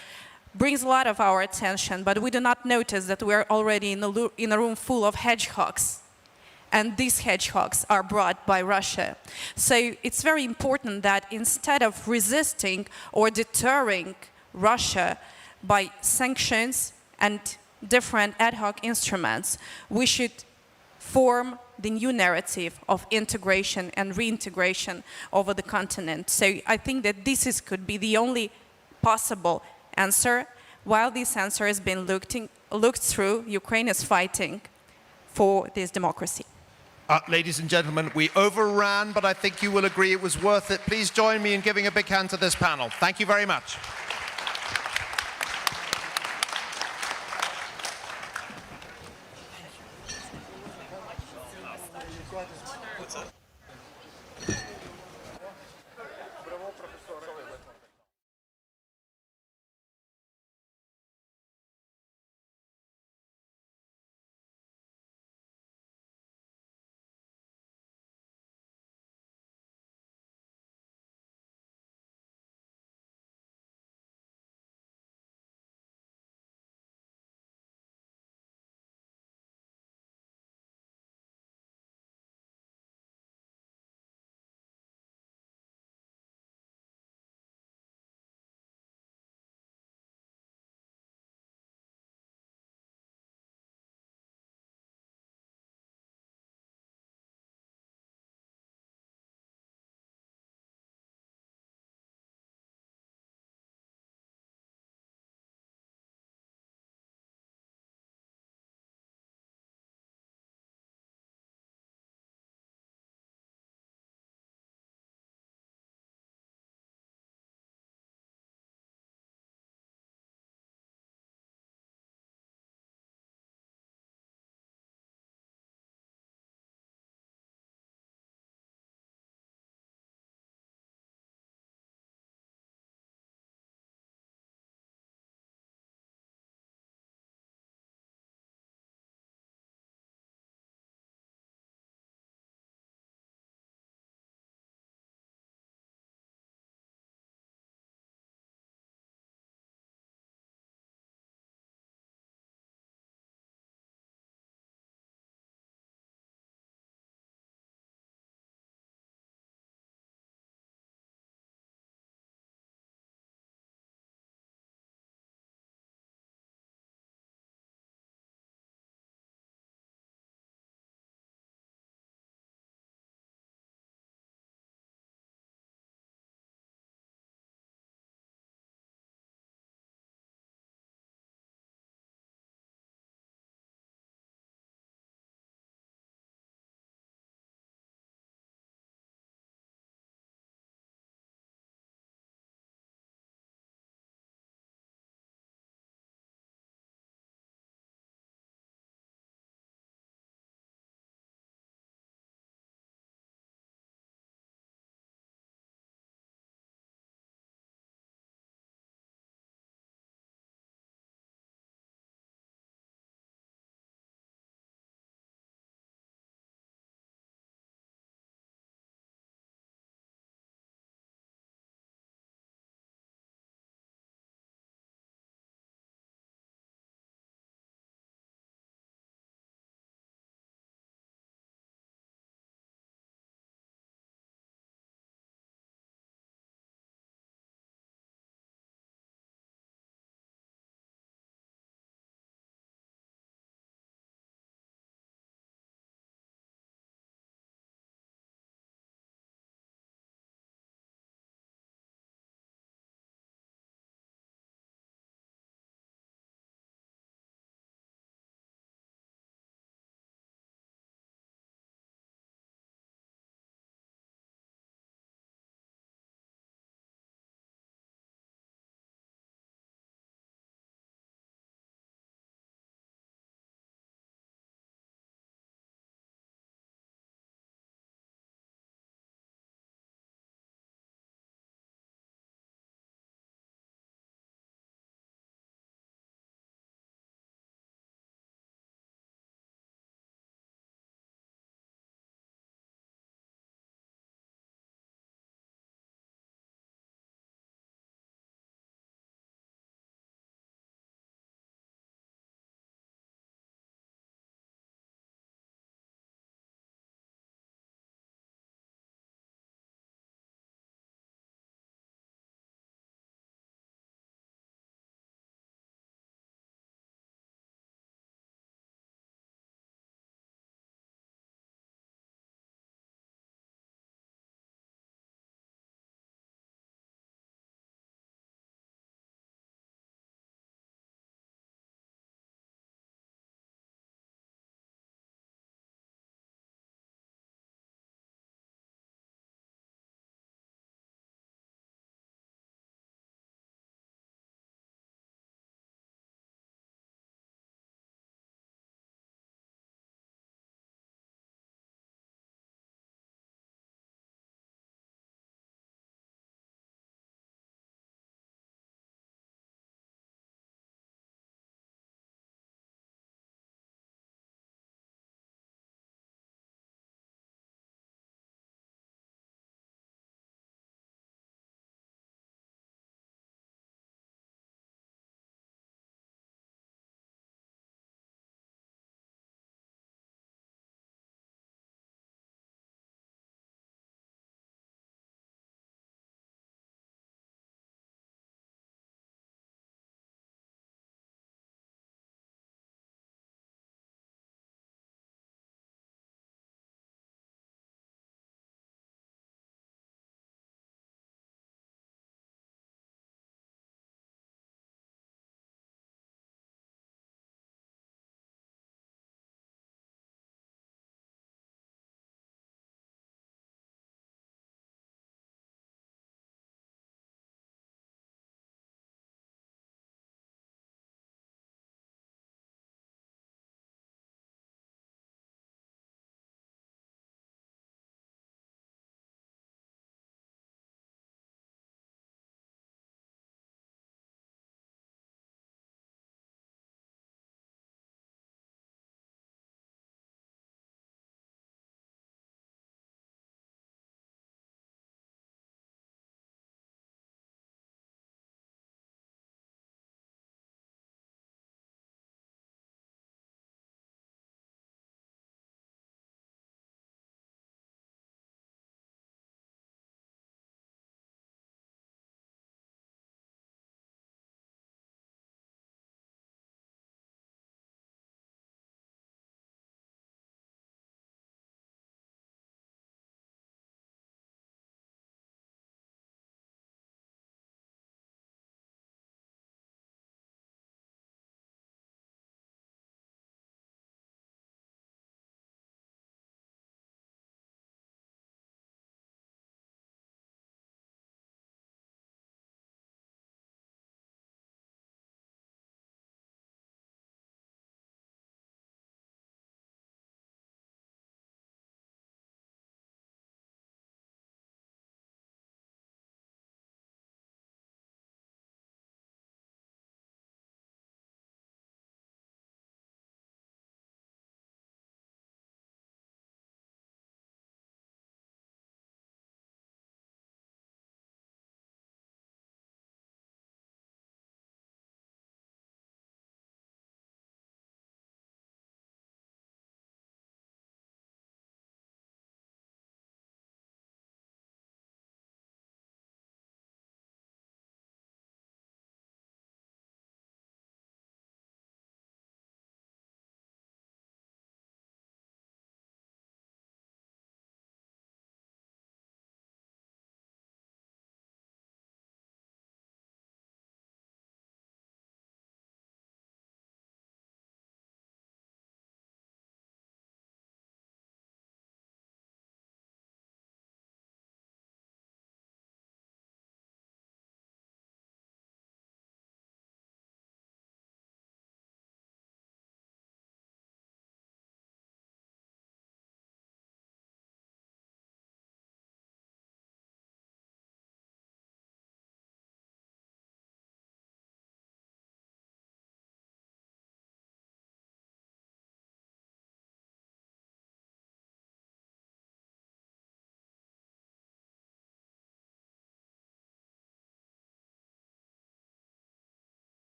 brings a lot of our attention, but we do not notice that we're already in a room full of hedgehogs. And these hedgehogs are brought by Russia. So it's very important that instead of resisting or deterring Russia by sanctions and different ad hoc instruments, we should form the new narrative of integration and reintegration over the continent. So I think that this could be the only possible answer. While this answer has been looked through, Ukraine is fighting for this democracy. Ladies and gentlemen, we overran, but I think you will agree it was worth it. Please join me in giving a big hand to this panel. Thank you very much.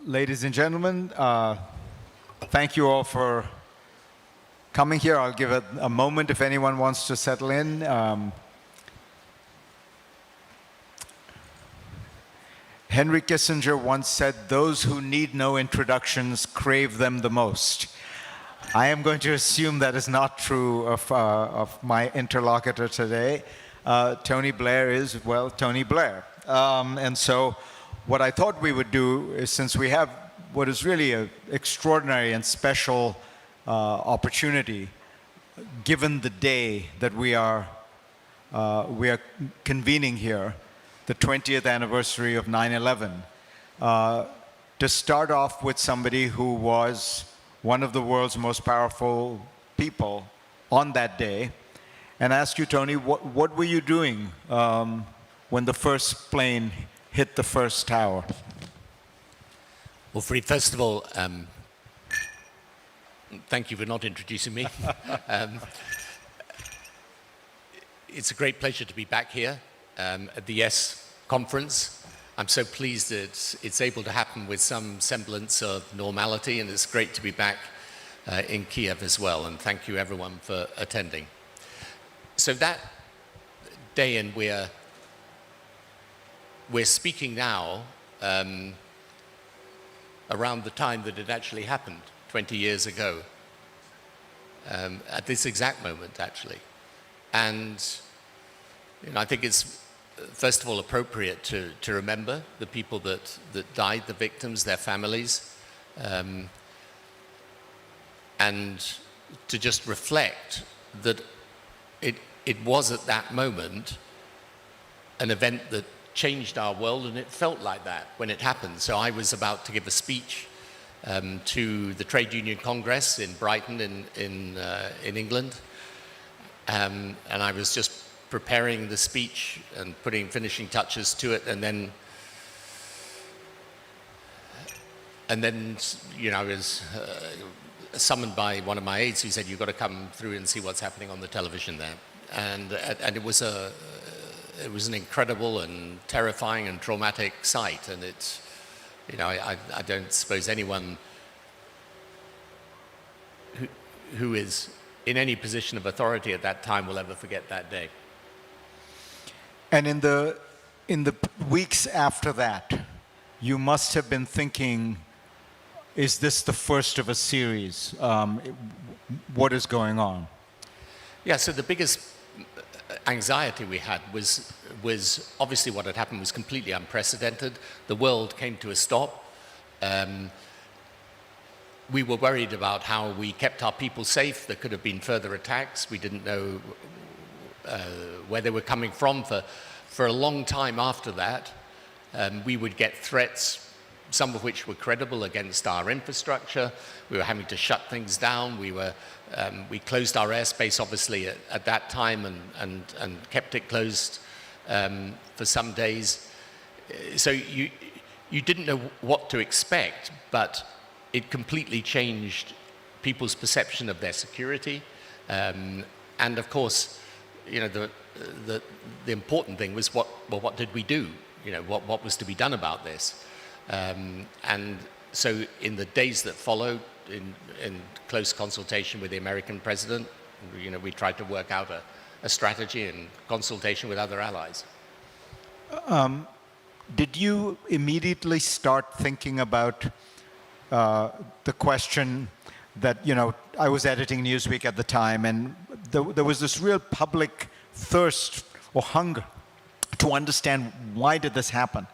ladies and gentlemen, thank you all for coming here. I'll give it a moment if anyone wants to settle in. Henry Kissinger once said, "Those who need no introductions crave them the most." I am going to assume that is not true of my interlocutor today. Tony Blair is, well, Tony Blair. And so what I thought we would do is, since we have what is really an extraordinary and special opportunity, given the day that we are convening here, the 20th anniversary of 9/11, to start off with somebody who was one of the world's most powerful people on that day, and ask you, Tony, what were you doing when the first plane hit the first tower? Well, Fareed, first of all, thank you for not introducing me. It's a great pleasure to be back here at the YES conference. I'm so pleased that it's able to happen with some semblance of normality, and it's great to be back in Kyiv as well, and thank you everyone for attending. So that day, and we're speaking now around the time that it actually happened 20 years ago, at this exact moment actually. And I think it's first of all appropriate to remember the people that died, the victims, their families, and to just reflect that it was at that moment an event that changed our world, and it felt like that when it happened. So I was about to give a speech to the Trade Union Congress in Brighton in England, and I was just preparing the speech and putting finishing touches to it, and then I was summoned by one of my aides who said, "You've got to come through and see what's happening on the television there." And it was an incredible and terrifying and traumatic sight, and it's, I don't suppose anyone who is in any position of authority at that time will ever forget that day. And in the weeks after that, you must have been thinking, is this the first of a series? What is going on? Yeah, so the biggest anxiety we had was obviously what had happened was completely unprecedented. The world came to a stop. We were worried about how we kept our people safe. There could have been further attacks. We didn't know where they were coming from. For a long time after that, we would get threats, some of which were credible, against our infrastructure. We were having to shut things down. We closed our airspace, obviously, at that time, and kept it closed for some days. So you didn't know what to expect, but it completely changed people's perception of their security. And of course, the important thing was what did we do? What was to be done about this? And so in the days that followed, in close consultation with the American president, we tried to work out a strategy in consultation with other allies. Did you immediately start thinking about the question that, I was editing Newsweek at the time, and there was this real public thirst or hunger to understand, why did this happen?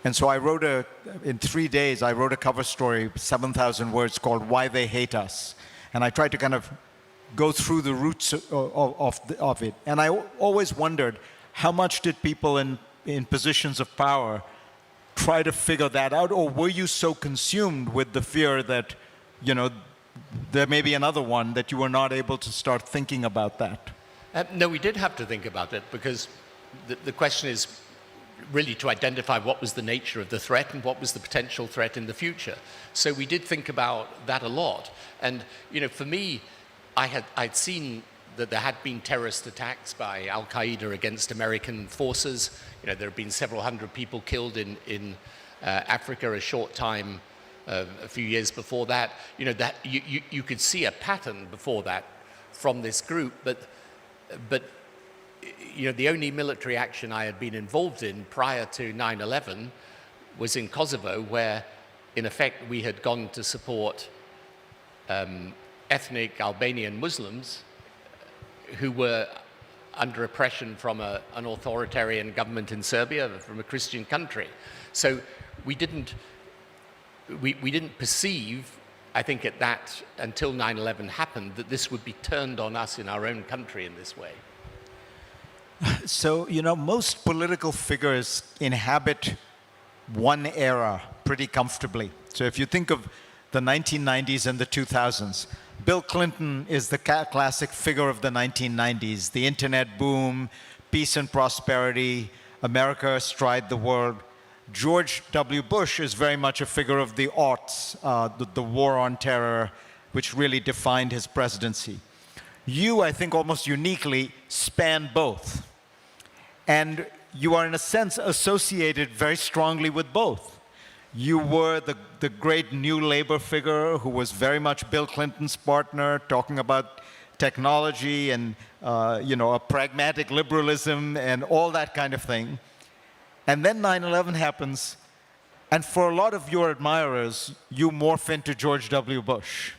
And so I wrote in 3 days, I wrote a cover story, 7,000 words, called "Why They Hate Us." And I tried to kind of go through the roots of it. And I always wondered, how much did people in positions of power try to figure that out? Or were you so consumed with the fear that, there may be another one, that you were not able to start thinking about that? No, we did have to think about it, because the question is really to identify what was the nature of the threat and what was the potential threat in the future. So we did think about that a lot. And, for me, I'd seen that there had been terrorist attacks by Al-Qaeda against American forces. There have been several hundred people killed in Africa a short time a few years before that. You know, that you could see a pattern before that from this group, but you know, the only military action I had been involved in prior to 9/11 was in Kosovo, where in effect we had gone to support ethnic Albanian Muslims who were under oppression from an authoritarian government in Serbia, from a Christian country. So we didn't perceive, I think, at that, until 9/11 happened, that this would be turned on us in our own country in this way. So, you know, most political figures inhabit one era pretty comfortably. So if you think of the 1990s and the 2000s, Bill Clinton is the classic figure of the 1990s, the internet boom, peace and prosperity, America astride the world. George W. Bush is very much a figure of the aughts, the war on terror, which really defined his presidency. You, I think, almost uniquely span both. And you are, in a sense, associated very strongly with both. You were the great new labor figure who was very much Bill Clinton's partner, talking about technology and you know, a pragmatic liberalism and all that kind of thing. And then 9/11 happens, and for a lot of your admirers, you morph into George W. Bush.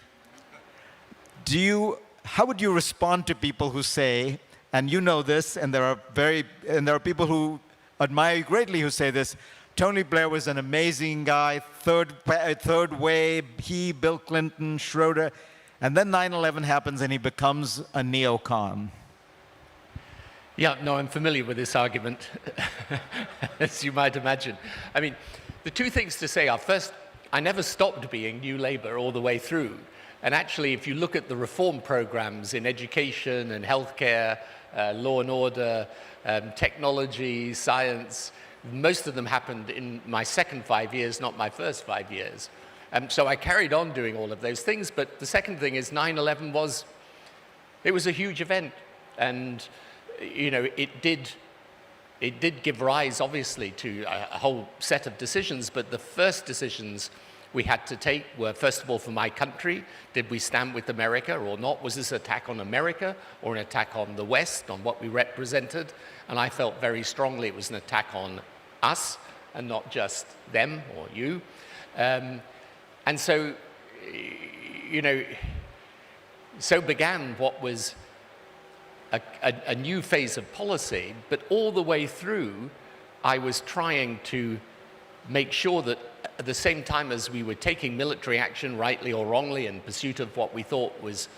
How would you respond to people who say, and you know this, and there are people who admire you greatly who say this, Tony Blair was an amazing guy, third way, he, Bill Clinton, Schroeder, and then 9/11 happens and he becomes a neocon. Yeah, no, I'm familiar with this argument, as you might imagine. I mean, the two things to say are, first, I never stopped being New Labour all the way through. And actually, if you look at the reform programs in education and healthcare, law and order, technology, science, most of them happened in my second 5 years, not my first 5 years. So I carried on doing all of those things. But the second thing is 9/11 was a huge event. And you know, it did give rise, obviously, to a whole set of decisions, but the first decisions we had to take were, first of all, for my country. Did we stand with America or not? Was this an attack on America or an attack on the West, on what we represented? And I felt very strongly it was an attack on us and not just them or you. And so, you know, so began what was a new phase of policy, but all the way through, I was trying to make sure that at the same time as we were taking military action, rightly or wrongly, in pursuit of what we thought was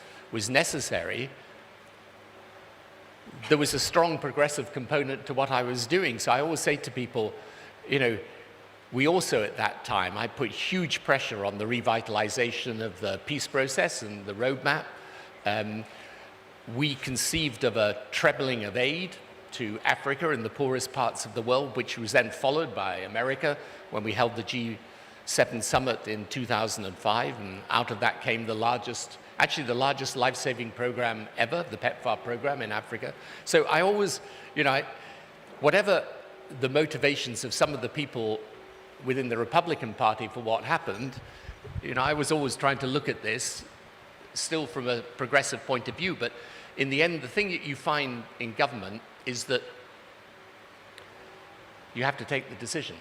necessary, there was a strong progressive component to what I was doing. So I always say to people, you know, we also at that time, I put huge pressure on the revitalization of the peace process and the roadmap. We conceived of a trebling of aid to Africa and the poorest parts of the world, which was then followed by America when we held the G7 summit in 2005. And out of that came the largest life-saving program ever, the PEPFAR program in Africa. So I always, you know, whatever the motivations of some of the people within the Republican Party for what happened, you know, I was always trying to look at this still from a progressive point of view. But in the end, the thing that you find in government is that you have to take the decision.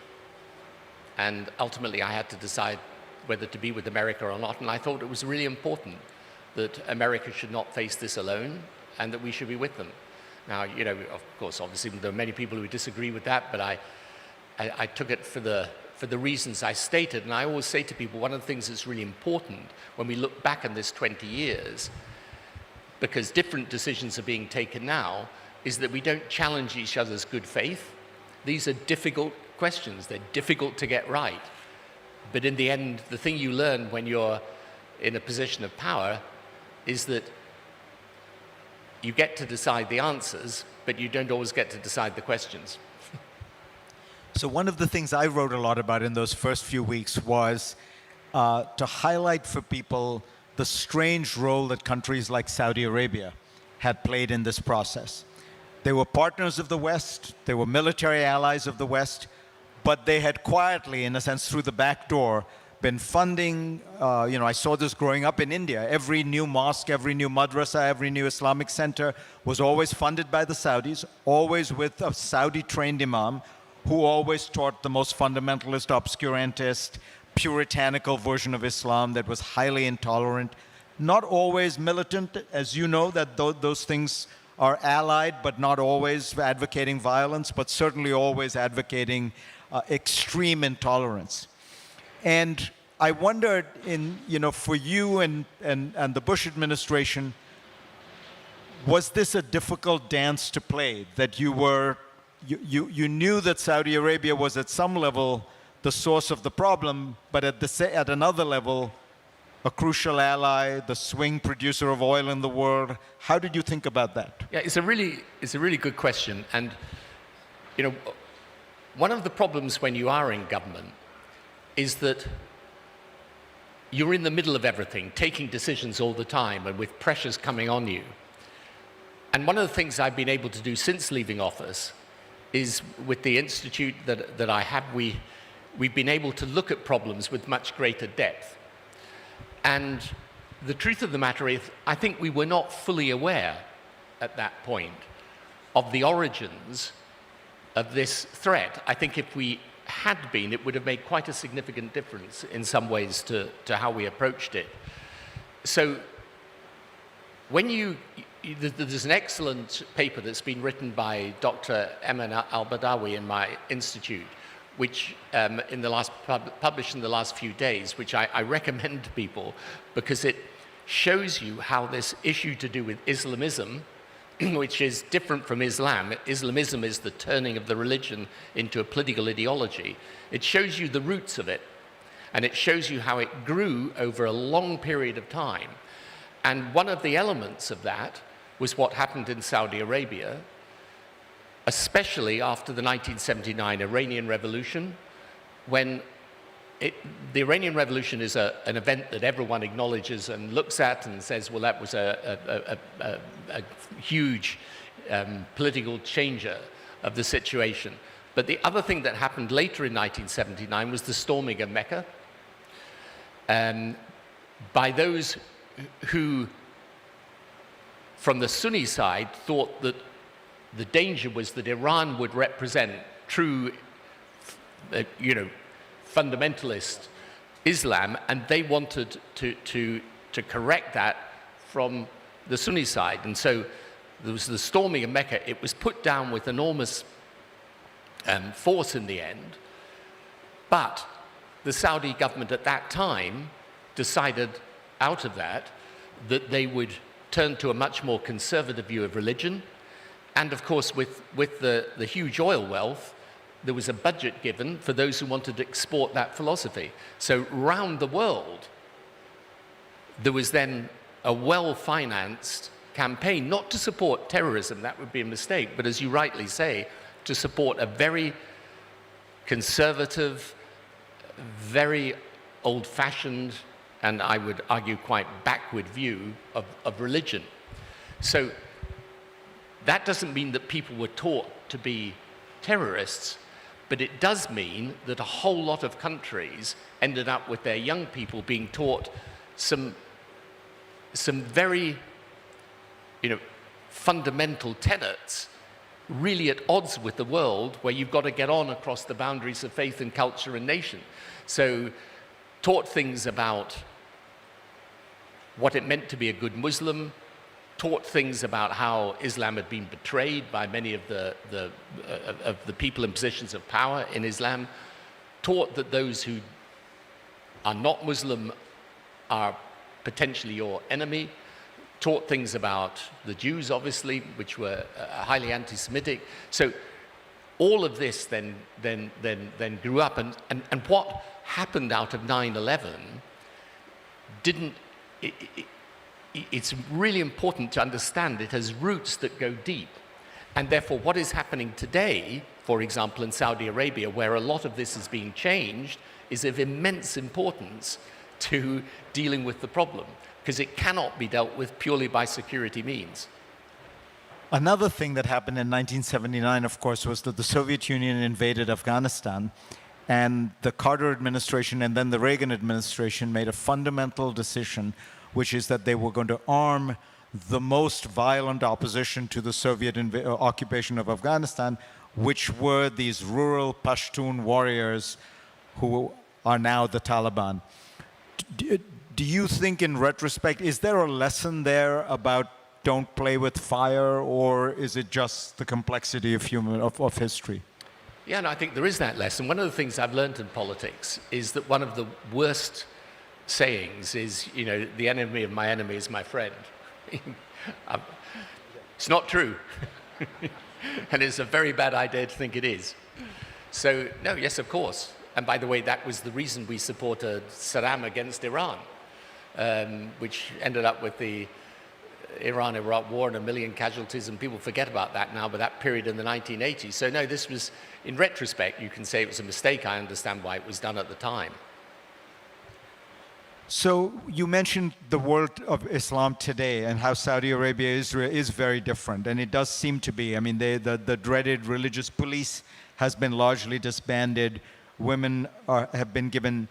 And ultimately, I had to decide whether to be with America or not. And I thought it was really important that America should not face this alone and that we should be with them. Now, you know, of course, obviously, there are many people who disagree with that, but I took it for the reasons I stated. And I always say to people, one of the things that's really important when we look back on this 20 years, because different decisions are being taken now, is that we don't challenge each other's good faith. These are difficult questions. They're difficult to get right. But in the end, the thing you learn when you're in a position of power is that you get to decide the answers, but you don't always get to decide the questions. So one of the things I wrote a lot about in those first few weeks was to highlight for people the strange role that countries like Saudi Arabia had played in this process. They were partners of the West, they were military allies of the West, but they had quietly, in a sense, through the back door, been funding, I saw this growing up in India. Every new mosque, every new madrasa, every new Islamic center was always funded by the Saudis, always with a Saudi-trained imam who always taught the most fundamentalist, obscurantist, puritanical version of Islam that was highly intolerant. Not always militant, as you know, that those things are allied, but not always advocating violence, but certainly always advocating extreme intolerance. And I wondered, for you and the Bush administration, was this a difficult dance to play? That you knew that Saudi Arabia was at some level the source of the problem, but at another level, a crucial ally, the swing producer of oil in the world. How did you think about that? Yeah, it's a really good question. And one of the problems when you are in government is that you're in the middle of everything, taking decisions all the time and with pressures coming on you. And one of the things I've been able to do since leaving office is with the institute that I have, we've been able to look at problems with much greater depth. And the truth of the matter is, I think we were not fully aware at that point of the origins of this threat. I think if we had been, it would have made quite a significant difference in some ways to how we approached it. So when there's an excellent paper that's been written by Dr. Eman Al-Badawi in my institute, which published in the last few days, which I recommend to people because it shows you how this issue to do with Islamism, which is different from Islam. Islamism is the turning of the religion into a political ideology. It shows you the roots of it, and it shows you how it grew over a long period of time. And one of the elements of that was what happened in Saudi Arabia, especially after the 1979 Iranian Revolution, when the Iranian Revolution is an event that everyone acknowledges and looks at and says, well, that was a huge political changer of the situation. But the other thing that happened later in 1979 was the storming of Mecca by those who, from the Sunni side, thought that the danger was that Iran would represent true, fundamentalist Islam, and they wanted to correct that from the Sunni side. And so there was the storming of Mecca. It was put down with enormous force in the end, but the Saudi government at that time decided out of that they would turn to a much more conservative view of religion. And of course, with the huge oil wealth, there was a budget given for those who wanted to export that philosophy. So around the world, there was then a well-financed campaign, not to support terrorism, that would be a mistake, but as you rightly say, to support a very conservative, very old-fashioned, and I would argue quite backward view of religion. So that doesn't mean that people were taught to be terrorists, but it does mean that a whole lot of countries ended up with their young people being taught some very, fundamental tenets, really at odds with the world, where you've got to get on across the boundaries of faith and culture and nation. So taught things about what it meant to be a good Muslim, taught things about how Islam had been betrayed by many of the people in positions of power in Islam, taught that those who are not Muslim are potentially your enemy, taught things about the Jews, obviously, which were highly anti-Semitic. So all of this then grew up, and what happened out of 9/11 didn't. It's really important to understand it has roots that go deep. And therefore, what is happening today, for example, in Saudi Arabia, where a lot of this is being changed, is of immense importance to dealing with the problem, because it cannot be dealt with purely by security means. Another thing that happened in 1979, of course, was that the Soviet Union invaded Afghanistan. And the Carter administration and then the Reagan administration made a fundamental decision, which is that they were going to arm the most violent opposition to the Soviet occupation of Afghanistan, which were these rural Pashtun warriors who are now the Taliban. Do you think in retrospect, is there a lesson there about don't play with fire, or is it just the complexity of history? Yeah, no, I think there is that lesson. One of the things I've learned in politics is that one of the worst sayings is, you know, the enemy of my enemy is my friend. It's not true. And it's a very bad idea to think it is. So, no, yes, of course. And by the way, that was the reason we supported Saddam against Iran, which ended up with the Iran-Iraq war and 1 million casualties, and people forget about that now, but that period in the 1980s. So no, this was, in retrospect, you can say it was a mistake. I understand why it was done at the time. So you mentioned the world of Islam today and how Saudi Arabia, Israel is very different, and it does seem to be. I mean, the dreaded religious police has been largely disbanded. Women have been given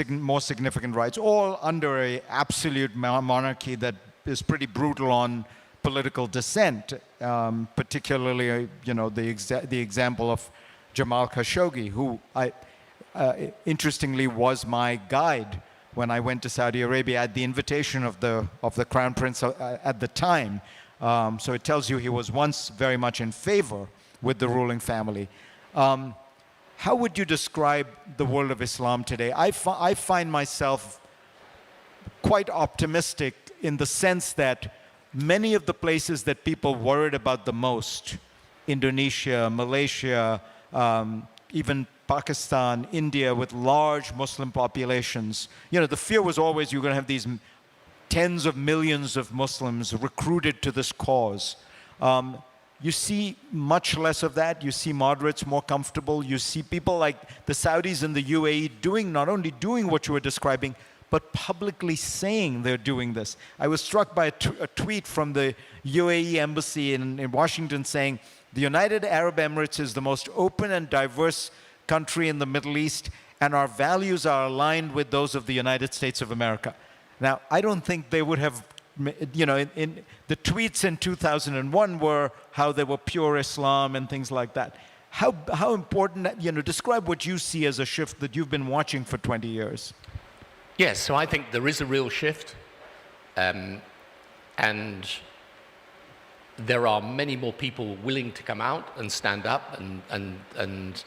more significant rights, all under an absolute monarchy that is pretty brutal on political dissent, particularly, you know, the example of Jamal Khashoggi, who interestingly was my guide when I went to Saudi Arabia at the invitation of the Crown Prince at the time. So it tells you he was once very much in favor with the ruling family. How would you describe the world of Islam today? I find myself quite optimistic in the sense that many of the places that people worried about the most, Indonesia, Malaysia, even Pakistan, India, with large Muslim populations, you know, the fear was always you're going to have these tens of millions of Muslims recruited to this cause. You see much less of that. You see moderates more comfortable. You see people like the Saudis and the UAE not only doing what you were describing, but publicly saying they're doing this. I was struck by a tweet from the UAE embassy in Washington saying, the United Arab Emirates is the most open and diverse country in the Middle East, and our values are aligned with those of the United States of America. Now, I don't think they would have, you know, in the tweets in 2001 were how they were pure Islam and things like that. How important, you know, describe what you see as a shift that you've been watching for 20 years. Yes, so I think there is a real shift, and there are many more people willing to come out and stand up, and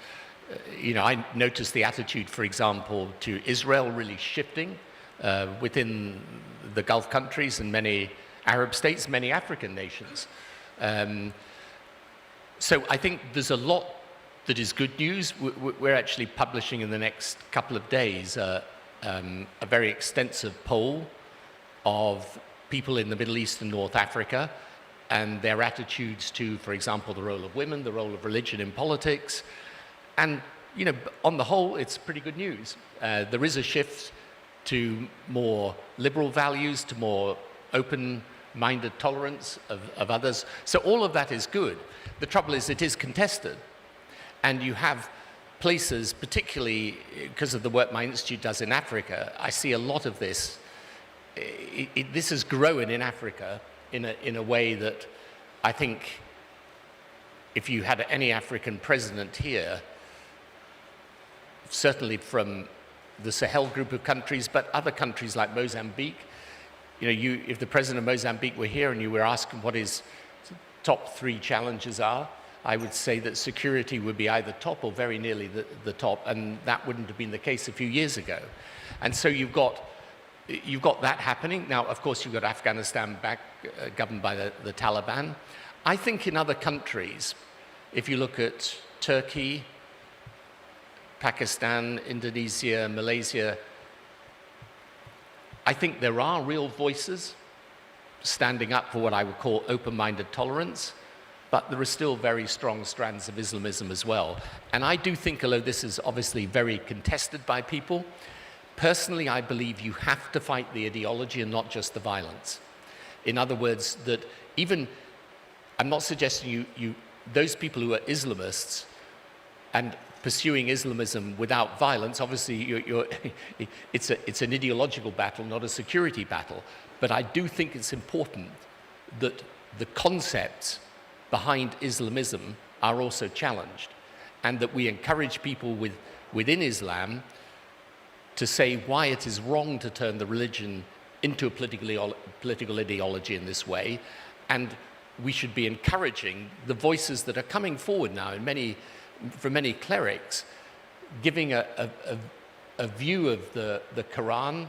you know, I noticed the attitude, for example, to Israel really shifting within the Gulf countries and many Arab states, many African nations. So I think there's a lot that is good news. We're actually publishing in the next couple of days a very extensive poll of people in the Middle East and North Africa and their attitudes to, for example, the role of women, the role of religion in politics. And, you know, on the whole, it's pretty good news. There is a shift to more liberal values, to more open-minded tolerance of others. So all of that is good. The trouble is it is contested. And you have places, particularly because of the work my institute does in Africa, I see a lot of this. This has grown in Africa in a way that I think if you had any African president here, certainly from the Sahel group of countries, but other countries like Mozambique, you know, if the president of Mozambique were here and you were asking what his top 3 challenges are, I would say that security would be either top or very nearly the top, and that wouldn't have been the case a few years ago. And so you've got that happening. Now, of course, you've got Afghanistan back governed by the Taliban. I think in other countries, if you look at Turkey, Pakistan, Indonesia, Malaysia, I think there are real voices standing up for what I would call open-minded tolerance, but there are still very strong strands of Islamism as well. And I do think, although this is obviously very contested by people, personally I believe you have to fight the ideology and not just the violence. In other words, that even, I'm not suggesting those people who are Islamists and pursuing Islamism without violence. Obviously, it's an ideological battle, not a security battle. But I do think it's important that the concepts behind Islamism are also challenged, and that we encourage people within Islam to say why it is wrong to turn the religion into a political ideology in this way. And we should be encouraging the voices that are coming forward now from many clerics, giving a view of the Quran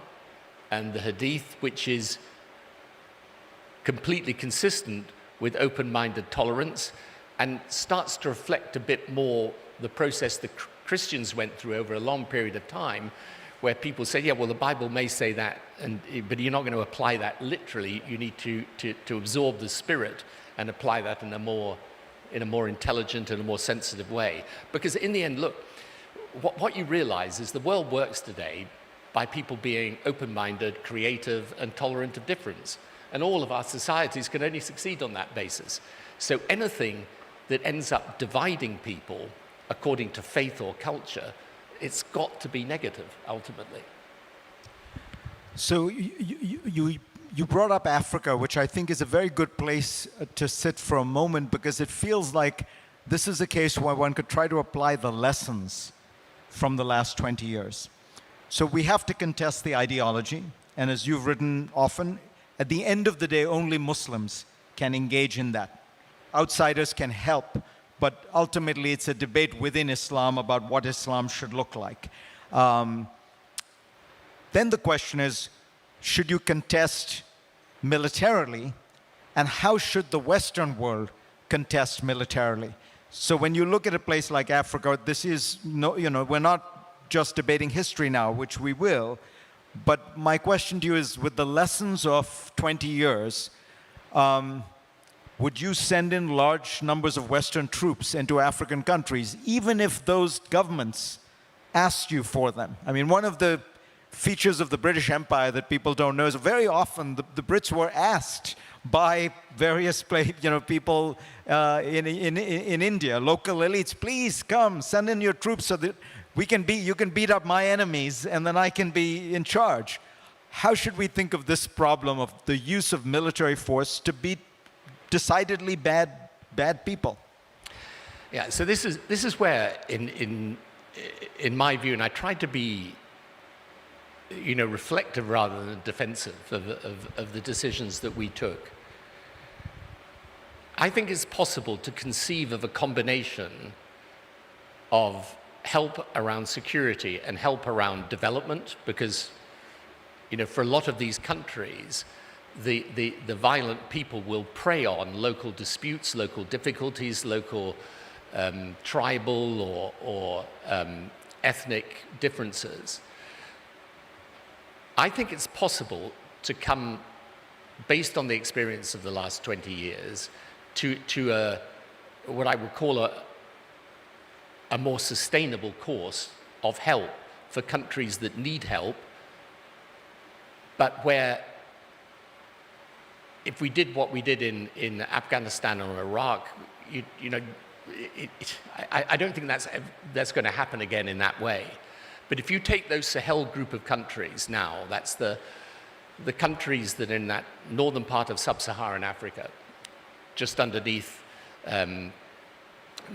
and the Hadith which is completely consistent with open-minded tolerance, and starts to reflect a bit more the process that Christians went through over a long period of time, where people say, yeah, well, the Bible may say that, but you're not going to apply that literally. You need to absorb the spirit and apply that in a more intelligent and a more sensitive way. Because in the end, look, what you realize is the world works today by people being open-minded, creative, and tolerant of difference. And all of our societies can only succeed on that basis. So anything that ends up dividing people according to faith or culture, it's got to be negative, ultimately. So you brought up Africa, which I think is a very good place to sit for a moment, because it feels like this is a case where one could try to apply the lessons from the last 20 years. So we have to contest the ideology, and as you've written often, at the end of the day, only Muslims can engage in that. Outsiders can help, but ultimately it's a debate within Islam about what Islam should look like. Then the question is, should you contest militarily, and how should the Western world contest militarily? So when you look at a place like Africa, this is, we're not just debating history now, which we will, but my question to you is, with the lessons of 20 years, would you send in large numbers of Western troops into African countries, even if those governments asked you for them? I mean, one of the features of the British Empire that people don't know is very often the Brits were asked by various people in India, local elites, please come, send in your troops so that you can beat up my enemies and then I can be in charge. How should we think of this problem of the use of military force to beat decidedly bad people? Yeah, so this is where, in my view, and I tried to be reflective rather than defensive of the decisions that we took. I think it's possible to conceive of a combination of help around security and help around development, because for a lot of these countries, the violent people will prey on local disputes, local difficulties, local tribal or ethnic differences. I think it's possible to come, based on the experience of the last 20 years, to what I would call a more sustainable course of help for countries that need help, but where, if we did what we did in Afghanistan or Iraq, I don't think that's going to happen again in that way. But if you take those Sahel group of countries now, that's the countries that are in that northern part of sub-Saharan Africa, just underneath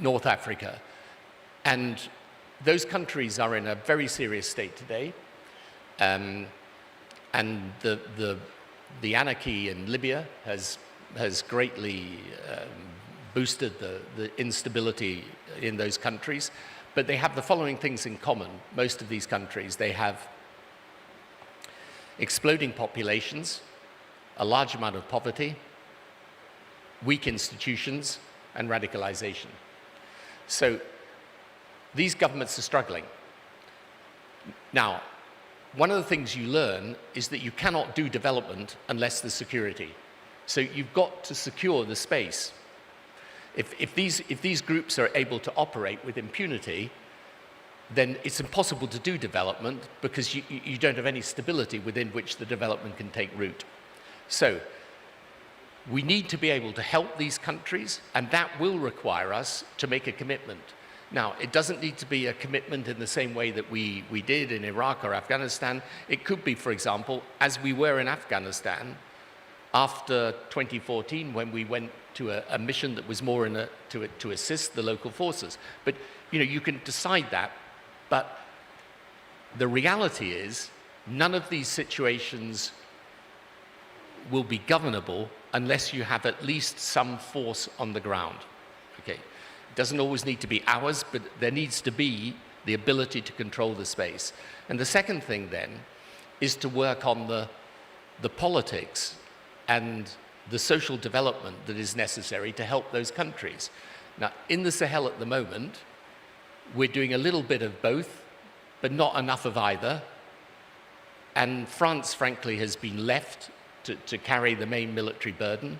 North Africa, and those countries are in a very serious state today, and the anarchy in Libya has greatly boosted the instability in those countries. But they have the following things in common. Most of these countries, they have exploding populations, a large amount of poverty, weak institutions, and radicalization. So these governments are struggling. Now, one of the things you learn is that you cannot do development unless there's security. So you've got to secure the space. If these groups are able to operate with impunity, then it's impossible to do development, because you don't have any stability within which the development can take root. So we need to be able to help these countries, and that will require us to make a commitment. Now, it doesn't need to be a commitment in the same way that we did in Iraq or Afghanistan. It could be, for example, as we were in Afghanistan after 2014 when we went to a mission that was more to assist the local forces. But you can decide that, but the reality is none of these situations will be governable unless you have at least some force on the ground. Okay. It doesn't always need to be ours, but there needs to be the ability to control the space. And the second thing then is to work on the politics and the social development that is necessary to help those countries. Now, in the Sahel at the moment, we're doing a little bit of both, but not enough of either. And France, frankly, has been left to carry the main military burden.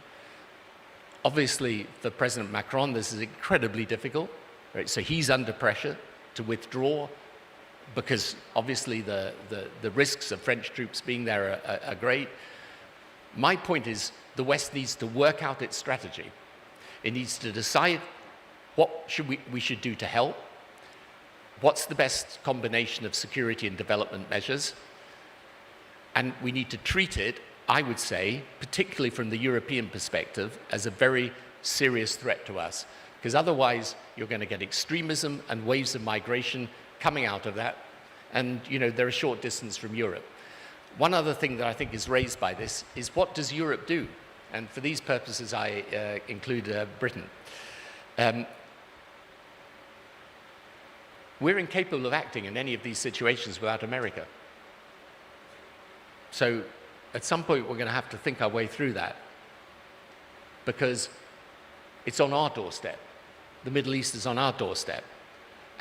Obviously, for President Macron, this is incredibly difficult, right? So he's under pressure to withdraw because obviously the risks of French troops being there are great. My point is the West needs to work out its strategy. It needs to decide what we should do to help, what's the best combination of security and development measures, and we need to treat it, I would say, particularly from the European perspective, as a very serious threat to us. Because otherwise, you're going to get extremism and waves of migration coming out of that. And, they're a short distance from Europe. One other thing that I think is raised by this is what does Europe do? And for these purposes, I include Britain. We're incapable of acting in any of these situations without America. So at some point, we're going to have to think our way through that because it's on our doorstep. The Middle East is on our doorstep.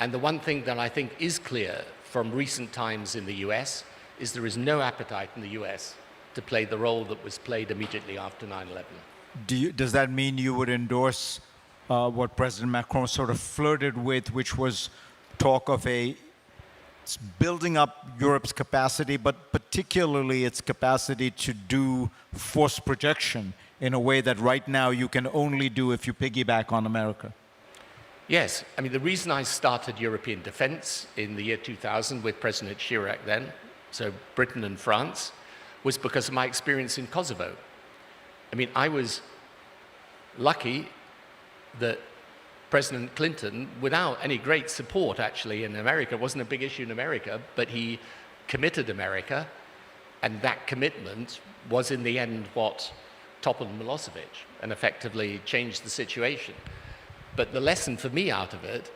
And the one thing that I think is clear from recent times in the US is there is no appetite in the US to play the role that was played immediately after 9/11. Does that mean you would endorse what President Macron sort of flirted with, which was talk of building up Europe's capacity, but particularly its capacity to do force projection in a way that right now you can only do if you piggyback on America? Yes. I mean, the reason I started European defense in the year 2000 with President Chirac then, so Britain and France, was because of my experience in Kosovo. I mean, I was lucky that President Clinton, without any great support actually in America, it wasn't a big issue in America, but he committed America, and that commitment was in the end what toppled Milosevic and effectively changed the situation. But the lesson for me out of it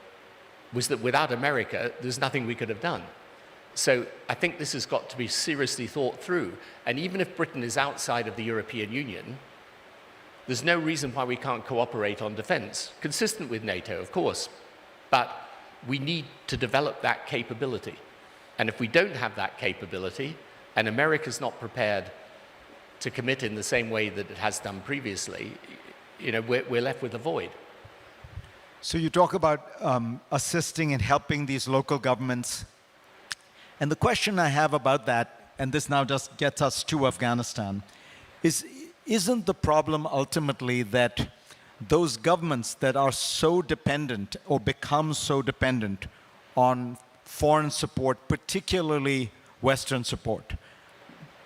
was that without America, there's nothing we could have done. So I think this has got to be seriously thought through. And even if Britain is outside of the European Union, there's no reason why we can't cooperate on defense, consistent with NATO, of course. But we need to develop that capability. And if we don't have that capability, and America's not prepared to commit in the same way that it has done previously, we're left with a void. So you talk about assisting and helping these local governments. And the question I have about that, and this now just gets us to Afghanistan, isn't the problem ultimately that those governments that are so dependent or become so dependent on foreign support, particularly Western support,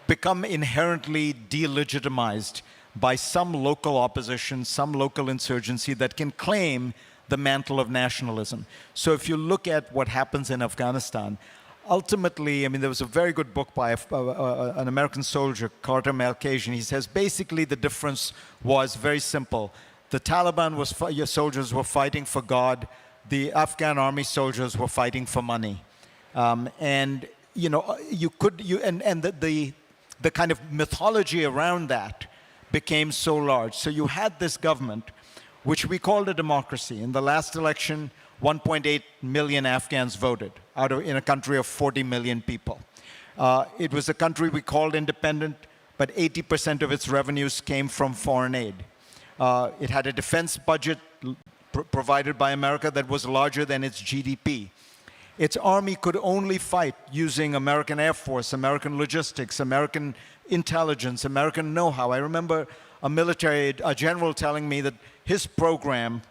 become inherently delegitimized by some local opposition, some local insurgency that can claim the mantle of nationalism? So if you look at what happens in Afghanistan, ultimately, I mean, there was a very good book by an American soldier, Carter Malkasian. He says basically the difference was very simple. The Taliban soldiers were fighting for God. The Afghan army soldiers were fighting for money. And the kind of mythology around that became so large. So you had this government, which we called a democracy. In the last election, 1.8 million Afghans voted in a country of 40 million people. It was a country we called independent, but 80% of its revenues came from foreign aid. It had a defense budget provided by America that was larger than its GDP. Its army could only fight using American Air Force, American logistics, American intelligence, American know-how. I remember a general telling me that his program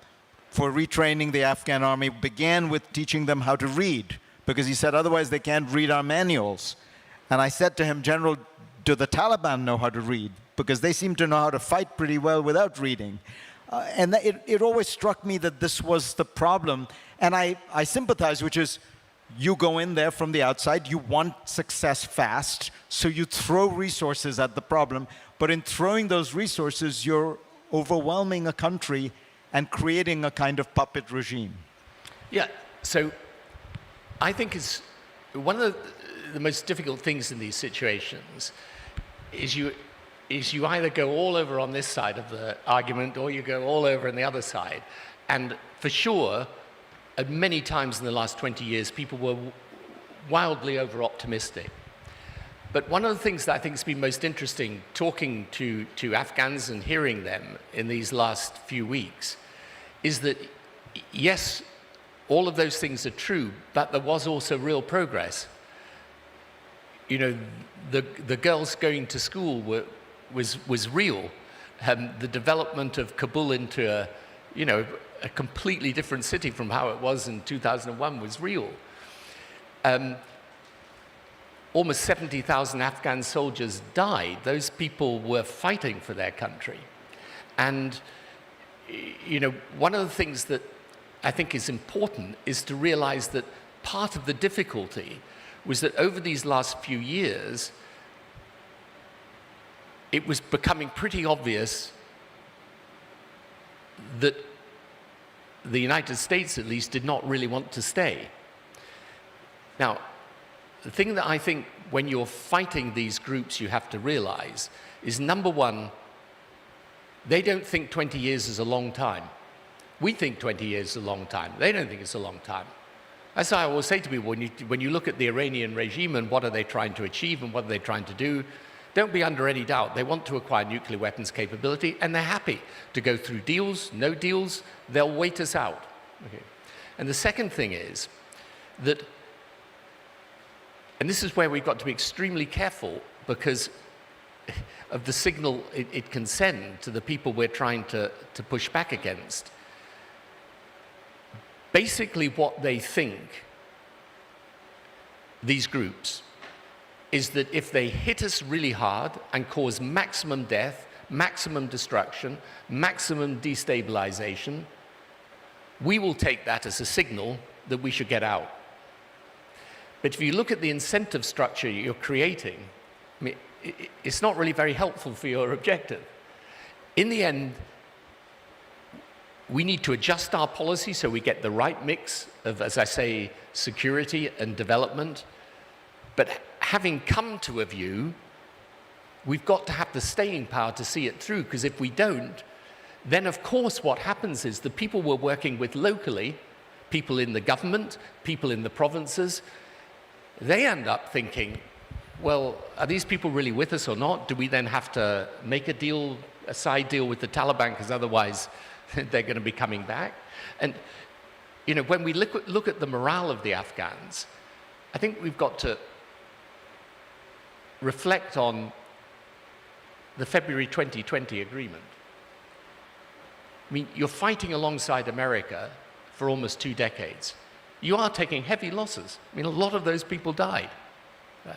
for retraining the Afghan army began with teaching them how to read, because he said otherwise they can't read our manuals. And I said to him, General, do the Taliban know how to read? Because they seem to know how to fight pretty well without reading. And it always struck me that this was the problem. And I sympathize, which is, you go in there from the outside, you want success fast, so you throw resources at the problem. But in throwing those resources, you're overwhelming a country and creating a kind of puppet regime. Yeah, so I think it's one of the most difficult things in these situations is you either go all over on this side of the argument or you go all over on the other side. And for sure, many times in the last 20 years, people were wildly over-optimistic. But one of the things that I think has been most interesting, talking to Afghans and hearing them in these last few weeks, is that, yes, all of those things are true, but there was also real progress. You know, the girls going to school was real. The development of Kabul into a completely different city from how it was in 2001 was real. Almost 70,000 Afghan soldiers died. Those people were fighting for their country. And, you know, one of the things that I think is important is to realize that part of the difficulty was that over these last few years, it was becoming pretty obvious that the United States, at least, did not really want to stay. Now, the thing that I think when you're fighting these groups you have to realize is, number one, they don't think 20 years is a long time. We think 20 years is a long time. They don't think it's a long time. That's why I always say to people, when you look at the Iranian regime and what are they trying to achieve and what are they trying to do, don't be under any doubt. They want to acquire nuclear weapons capability, and they're happy to go through deals, no deals. They'll wait us out. Okay. And the second thing is that, and this is where we've got to be extremely careful because of the signal it can send to the people we're trying to push back against. Basically, what they think, these groups, is that if they hit us really hard and cause maximum death, maximum destruction, maximum destabilization, we will take that as a signal that we should get out. But if you look at the incentive structure you're creating, I mean, it's not really very helpful for your objective. In the end, we need to adjust our policy so we get the right mix of, as I say, security and development. But having come to a view, we've got to have the staying power to see it through, because if we don't, then of course what happens is the people we're working with locally, people in the government, people in the provinces, they end up thinking, well, are these people really with us or not? Do we then have to make a deal, a side deal with the Taliban, because otherwise they're going to be coming back? And you know, when we look at the morale of the Afghans, I think we've got to reflect on the February 2020 agreement. I mean, you're fighting alongside America for almost 2 decades. You are taking heavy losses. I mean, a lot of those people died. Right?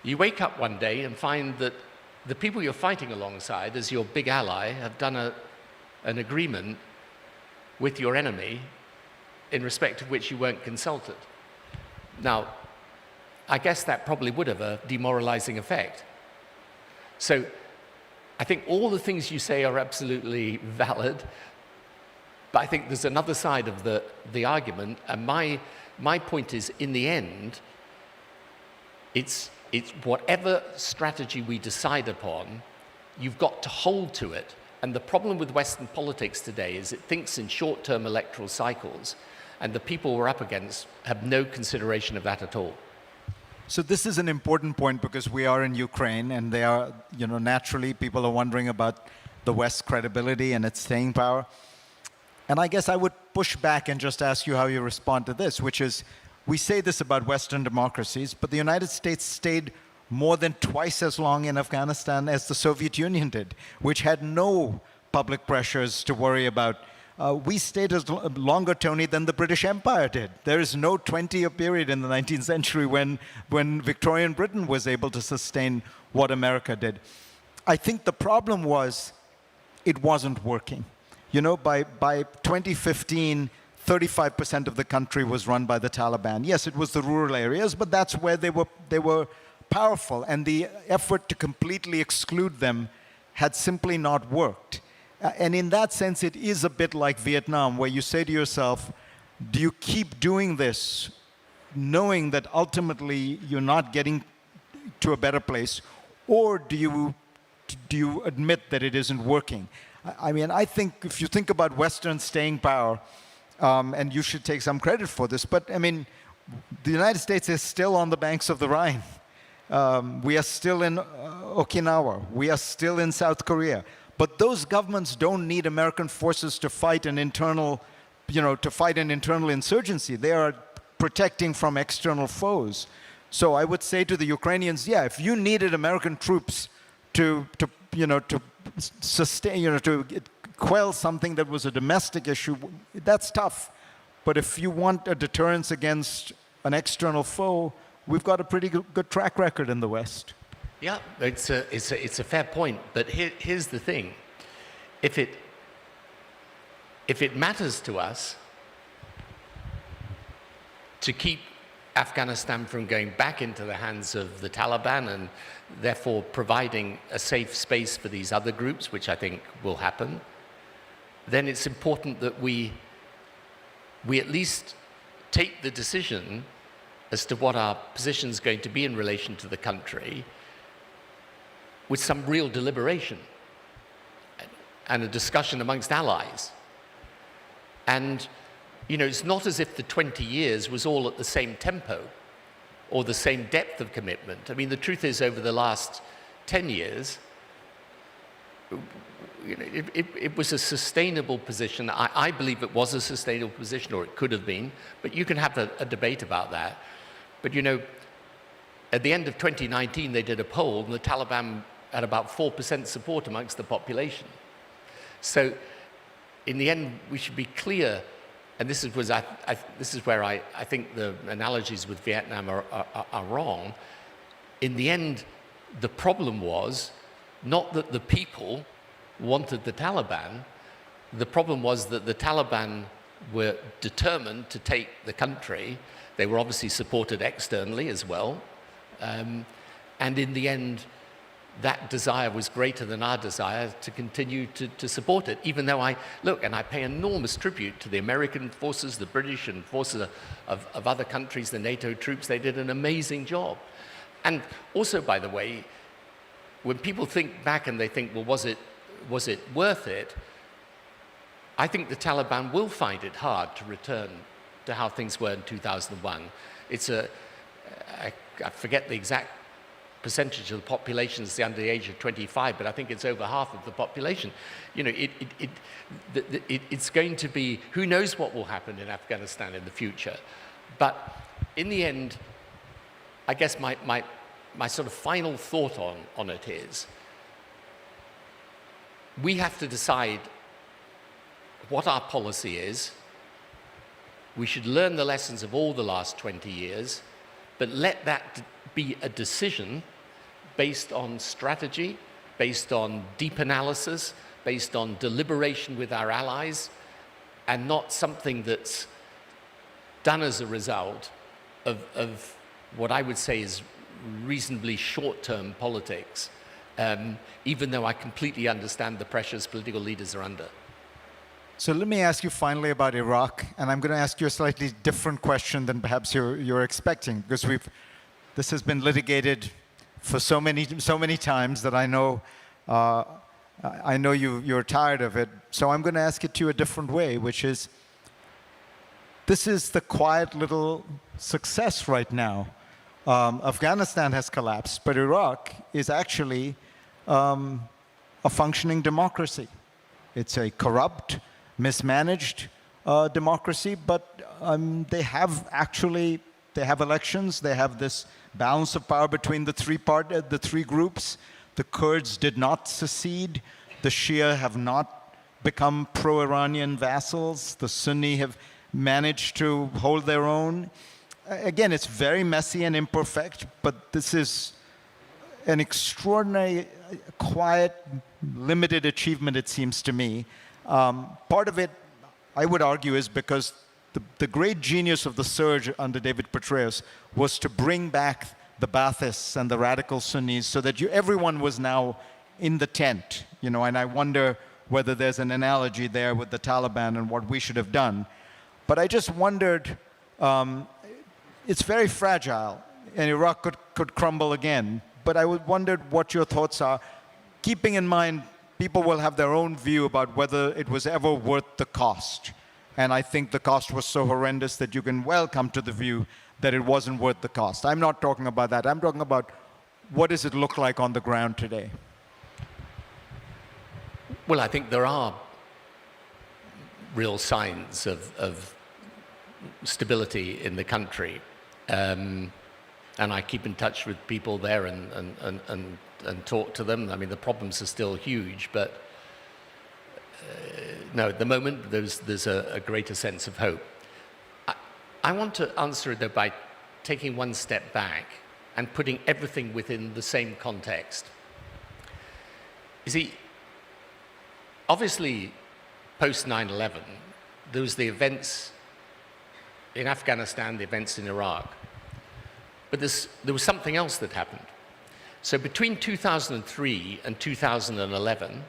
You wake up one day and find that the people you're fighting alongside as your big ally have done an agreement with your enemy in respect of which you weren't consulted. Now, I guess that probably would have a demoralizing effect. So I think all the things you say are absolutely valid, but I think there's another side of the argument, and my point is, in the end, it's whatever strategy we decide upon, you've got to hold to it. And the problem with Western politics today is it thinks in short-term electoral cycles, and the people we're up against have no consideration of that at all. So this is an important point because we are in Ukraine, and they are, you know, naturally people are wondering about the West's credibility and its staying power. And I guess I would push back and just ask you how you respond to this, which is, we say this about Western democracies, but the United States stayed more than twice as long in Afghanistan as the Soviet Union did, which had no public pressures to worry about we stayed longer, Tony, than the British Empire did. There is no 20-year period in the 19th century when Victorian Britain was able to sustain what America did. I think the problem was it wasn't working. You know, by 2015, 35% of the country was run by the Taliban. Yes, it was the rural areas, but that's where they were powerful, and the effort to completely exclude them had simply not worked. And in that sense, it is a bit like Vietnam, where you say to yourself, do you keep doing this knowing that ultimately you're not getting to a better place, or do you admit that it isn't working? I mean, I think if you think about Western staying power, and you should take some credit for this, but I mean, the United States is still on the banks of the Rhine. We are still in Okinawa. We are still in South Korea. But those governments don't need American forces to fight an internal, insurgency. They are protecting from external foes. So I would say to the Ukrainians, yeah, if you needed American troops to sustain, to quell something that was a domestic issue, that's tough. But if you want a deterrence against an external foe, we've got a pretty good track record in the West. Yeah, it's a fair point, but here's the thing. If it matters to us to keep Afghanistan from going back into the hands of the Taliban and therefore providing a safe space for these other groups, which I think will happen, then it's important that we at least take the decision as to what our position is going to be in relation to the country with some real deliberation and a discussion amongst allies. And, it's not as if the 20 years was all at the same tempo or the same depth of commitment. I mean, the truth is, over the last 10 years, it was a sustainable position. I believe it was a sustainable position, or it could have been, but you can have a debate about that. But at the end of 2019, they did a poll, and the Taliban had about 4% support amongst the population. So in the end, we should be clear, and this is where I think the analogies with Vietnam are wrong. In the end, the problem was not that the people wanted the Taliban. The problem was that the Taliban were determined to take the country. They were obviously supported externally as well. And in the end, that desire was greater than our desire to continue to support it, even though I pay enormous tribute to the American forces, the British and forces of other countries, the NATO troops. They did an amazing job. And also, by the way, when people think back and they think, well, was it worth it? I think the Taliban will find it hard to return to how things were in 2001. I forget the exact percentage of the population is under the age of 25, but I think it's over half of the population. It's going to be, who knows what will happen in Afghanistan in the future. But in the end, I guess my sort of final thought on it is, we have to decide what our policy is. We should learn the lessons of all the last 20 years, but let that be a decision based on strategy, based on deep analysis, based on deliberation with our allies, and not something that's done as a result of what I would say is reasonably short-term politics, even though I completely understand the pressures political leaders are under. So let me ask you finally about Iraq, and I'm going to ask you a slightly different question than perhaps you're expecting, because this has been litigated for so many times that I know you're tired of it. So I'm going to ask it to you a different way, which is, this is the quiet little success right now. Afghanistan has collapsed, but Iraq is actually a functioning democracy. It's a corrupt, mismanaged democracy, but they have elections. They have this balance of power between the three groups. The Kurds did not secede. The Shia have not become pro-Iranian vassals. The Sunni have managed to hold their own. Again, it's very messy and imperfect, but this is an extraordinary, quiet, limited achievement, it seems to me. Part of it, I would argue, is because the great genius of the surge under David Petraeus was to bring back the Baathists and the radical Sunnis so that everyone was now in the tent, you know, and I wonder whether there's an analogy there with the Taliban and what we should have done. But I just wondered, it's very fragile, and Iraq could crumble again. But I wondered what your thoughts are, keeping in mind people will have their own view about whether it was ever worth the cost. And I think the cost was so horrendous that you can well come to the view that it wasn't worth the cost. I'm not talking about that. I'm talking about what does it look like on the ground today? Well, I think there are real signs of stability in the country. And I keep in touch with people there and talk to them. I mean, the problems are still huge, but no, at the moment, there's a greater sense of hope. I want to answer it, though, by taking one step back and putting everything within the same context. You see, obviously, post 9/11, there was the events in Afghanistan, the events in Iraq. But there was something else that happened. So between 2003 and 2011,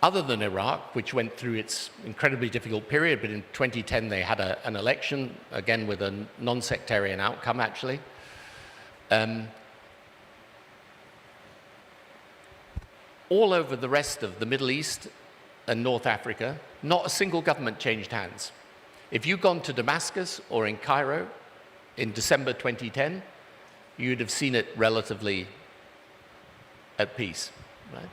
other than Iraq, which went through its incredibly difficult period, but in 2010 they had an election, again with a non-sectarian outcome, actually. All over the rest of the Middle East and North Africa, not a single government changed hands. If you'd gone to Damascus or in Cairo in December 2010, you'd have seen it relatively at peace, right?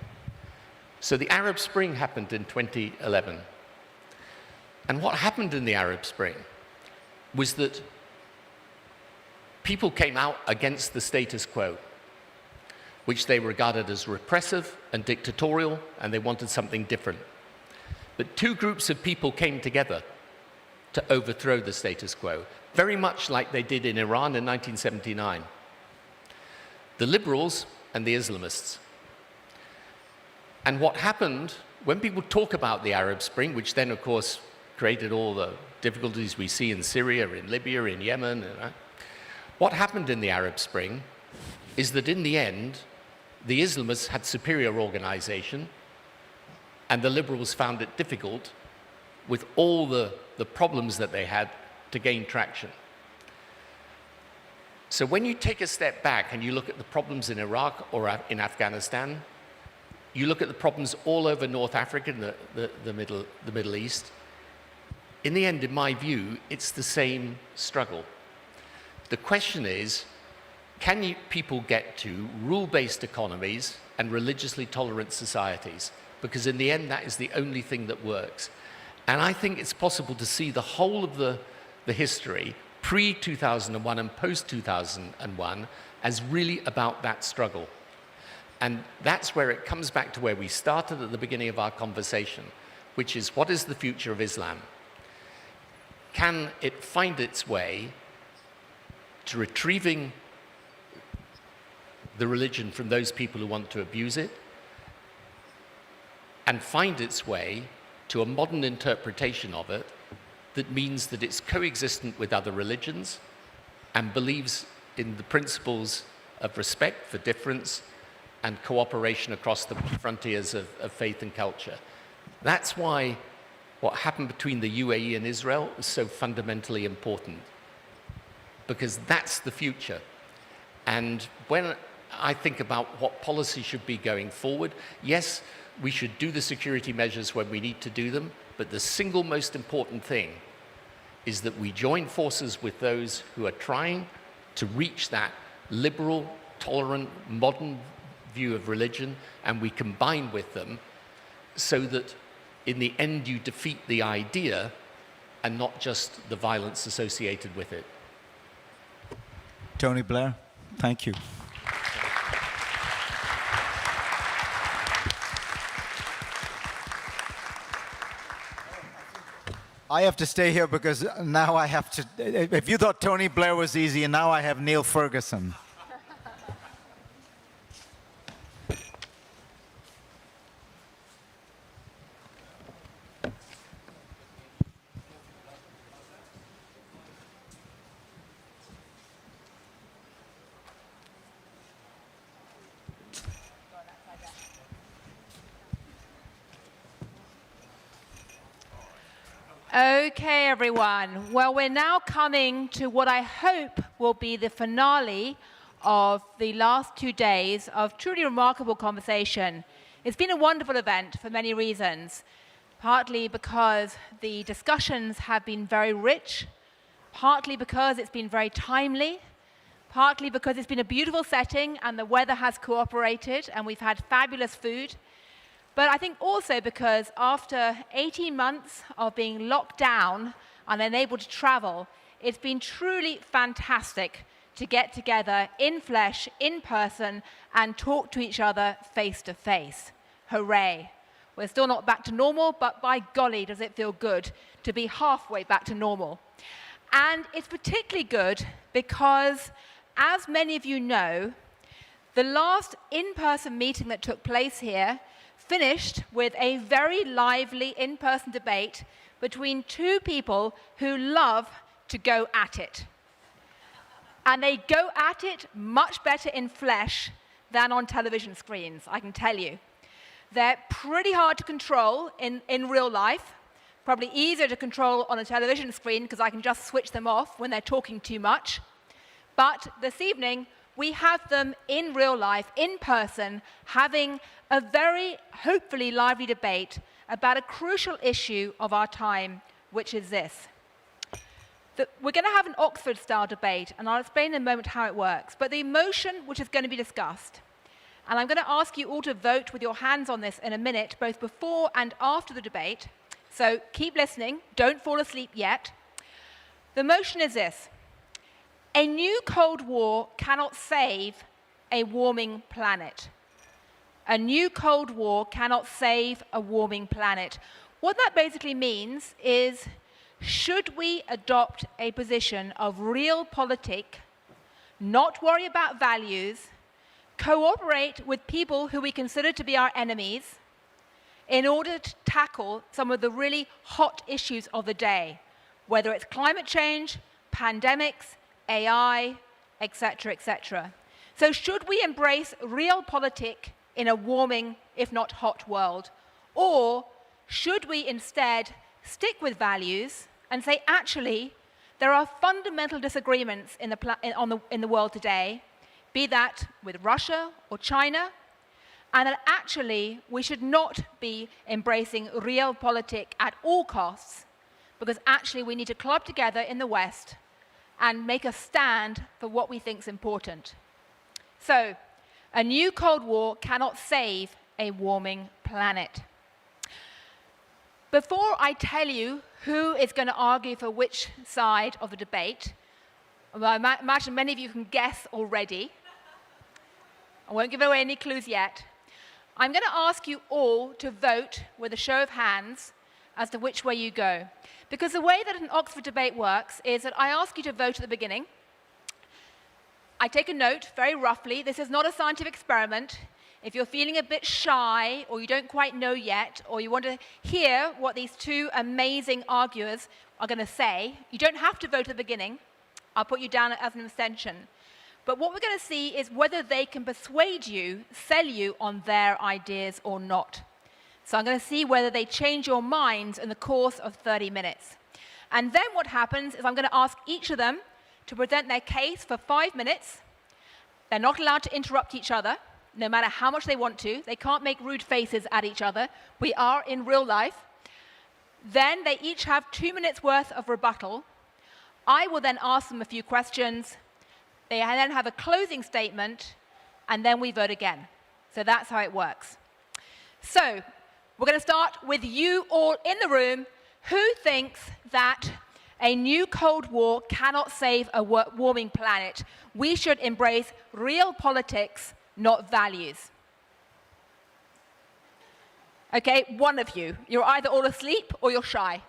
So the Arab Spring happened in 2011. And what happened in the Arab Spring was that people came out against the status quo, which they regarded as repressive and dictatorial, and they wanted something different. But two groups of people came together to overthrow the status quo, very much like they did in Iran in 1979. The liberals and the Islamists. And what happened, when people talk about the Arab Spring, which then, of course, created all the difficulties we see in Syria, in Libya, in Yemen, what happened in the Arab Spring is that in the end, the Islamists had superior organization, and the liberals found it difficult, with all the problems that they had, to gain traction. So when you take a step back and you look at the problems in Iraq or in Afghanistan, you look at the problems all over North Africa and the Middle East, in the end, in my view, it's the same struggle. The question is, can people get to rule-based economies and religiously tolerant societies? Because in the end, that is the only thing that works. And I think it's possible to see the whole of the history, pre-2001 and post-2001, as really about that struggle. And that's where it comes back to where we started at the beginning of our conversation, which is, what is the future of Islam? Can it find its way to retrieving the religion from those people who want to abuse it, and find its way to a modern interpretation of it that means that it's coexistent with other religions and believes in the principles of respect for difference and cooperation across the frontiers of faith and culture. That's why what happened between the UAE and Israel is so fundamentally important, because that's the future. And when I think about what policy should be going forward, yes, we should do the security measures when we need to do them, but the single most important thing is that we join forces with those who are trying to reach that liberal, tolerant, modern view of religion, and we combine with them so that in the end you defeat the idea and not just the violence associated with it. Tony Blair, thank you. I have to stay here because now I have to, if you thought Tony Blair was easy, and now I have Neil Ferguson. Okay, everyone. Well, we're now coming to what I hope will be the finale of the last 2 days of truly remarkable conversation. It's been a wonderful event for many reasons, partly because the discussions have been very rich, partly because it's been very timely, partly because it's been a beautiful setting and the weather has cooperated and we've had fabulous food. But I think also because after 18 months of being locked down and unable to travel, it's been truly fantastic to get together in flesh, in person, and talk to each other face to face. Hooray. We're still not back to normal, but by golly, does it feel good to be halfway back to normal. And it's particularly good because, as many of you know, the last in-person meeting that took place here finished with a very lively in-person debate between two people who love to go at it. And they go at it much better in flesh than on television screens, I can tell you. They're pretty hard to control in real life, probably easier to control on a television screen because I can just switch them off when they're talking too much. But this evening, we have them in real life, in person, having a very, hopefully, lively debate about a crucial issue of our time, which is this. We're going to have an Oxford-style debate, and I'll explain in a moment how it works. But the motion which is going to be discussed, and I'm going to ask you all to vote with your hands on this in a minute, both before and after the debate, so keep listening, don't fall asleep yet. The motion is this. A new Cold War cannot save a warming planet. A new Cold War cannot save a warming planet. What that basically means is, should we adopt a position of realpolitik, not worry about values, cooperate with people who we consider to be our enemies in order to tackle some of the really hot issues of the day, whether it's climate change, pandemics, AI, etc., etc. So should we embrace realpolitik in a warming, if not hot world? Or should we instead stick with values and say, actually, there are fundamental disagreements in the world today, be that with Russia or China, and that actually we should not be embracing realpolitik at all costs, because actually we need to club together in the West and make a stand for what we think is important. So, a new Cold War cannot save a warming planet. Before I tell you who is going to argue for which side of the debate, well, I imagine many of you can guess already. I won't give away any clues yet. I'm going to ask you all to vote with a show of hands as to which way you go. Because the way that an Oxford debate works is that I ask you to vote at the beginning. I take a note, very roughly. This is not a scientific experiment. If you're feeling a bit shy, or you don't quite know yet, or you want to hear what these two amazing arguers are going to say, you don't have to vote at the beginning. I'll put you down as an extension. But what we're going to see is whether they can persuade you, sell you on their ideas or not. So I'm going to see whether they change your minds in the course of 30 minutes. And then what happens is I'm going to ask each of them to present their case for 5 minutes. They're not allowed to interrupt each other, no matter how much they want to. They can't make rude faces at each other. We are in real life. Then they each have 2 minutes worth of rebuttal. I will then ask them a few questions. They then have a closing statement, and then we vote again. So that's how it works. So we're going to start with you all in the room. Who thinks that a new Cold War cannot save a warming planet? We should embrace realpolitik, not values. Okay, one of you. You're either all asleep or you're shy.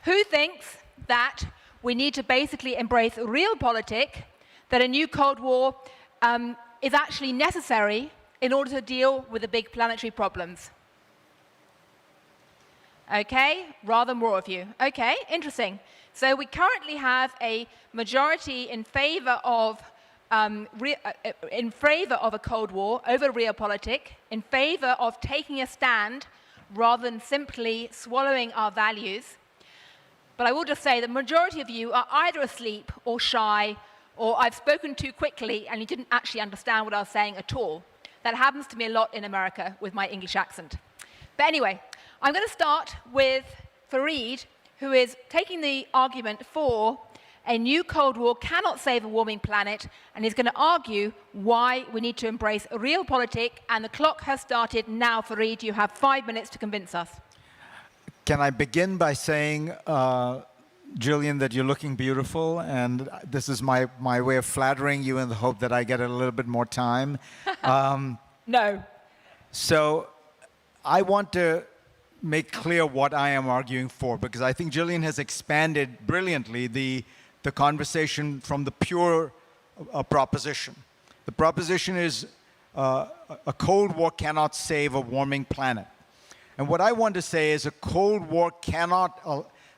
Who thinks that we need to basically embrace realpolitik, that a new Cold War is actually necessary in order to deal with the big planetary problems? Okay, rather more of you. Okay, interesting. So we currently have a majority in favor of a Cold War over realpolitik, in favor of taking a stand rather than simply swallowing our values. But I will just say the majority of you are either asleep or shy, or I've spoken too quickly and you didn't actually understand what I was saying at all. That happens to me a lot in America with my English accent. But anyway, I'm going to start with Fareed, who is taking the argument for a new Cold War cannot save a warming planet, and he's going to argue why we need to embrace realpolitik, and the clock has started now. Fareed, you have 5 minutes to convince us. Can I begin by saying, Gillian, that you're looking beautiful, and this is my way of flattering you in the hope that I get a little bit more time. No. So I want to make clear what I am arguing for, because I think Gillian has expanded brilliantly the conversation from the pure proposition. The proposition is a Cold War cannot save a warming planet. And what I want to say is a Cold War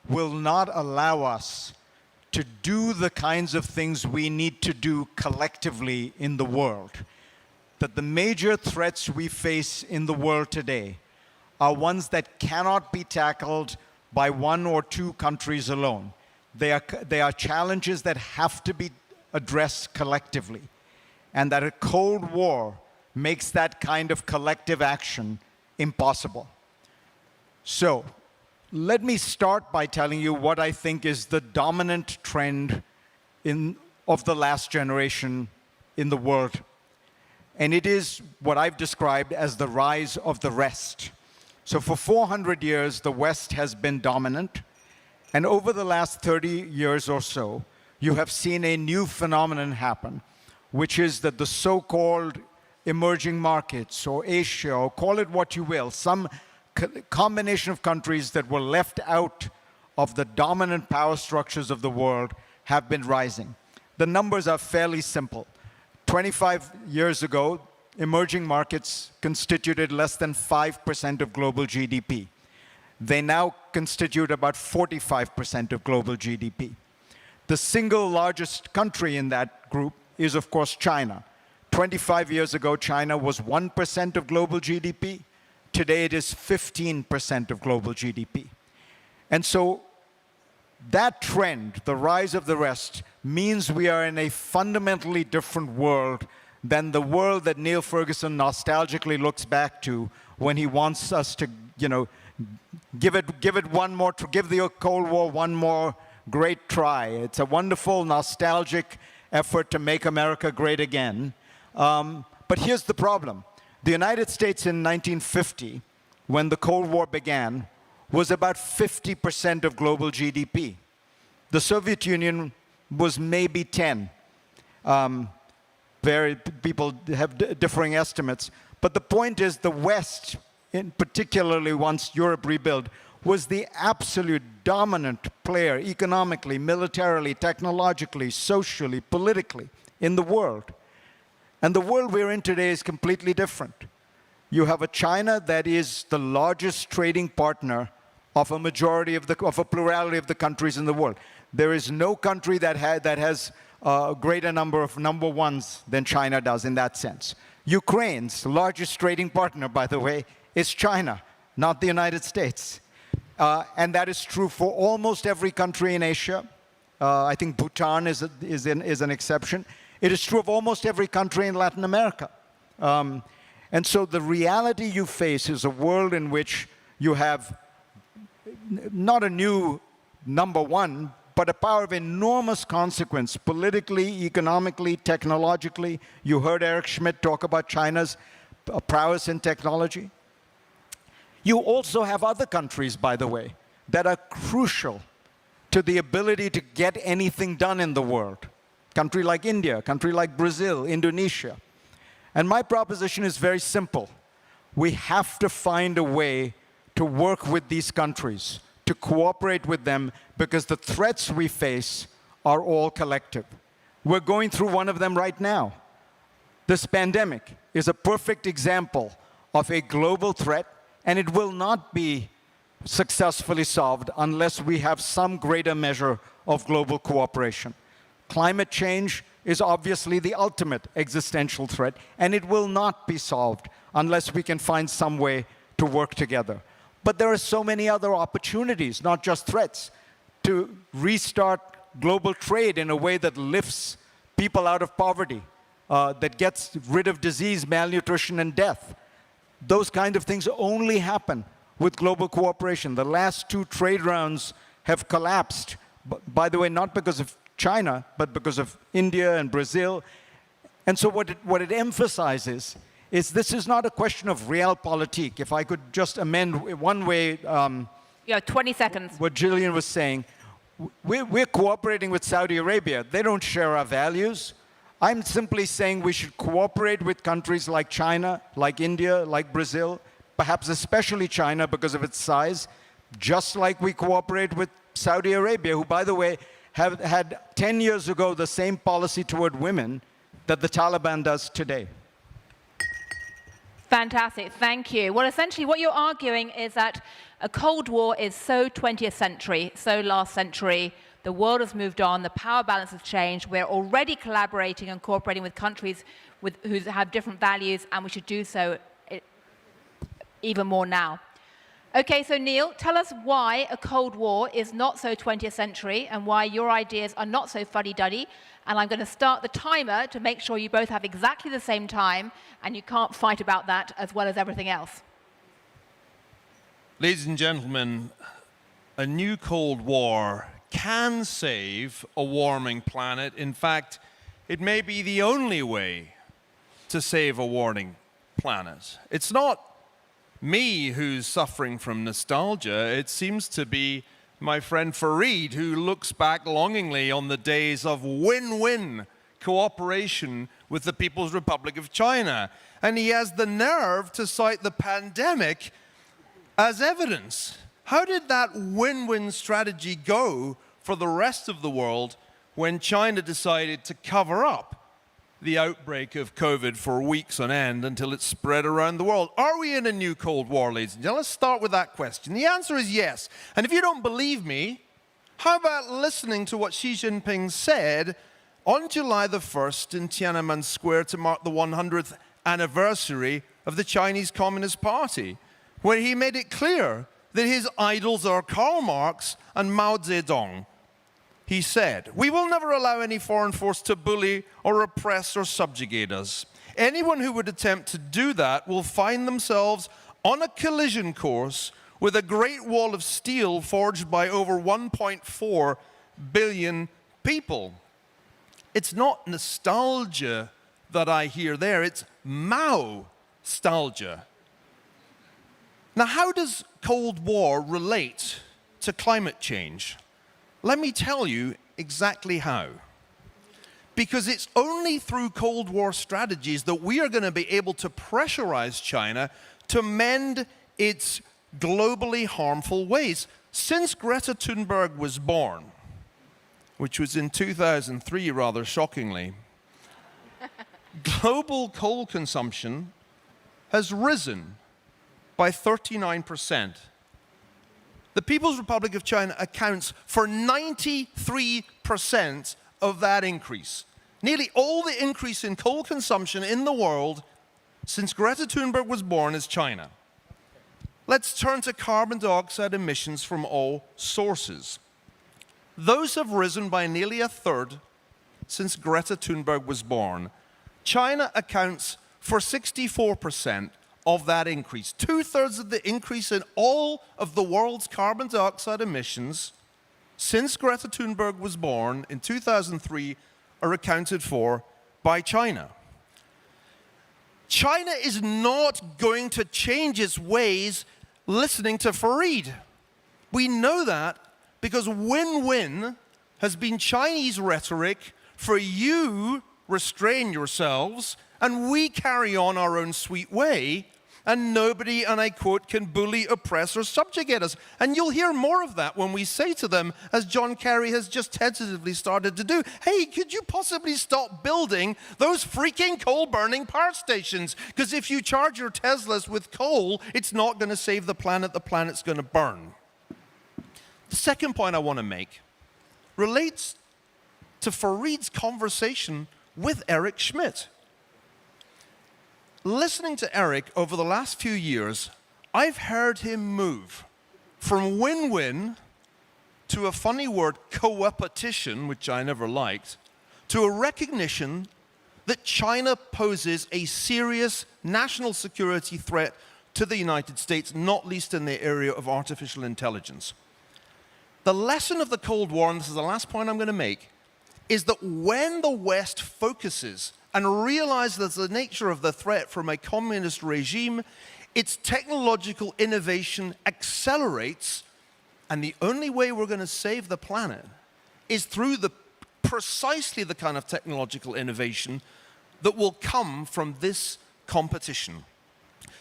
will not allow us to do the kinds of things we need to do collectively in the world. That the major threats we face in the world today are ones that cannot be tackled by one or two countries alone. They are challenges that have to be addressed collectively. And that a Cold War makes that kind of collective action impossible. So, let me start by telling you what I think is the dominant trend of the last generation in the world. And it is what I've described as the rise of the rest. So for 400 years, the West has been dominant. And over the last 30 years or so, you have seen a new phenomenon happen, which is that the so-called emerging markets, or Asia, or call it what you will, some combination of countries that were left out of the dominant power structures of the world have been rising. The numbers are fairly simple. 25 years ago, emerging markets constituted less than 5% of global GDP. They now constitute about 45% of global GDP. The single largest country in that group is, of course, China. 25 years ago, China was 1% of global GDP. Today, it is 15% of global GDP. And so that trend, the rise of the rest, means we are in a fundamentally different world than the world that Neil Ferguson nostalgically looks back to when he wants us to, give the Cold War one more great try. It's a wonderful, nostalgic effort to make America great again. But here's the problem. The United States in 1950, when the Cold War began, was about 50% of global GDP. The Soviet Union was maybe 10. People have differing estimates. But the point is the West, particularly once Europe rebuilt, was the absolute dominant player economically, militarily, technologically, socially, politically in the world. And the world we're in today is completely different. You have a China that is the largest trading partner of a plurality of the countries in the world. There is no country that has a greater number of number ones than China does in that sense. Ukraine's largest trading partner, by the way, is China, not the United States. And that is true for almost every country in Asia. I think Bhutan is an exception. It is true of almost every country in Latin America. And so the reality you face is a world in which you have not a new number one, but a power of enormous consequence, politically, economically, technologically. You heard Eric Schmidt talk about China's prowess in technology. You also have other countries, by the way, that are crucial to the ability to get anything done in the world. Country like India, country like Brazil, Indonesia. And my proposition is very simple. We have to find a way to work with these countries to cooperate with them because the threats we face are all collective. We're going through one of them right now. This pandemic is a perfect example of a global threat, and it will not be successfully solved unless we have some greater measure of global cooperation. Climate change is obviously the ultimate existential threat, and it will not be solved unless we can find some way to work together. But there are so many other opportunities, not just threats, to restart global trade in a way that lifts people out of poverty, that gets rid of disease, malnutrition, and death. Those kind of things only happen with global cooperation. The last 2 trade rounds have collapsed, by the way, not because of China, but because of India and Brazil. And so what it emphasizes is this is not a question of realpolitik. If I could just amend one way. You have 20 seconds. What Gillian was saying, we're cooperating with Saudi Arabia. They don't share our values. I'm simply saying we should cooperate with countries like China, like India, like Brazil, perhaps especially China because of its size, just like we cooperate with Saudi Arabia, who, by the way, have had 10 years ago the same policy toward women that the Taliban does today. Fantastic, thank you. Well, essentially what you're arguing is that a Cold War is so 20th century, so last century. The world has moved on, the power balance has changed. We're already collaborating and cooperating with countries who have different values, and we should do so even more now. Okay, so Neil, tell us why a Cold War is not so 20th century and why your ideas are not so fuddy-duddy. And I'm going to start the timer to make sure you both have exactly the same time and you can't fight about that as well as everything else. Ladies and gentlemen, a new Cold War can save a warming planet. In fact, it may be the only way to save a warming planet. It's not me who's suffering from nostalgia. It seems to be my friend Fareed, who looks back longingly on the days of win-win cooperation with the People's Republic of China. And he has the nerve to cite the pandemic as evidence. How did that win-win strategy go for the rest of the world when China decided to cover up the outbreak of COVID for weeks on end until it spread around the world? Are we in a new Cold War, ladies and gentlemen? Let's start with that question. The answer is yes. And if you don't believe me, how about listening to what Xi Jinping said on July the 1st in Tiananmen Square to mark the 100th anniversary of the Chinese Communist Party, where he made it clear that his idols are Karl Marx and Mao Zedong. He said, "We will never allow any foreign force to bully or oppress or subjugate us. Anyone who would attempt to do that will find themselves on a collision course with a great wall of steel forged by over 1.4 billion people." It's not nostalgia that I hear there, it's Mao-stalgia. Now, how does Cold War relate to climate change? Let me tell you exactly how. Because it's only through Cold War strategies that we are going to be able to pressurize China to mend its globally harmful ways. Since Greta Thunberg was born, which was in 2003, rather shockingly, global coal consumption has risen by 39%. The People's Republic of China accounts for 93% of that increase. Nearly all the increase in coal consumption in the world since Greta Thunberg was born is China. Let's turn to carbon dioxide emissions from all sources. Those have risen by nearly a third since Greta Thunberg was born. China accounts for 64% of that increase. 2/3 of the increase in all of the world's carbon dioxide emissions since Greta Thunberg was born in 2003 are accounted for by China. China is not going to change its ways listening to Fareed. We know that because win-win has been Chinese rhetoric for you restrain yourselves and we carry on our own sweet way. and nobody, and I quote, can bully, oppress, or subjugate us. And you'll hear more of that when we say to them, as John Kerry has just tentatively started to do, hey, could you possibly stop building those freaking coal-burning power stations? Because if you charge your Teslas with coal, it's not going to save the planet's going to burn. The second point I want to make relates to Fareed's conversation with Eric Schmidt. Listening to Eric over the last few years, I've heard him move from win-win to a funny word, co-opetition, which I never liked, to a recognition that China poses a serious national security threat to the United States, not least in the area of artificial intelligence. The lesson of the Cold War, and this is the last point I'm going to make, is that when the West focuses and realizes the nature of the threat from a communist regime, its technological innovation accelerates, and the only way we're going to save the planet is through precisely the kind of technological innovation that will come from this competition.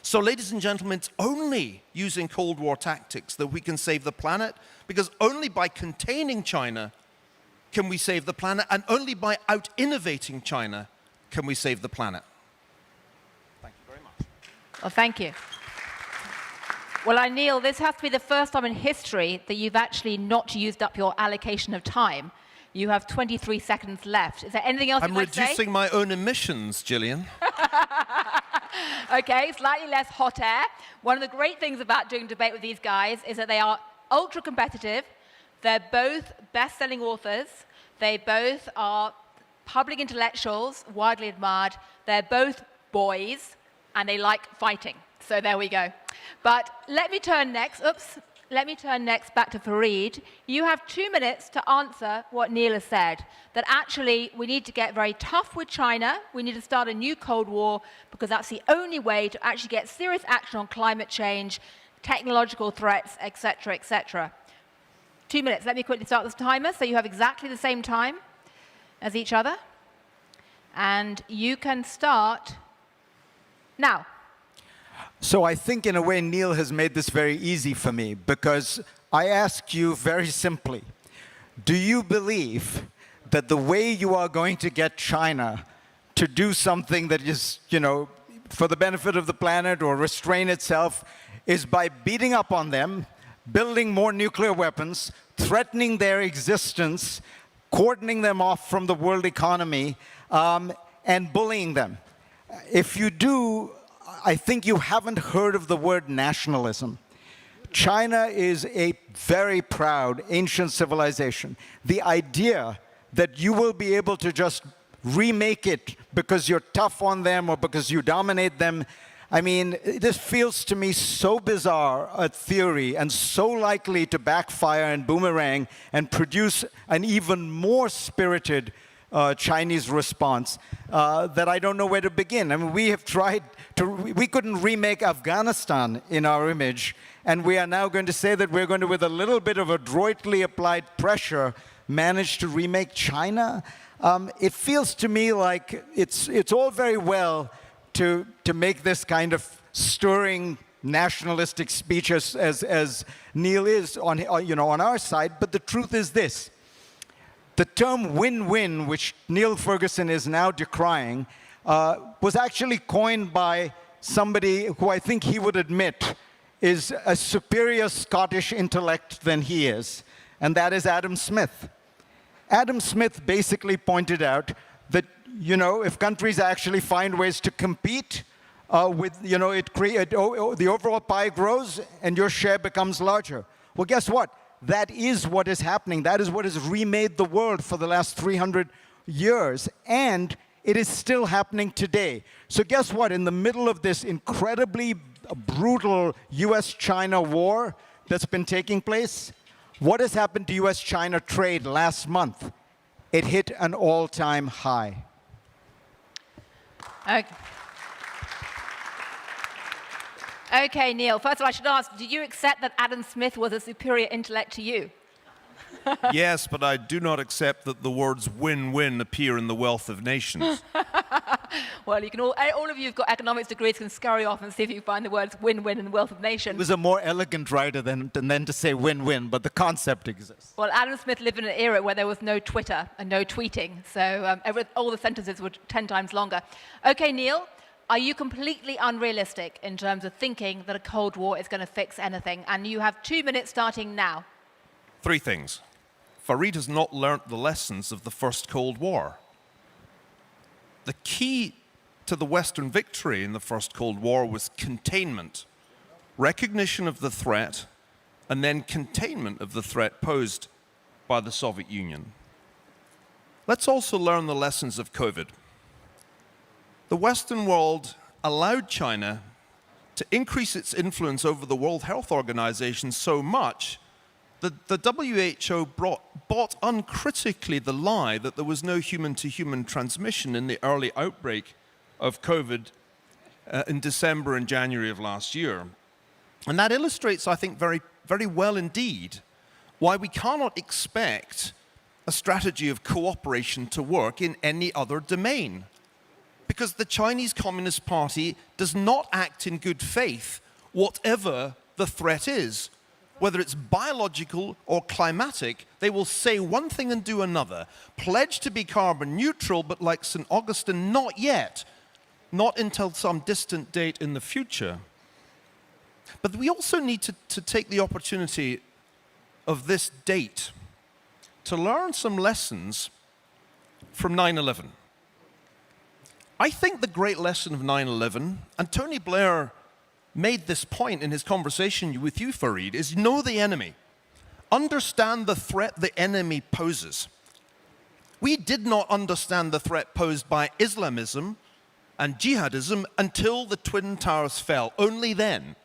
So, ladies and gentlemen, it's only using Cold War tactics that we can save the planet, because only by containing China can we save the planet, and only by out-innovating China can we save the planet. Thank you very much. Well, thank you. Well, Neil, this has to be the first time in history that you've actually not used up your allocation of time. You have 23 seconds left. Is there anything else you'd like to say? I'm reducing my own emissions, Gillian. Okay, slightly less hot air. One of the great things about doing debate with these guys is that they are ultra competitive. They're both best-selling authors. They both are public intellectuals, widely admired. They're both boys, and they like fighting. So there we go. But let me turn next back to Fareed. You have 2 minutes to answer what Neil has said, that actually we need to get very tough with China. We need to start a new Cold War, because that's the only way to actually get serious action on climate change, technological threats, etc., etc. 2 minutes. Let me quickly start this timer, so you have exactly the same time as each other. And you can start now. So I think in a way Neil has made this very easy for me, because I ask you very simply, do you believe that the way you are going to get China to do something that is, for the benefit of the planet or restrain itself, is by beating up on them, building more nuclear weapons, threatening their existence, cordoning them off from the world economy, and bullying them? If you do, I think you haven't heard of the word nationalism. China is a very proud, ancient civilization. The idea that you will be able to just remake it because you're tough on them or because you dominate them, I mean, this feels to me so bizarre a theory and so likely to backfire and boomerang and produce an even more spirited Chinese response that I don't know where to begin. I mean, we have tried to, we couldn't remake Afghanistan in our image, and we are now going to say that we're going to, with a little bit of adroitly applied pressure, manage to remake China. It feels to me like it's all very well to make this kind of stirring nationalistic speech as Neil is on our side, but the truth is this. The term win-win, which Neil Ferguson is now decrying, was actually coined by somebody who I think he would admit is a superior Scottish intellect than he is, and that is Adam Smith. Adam Smith basically pointed out that, if countries actually find ways to compete, the overall pie grows and your share becomes larger. Well, guess what? That is what is happening. That is what has remade the world for the last 300 years. And it is still happening today. So guess what? In the middle of this incredibly brutal US-China war that's been taking place, what has happened to US-China trade last month? It hit an all-time high. Okay, Neil, first of all, I should ask, did you accept that Adam Smith was a superior intellect to you? Yes, but I do not accept that the words win-win appear in the Wealth of Nations. Well, you can all of you who've got economics degrees can scurry off and see if you find the words win-win and wealth of nation. It was a more elegant writer than to say win-win, but the concept exists. Well, Adam Smith lived in an era where there was no Twitter and no tweeting, so all the sentences were 10 times longer. Okay, Neil, are you completely unrealistic in terms of thinking that a Cold War is going to fix anything? And you have 2 minutes starting now. 3 things. Fareed has not learnt the lessons of the First Cold War. The key to the Western victory in the First Cold War was containment, recognition of the threat, and then containment of the threat posed by the Soviet Union. Let's also learn the lessons of COVID. The Western world allowed China to increase its influence over the World Health Organization so much that the WHO bought uncritically the lie that there was no human-to-human transmission in the early outbreak of COVID in December and January of last year. And that illustrates, I think, very, very well indeed, why we cannot expect a strategy of cooperation to work in any other domain. Because the Chinese Communist Party does not act in good faith, whatever the threat is. Whether it's biological or climatic, they will say one thing and do another. Pledge to be carbon neutral, but like St. Augustine, not yet. Not until some distant date in the future. But we also need to take the opportunity of this date to learn some lessons from 9/11. I think the great lesson of 9/11, and Tony Blair made this point in his conversation with you, Fareed, is know the enemy. Understand the threat the enemy poses. We did not understand the threat posed by Islamism and jihadism until the Twin Towers fell. Only then,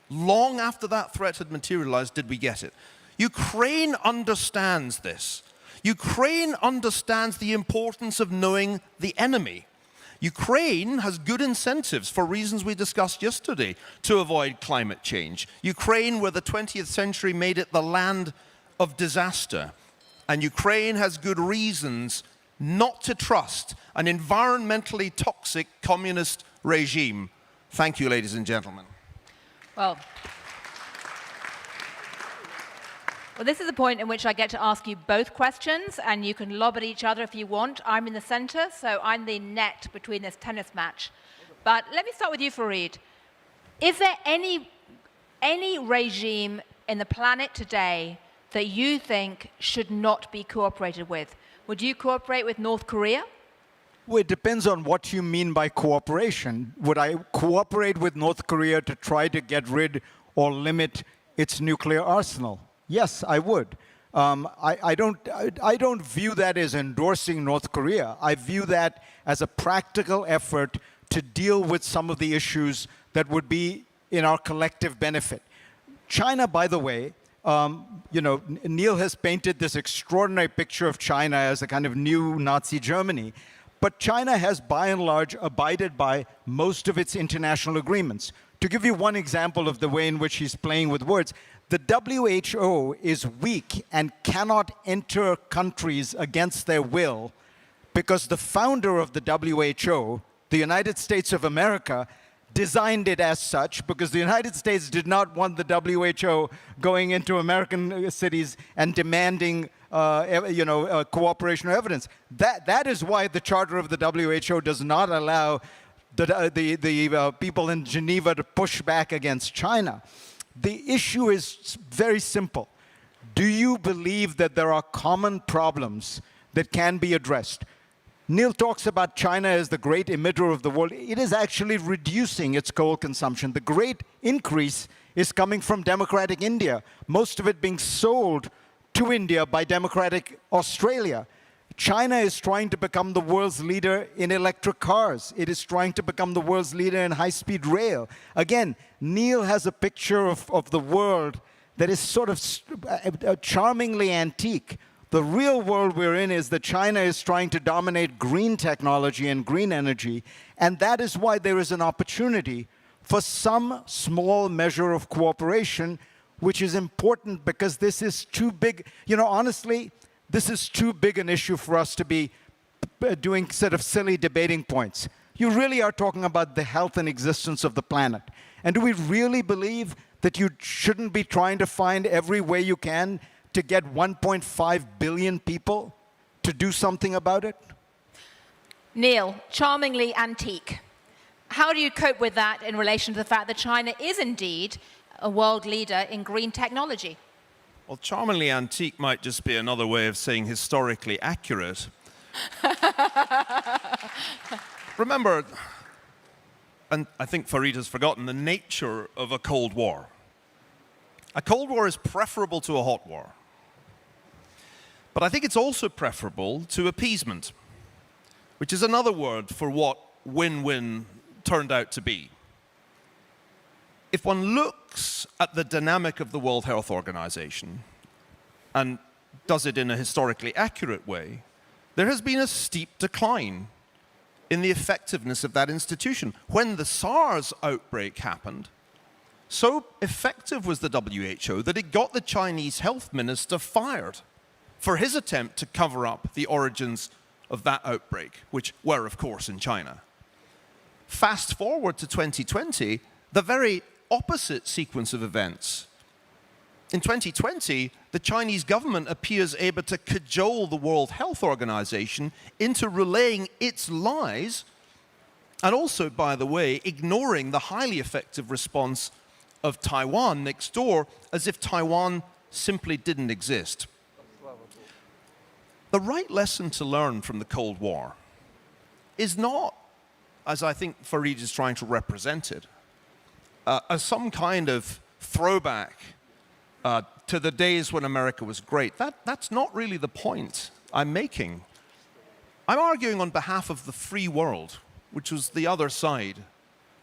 long after that threat had materialized, did we get it. Ukraine understands this. Ukraine understands the importance of knowing the enemy. Ukraine has good incentives for reasons we discussed yesterday to avoid climate change. Ukraine, where the 20th century made it the land of disaster. And Ukraine has good reasons not to trust an environmentally toxic communist regime. Thank you, ladies and gentlemen. Well, this is the point in which I get to ask you both questions, and you can lob at each other if you want. I'm in the center, so I'm the net between this tennis match. But let me start with you, Fareed. Is there any regime in the planet today that you think should not be cooperated with? Would you cooperate with North Korea? Well, it depends on what you mean by cooperation. Would I cooperate with North Korea to try to get rid or limit its nuclear arsenal? Yes, I would. I don't view that as endorsing North Korea. I view that as a practical effort to deal with some of the issues that would be in our collective benefit. China, by the way, Neil has painted this extraordinary picture of China as a kind of new Nazi Germany. But China has, by and large, abided by most of its international agreements. To give you one example of the way in which he's playing with words, the WHO is weak and cannot enter countries against their will because the founder of the WHO, the United States of America, designed it as such because the United States did not want the WHO going into American cities and demanding cooperation or evidence. That is why the charter of the WHO does not allow the people in Geneva to push back against China. The issue is very simple. Do you believe that there are common problems that can be addressed? Neil talks about China as the great emitter of the world. It is actually reducing its coal consumption. The great increase is coming from democratic India, most of it being sold to India by democratic Australia. China is trying to become the world's leader in electric cars. It is trying to become the world's leader in high-speed rail. Again, Neil has a picture of the world that is sort of charmingly antique. The real world we're in is that China is trying to dominate green technology and green energy, and that is why there is an opportunity for some small measure of cooperation, which is important because this is too big. Honestly, this is too big an issue for us to be doing sort of silly debating points. You really are talking about the health and existence of the planet. And do we really believe that you shouldn't be trying to find every way you can to get 1.5 billion people to do something about it? Neil, charmingly antique. How do you cope with that in relation to the fact that China is indeed a world leader in green technology? Well, charmingly antique might just be another way of saying historically accurate. Remember, and I think Fareed has forgotten, the nature of a Cold War. A Cold War is preferable to a hot war. But I think it's also preferable to appeasement, which is another word for what win-win turned out to be. If one looks at the dynamic of the World Health Organization and does it in a historically accurate way, there has been a steep decline in the effectiveness of that institution. When the SARS outbreak happened, so effective was the WHO that it got the Chinese health minister fired for his attempt to cover up the origins of that outbreak, which were, of course, in China. Fast forward to 2020, the very opposite sequence of events. In 2020, the Chinese government appears able to cajole the World Health Organization into relaying its lies, and also, by the way, ignoring the highly effective response of Taiwan next door, as if Taiwan simply didn't exist. The right lesson to learn from the Cold War is not, as I think Fareed is trying to represent it, as some kind of throwback to the days when America was great. That's not really the point I'm making. I'm arguing on behalf of the free world, which was the other side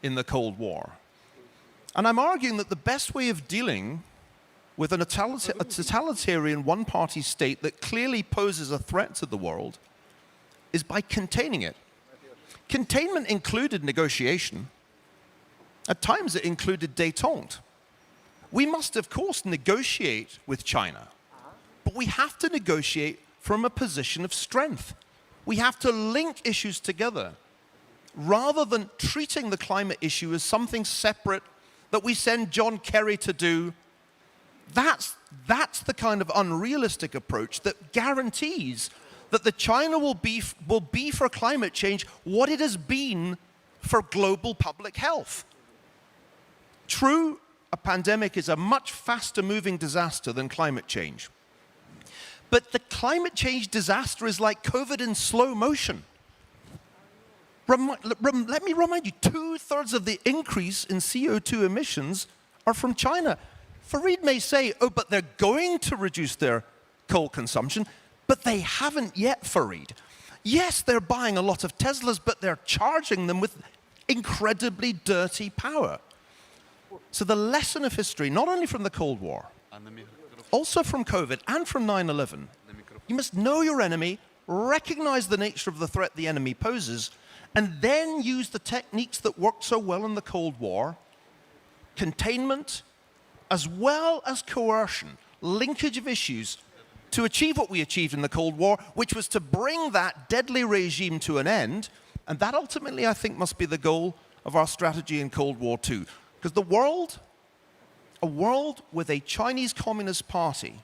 in the Cold War. And I'm arguing that the best way of dealing with a totalitarian one-party state that clearly poses a threat to the world is by containing it. Containment included negotiation. At times it included détente. We must, of course, negotiate with China, but we have to negotiate from a position of strength. We have to link issues together rather than treating the climate issue as something separate that we send John Kerry to do. That's the kind of unrealistic approach that guarantees that the China will be for climate change what it has been for global public health. True, a pandemic is a much faster moving disaster than climate change. But the climate change disaster is like COVID in slow motion. Let me remind you, 2/3 of the increase in CO2 emissions are from China. Fareed may say, oh, but they're going to reduce their coal consumption, but they haven't yet, Fareed. Yes, they're buying a lot of Teslas, but they're charging them with incredibly dirty power. So the lesson of history, not only from the Cold War, also from COVID and from 9/11, you must know your enemy, recognize the nature of the threat the enemy poses, and then use the techniques that worked so well in the Cold War, containment, as well as coercion, linkage of issues, to achieve what we achieved in the Cold War, which was to bring that deadly regime to an end. And that ultimately, I think, must be the goal of our strategy in Cold War II. Because a world with a Chinese Communist Party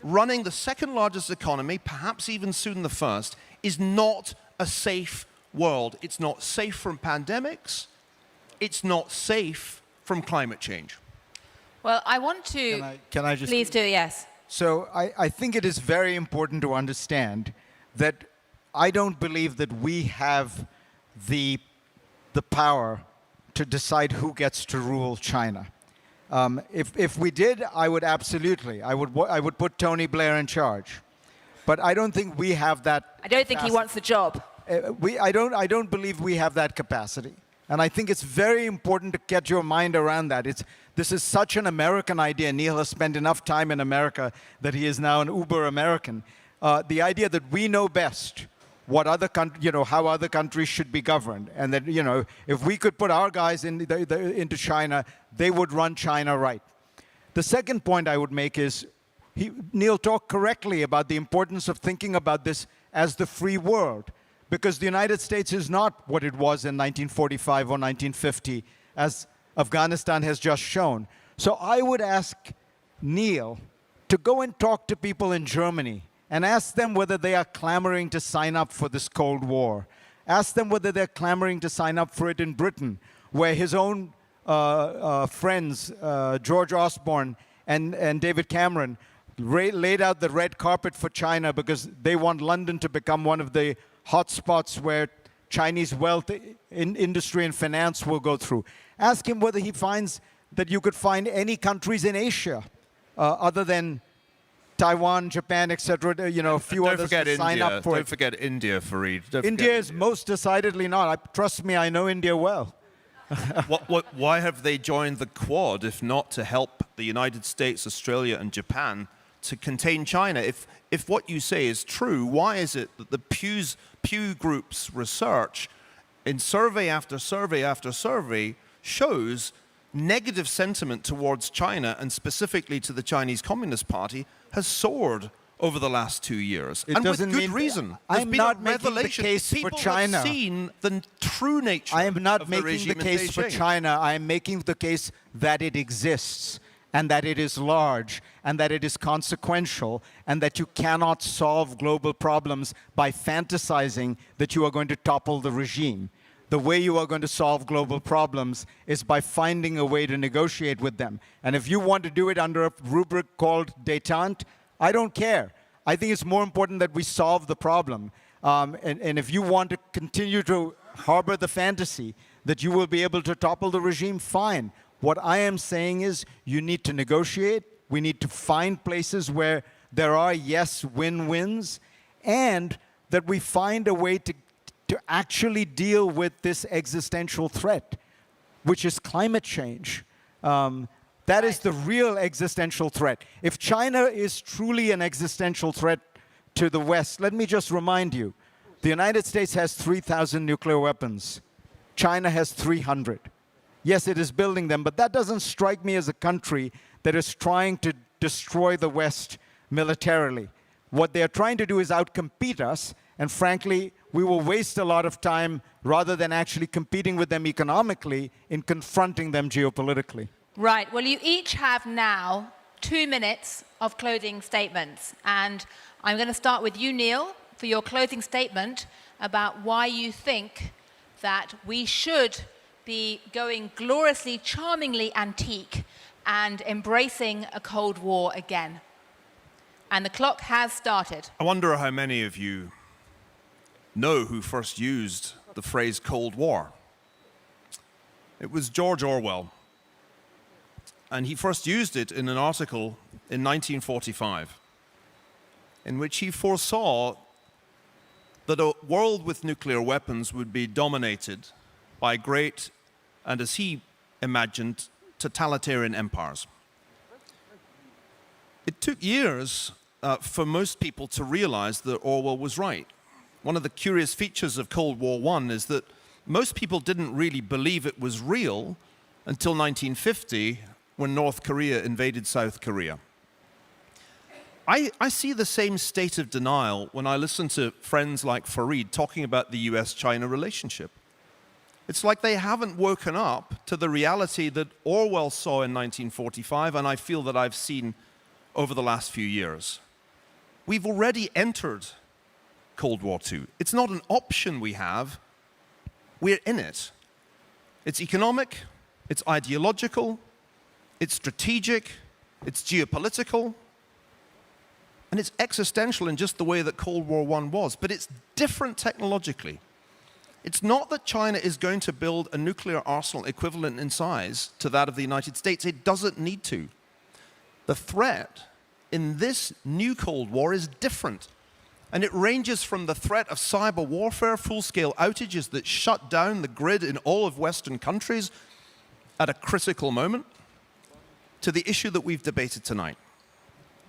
running the second largest economy, perhaps even soon the first, is not a safe world. It's not safe from pandemics. It's not safe from climate change. Well, I want to... Can I just... Please do, yes. So I think it is very important to understand that I don't believe that we have the power to decide who gets to rule China. If we did, I would absolutely. I would put Tony Blair in charge. But I don't think we have that. I don't think he wants the job. I don't believe we have that capacity. And I think it's very important to get your mind around that. This is such an American idea. Neil has spent enough time in America that he is now an uber American. The idea that we know best what other how other countries should be governed, and that if we could put our guys into China, they would run China right. The second point I would make is Neil talked correctly about the importance of thinking about this as the free world. because the United States is not what it was in 1945 or 1950, as Afghanistan has just shown. So I would ask Neil to go and talk to people in Germany and ask them whether they are clamoring to sign up for this Cold War. Ask them whether they're clamoring to sign up for it in Britain, where his own friends, George Osborne and David Cameron, laid out the red carpet for China because they want London to become one of the hotspots where Chinese wealth, industry and finance will go through. Ask him whether he finds that you could find any countries in Asia other than Taiwan, Japan, etc., you know, a few others to sign up for it. Don't forget India, Fareed. India is most decidedly not. Trust me, I know India well. Why have they joined the Quad if not to help the United States, Australia and Japan to contain China? If what you say is true, why is it that the Pew Group's research in survey after survey after survey shows negative sentiment towards China and specifically to the Chinese Communist Party has soared over the last 2 years? It and with doesn't good mean reason. I'm not making the case for China. People have seen the true nature I am not of the making regime the case in for Beijing. China. I am making the case that it exists and that it is large and that it is consequential and that you cannot solve global problems by fantasizing that you are going to topple the regime. The way you are going to solve global problems is by finding a way to negotiate with them. And if you want to do it under a rubric called détente, I don't care. I think it's more important that we solve the problem. And if you want to continue to harbor the fantasy that you will be able to topple the regime, fine. What I am saying is you need to negotiate. We need to find places where there are, yes, win-wins, and that we find a way to actually deal with this existential threat, which is climate change. That is the real existential threat. If China is truly an existential threat to the West, let me just remind you, the United States has 3,000 nuclear weapons. China has 300. Yes, it is building them, but that doesn't strike me as a country that is trying to destroy the West militarily. What they are trying to do is outcompete us, and frankly, we will waste a lot of time rather than actually competing with them economically in confronting them geopolitically. Right. Well, you each have now 2 minutes of closing statements. And I'm going to start with you, Neil, for your closing statement about why you think that we should be going gloriously, charmingly antique and embracing a Cold War again. And the clock has started. I wonder how many of you know who first used the phrase Cold War. It was George Orwell. And he first used it in an article in 1945, in which he foresaw that a world with nuclear weapons would be dominated by great, and as he imagined, totalitarian empires. It took years for most people to realize that Orwell was right. One of the curious features of Cold War I is that most people didn't really believe it was real until 1950, when North Korea invaded South Korea. I see the same state of denial when I listen to friends like Fareed talking about the US-China relationship. It's like they haven't woken up to the reality that Orwell saw in 1945, and I feel that I've seen over the last few years. We've already entered Cold War II. It's not an option we have, we're in it. It's economic, it's ideological, it's strategic, it's geopolitical, and it's existential in just the way that Cold War I was, but it's different technologically. It's not that China is going to build a nuclear arsenal equivalent in size to that of the United States. It doesn't need to. The threat in this new Cold War is different. And it ranges from the threat of cyber warfare, full-scale outages that shut down the grid in all of Western countries at a critical moment, to the issue that we've debated tonight.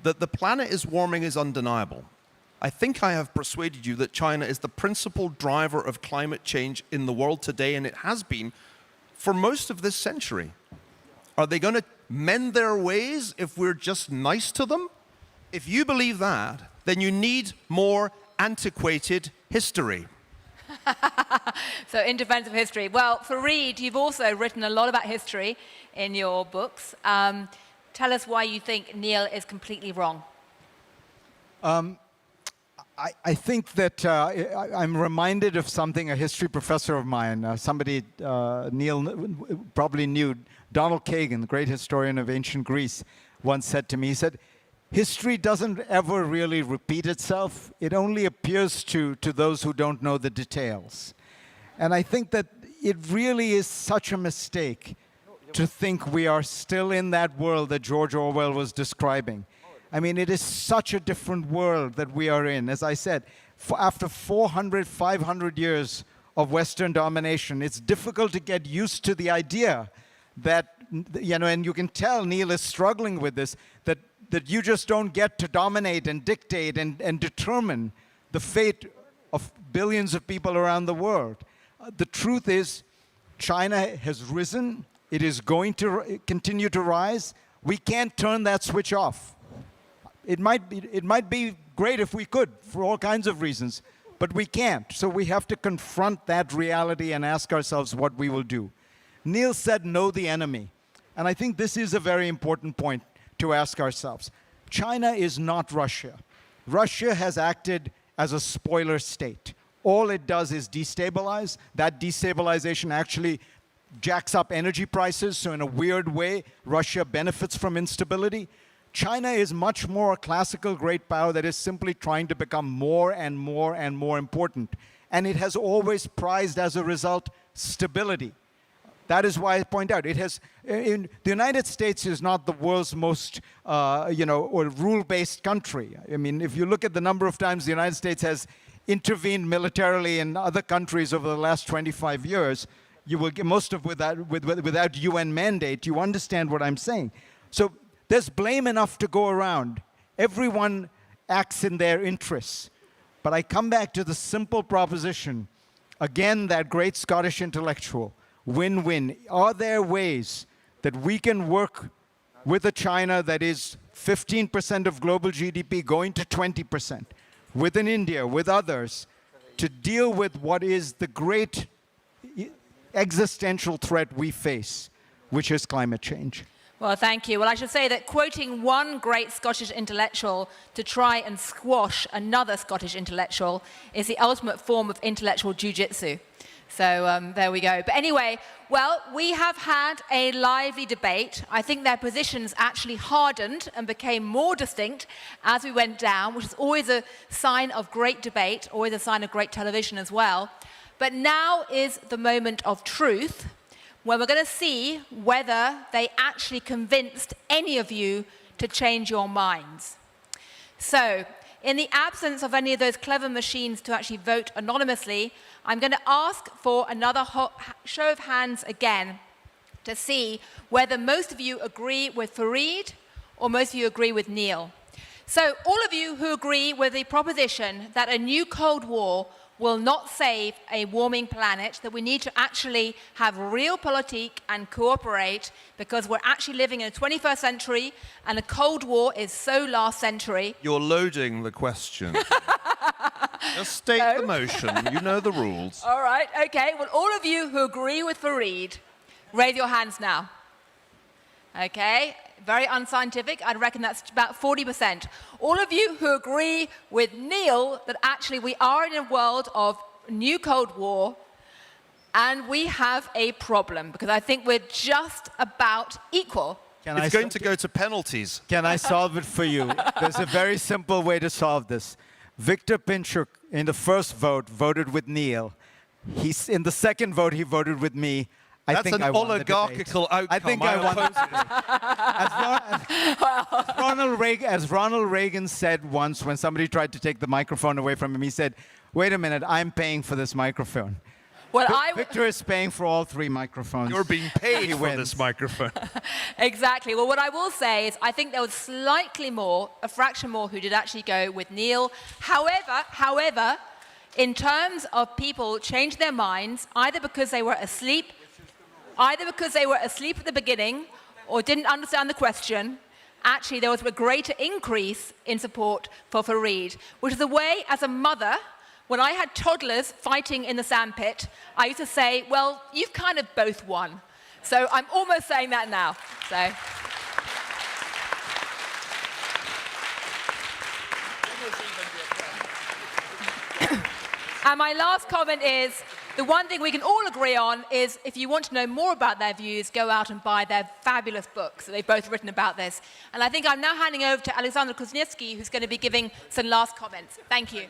That the planet is warming is undeniable. I think I have persuaded you that China is the principal driver of climate change in the world today, and it has been for most of this century. Are they going to mend their ways if we're just nice to them? If you believe that, then you need more antiquated history. So in defense of history. Well, Fareed, you've also written a lot about history in your books. Tell us why you think Neil is completely wrong. I think that I'm reminded of something a history professor of mine, somebody Neil probably knew, Donald Kagan, the great historian of ancient Greece, once said to me, he said, history doesn't ever really repeat itself. It only appears to those who don't know the details. And I think that it really is such a mistake to think we are still in that world that George Orwell was describing. I mean, it is such a different world that we are in. As I said, after 400, 500 years of Western domination, it's difficult to get used to the idea that, you know, and you can tell Neil is struggling with this, that you just don't get to dominate and dictate and determine the fate of billions of people around the world. The truth is, China has risen. It is going to continue to rise. We can't turn that switch off. It might be great if we could, for all kinds of reasons, but we can't. So we have to confront that reality and ask ourselves what we will do. Neil said, know the enemy. And I think this is a very important point to ask ourselves. China is not Russia. Russia has acted as a spoiler state. All it does is destabilize. That destabilization actually jacks up energy prices, so in a weird way, Russia benefits from instability. China is much more a classical great power that is simply trying to become more and more and more important. And it has always prized, as a result, stability. That is why I point out, it has, the United States is not the world's most, or rule-based country. I mean, if you look at the number of times the United States has intervened militarily in other countries over the last 25 years, you will get most of without UN mandate. You understand what I'm saying. So there's blame enough to go around. Everyone acts in their interests. But I come back to the simple proposition, again, that great Scottish intellectual, win-win. Are there ways that we can work with a China that is 15% of global GDP going to 20%, with an India, with others, to deal with what is the great existential threat we face, which is climate change? Well, thank you. Well, I should say that quoting one great Scottish intellectual to try and squash another Scottish intellectual is the ultimate form of intellectual jiu-jitsu. So there we go. But anyway, well, we have had a lively debate. I think their positions actually hardened and became more distinct as we went down, which is always a sign of great debate, always a sign of great television as well. But now is the moment of truth, where we're going to see whether they actually convinced any of you to change your minds. So, in the absence of any of those clever machines to actually vote anonymously, I'm going to ask for another show of hands again to see whether most of you agree with Fareed or most of you agree with Neil. So, all of you who agree with the proposition that a new Cold War will not save a warming planet, that we need to actually have realpolitik and cooperate because we're actually living in the 21st century and a Cold War is so last century. You're loading the question. Just state the motion. You know the rules. All right, okay. Well, all of you who agree with Fareed, raise your hands now. Okay, very unscientific. I'd reckon that's about 40%. All of you who agree with Neil that actually we are in a world of new Cold War and we have a problem because I think we're just about equal. It's going to go to penalties. Can I solve it for you? There's a very simple way to solve this. Victor Pinchuk, in the first vote, voted with Neil. In the second vote, he voted with me. That's an oligarchical outcome. I think I won. As Ronald Reagan said once when somebody tried to take the microphone away from him, he said, wait a minute, I'm paying for this microphone. Well, Victor is paying for all 3 microphones. You're being paid for this microphone. Exactly. Well, what I will say is I think there was slightly more, a fraction more, who did actually go with Neil. However, in terms of people changing their minds, either because they were asleep at the beginning or didn't understand the question, actually there was a greater increase in support for Fareed, which is a way, as a mother, when I had toddlers fighting in the sandpit, I used to say, well, you've kind of both won. So I'm almost saying that now. So. And my last comment is, the one thing we can all agree on is if you want to know more about their views, go out and buy their fabulous books. They've both written about this. And I think I'm now handing over to Alexander Kuzniewski, who's going to be giving some last comments. Thank you.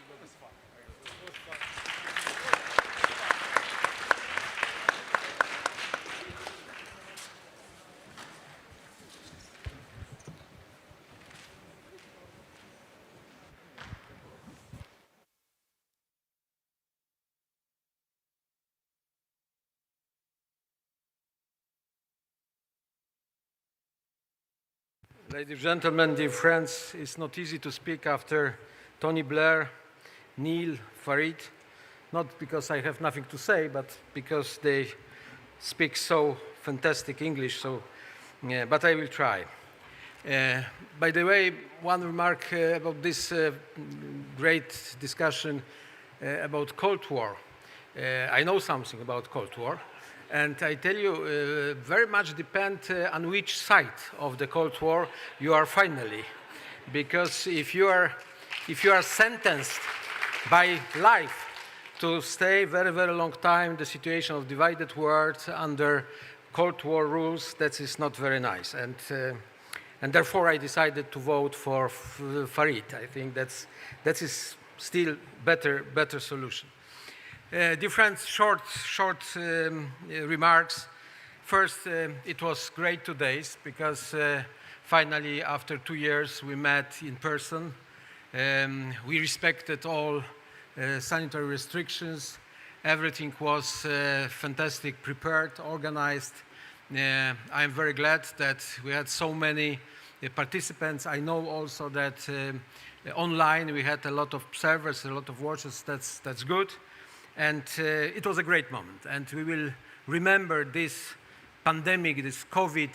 Ladies and gentlemen, dear friends, it's not easy to speak after Tony Blair, Neil, Farid, not because I have nothing to say, but because they speak so fantastic English, so, but I will try. By the way, one remark about this great discussion about Cold War. I know something about Cold War. And I tell you, very much depends on which side of the Cold War you are finally. Because if you are sentenced by life to stay very, very long time, the situation of divided world under Cold War rules, that is not very nice. And therefore I decided to vote for Farid. I think that is still better solution. Different short remarks. First, it was great 2 days because finally, after 2 years, we met in person. We respected all sanitary restrictions. Everything was fantastic, prepared, organized. I'm very glad that we had so many participants. I know also that online we had a lot of observers, a lot of watchers. That's good. And it was a great moment. And we will remember this pandemic, this COVID,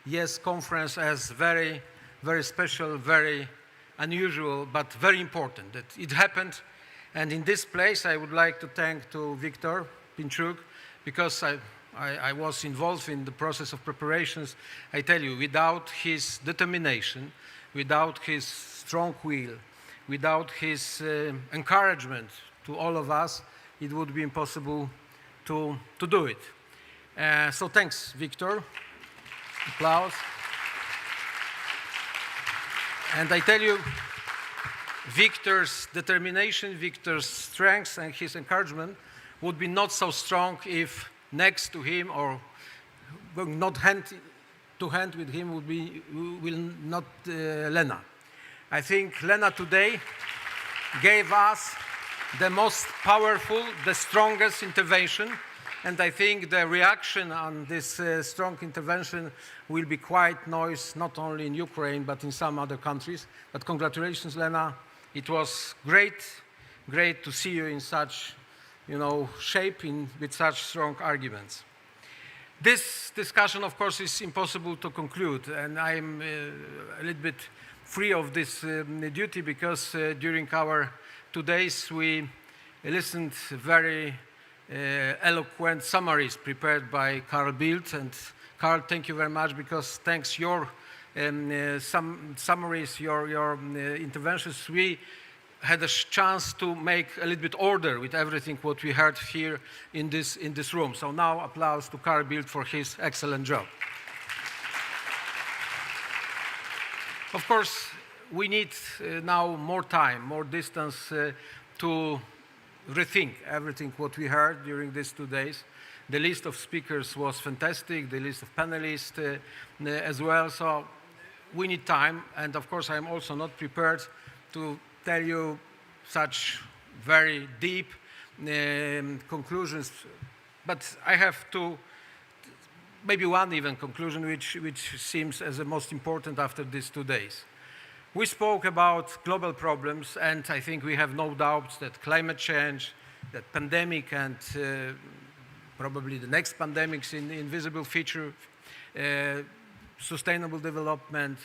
yes, conference as very, very special, very unusual, but very important that it happened. And in this place, I would like to thank to Victor Pinchuk, because I was involved in the process of preparations. I tell you, without his determination, without his strong will, without his encouragement to all of us, it would be impossible to do it. So thanks, Victor. Applause. And I tell you, Victor's determination, Victor's strength, and his encouragement would be not so strong if next to him or not hand to hand with him will not Lena. I think Lena today gave us the most powerful, the strongest intervention, and I think the reaction on this strong intervention will be quite nice, not only in Ukraine, but in some other countries. But congratulations, Lena. It was great to see you in such, shape, with such strong arguments. This discussion, of course, is impossible to conclude, and I'm a little bit free of this duty because during our 2 days, we listened very eloquent summaries prepared by Carl Bildt. And Carl, thank you very much, because thanks your summaries, your interventions, we had a chance to make a little bit order with everything what we heard here in this room. So now applause to Carl Bildt for his excellent job. Of course, we need now more time, more distance to rethink everything what we heard during these 2 days. The list of speakers was fantastic, the list of panelists as well. So we need time, and of course I'm also not prepared to tell you such very deep conclusions, but I have maybe one even conclusion which seems as the most important after these 2 days. We spoke about global problems, and I think we have no doubts that climate change, that pandemic, and probably the next pandemics in the invisible future, sustainable development,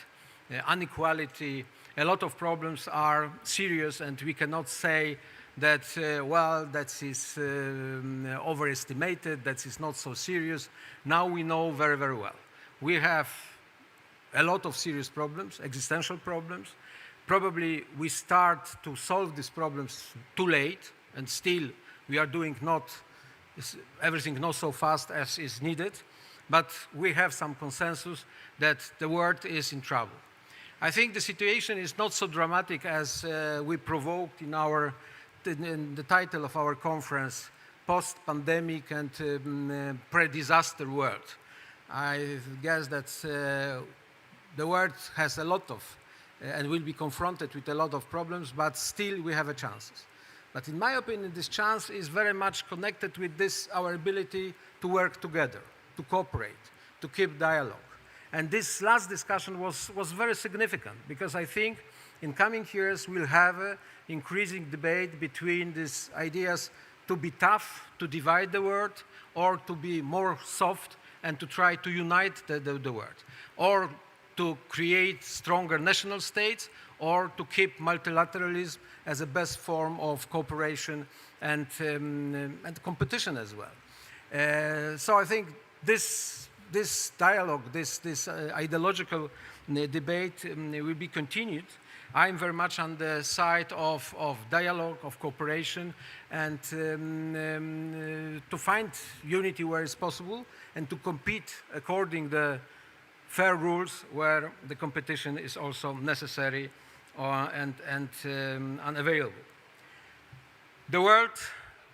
inequality, a lot of problems are serious, and we cannot say that, well, that is overestimated, that is not so serious. Now we know very, very well. We have a lot of serious problems, existential problems. Probably we start to solve these problems too late, and still we are doing everything not so fast as is needed, but we have some consensus that the world is in trouble. I think the situation is not so dramatic as we provoked in the title of our conference, Post-Pandemic and Pre-Disaster World. I guess that the world has a lot of, and will be confronted with a lot of problems, but still we have a chances. But in my opinion, this chance is very much connected with our ability to work together, to cooperate, to keep dialogue. And this last discussion was very significant, because I think in coming years we'll have an increasing debate between these ideas to be tough, to divide the world, or to be more soft and to try to unite the world, or to create stronger national states, or to keep multilateralism as a best form of cooperation and competition as well. So I think this dialogue, this ideological debate will be continued. I'm very much on the side of dialogue, of cooperation, and to find unity where it's possible, and to compete according to the fair rules where the competition is also necessary and unavailable. The world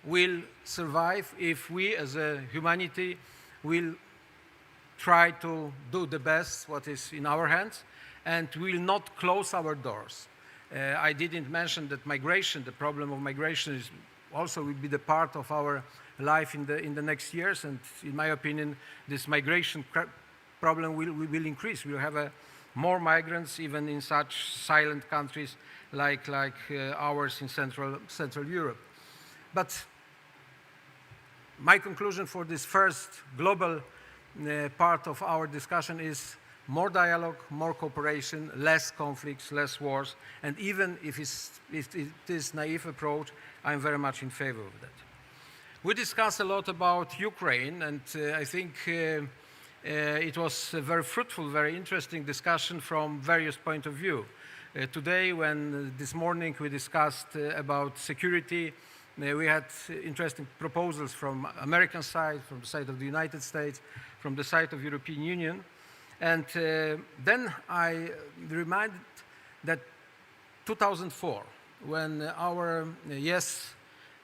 will survive if we as a humanity will try to do the best what is in our hands, and will not close our doors. I didn't mention that migration, the problem of migration also will be the part of our life in the next years, and in my opinion this migration problem will increase. We'll have more migrants even in such silent countries like ours in Central Europe. But my conclusion for this first global part of our discussion is more dialogue, more cooperation, less conflicts, less wars, and even if it is a naive approach, I'm very much in favor of that. We discussed a lot about Ukraine, and I think it was a very fruitful, very interesting discussion from various points of view. Today, this morning we discussed about security, we had interesting proposals from American side, from the side of the United States, from the side of European Union. And then I reminded that 2004, when our YES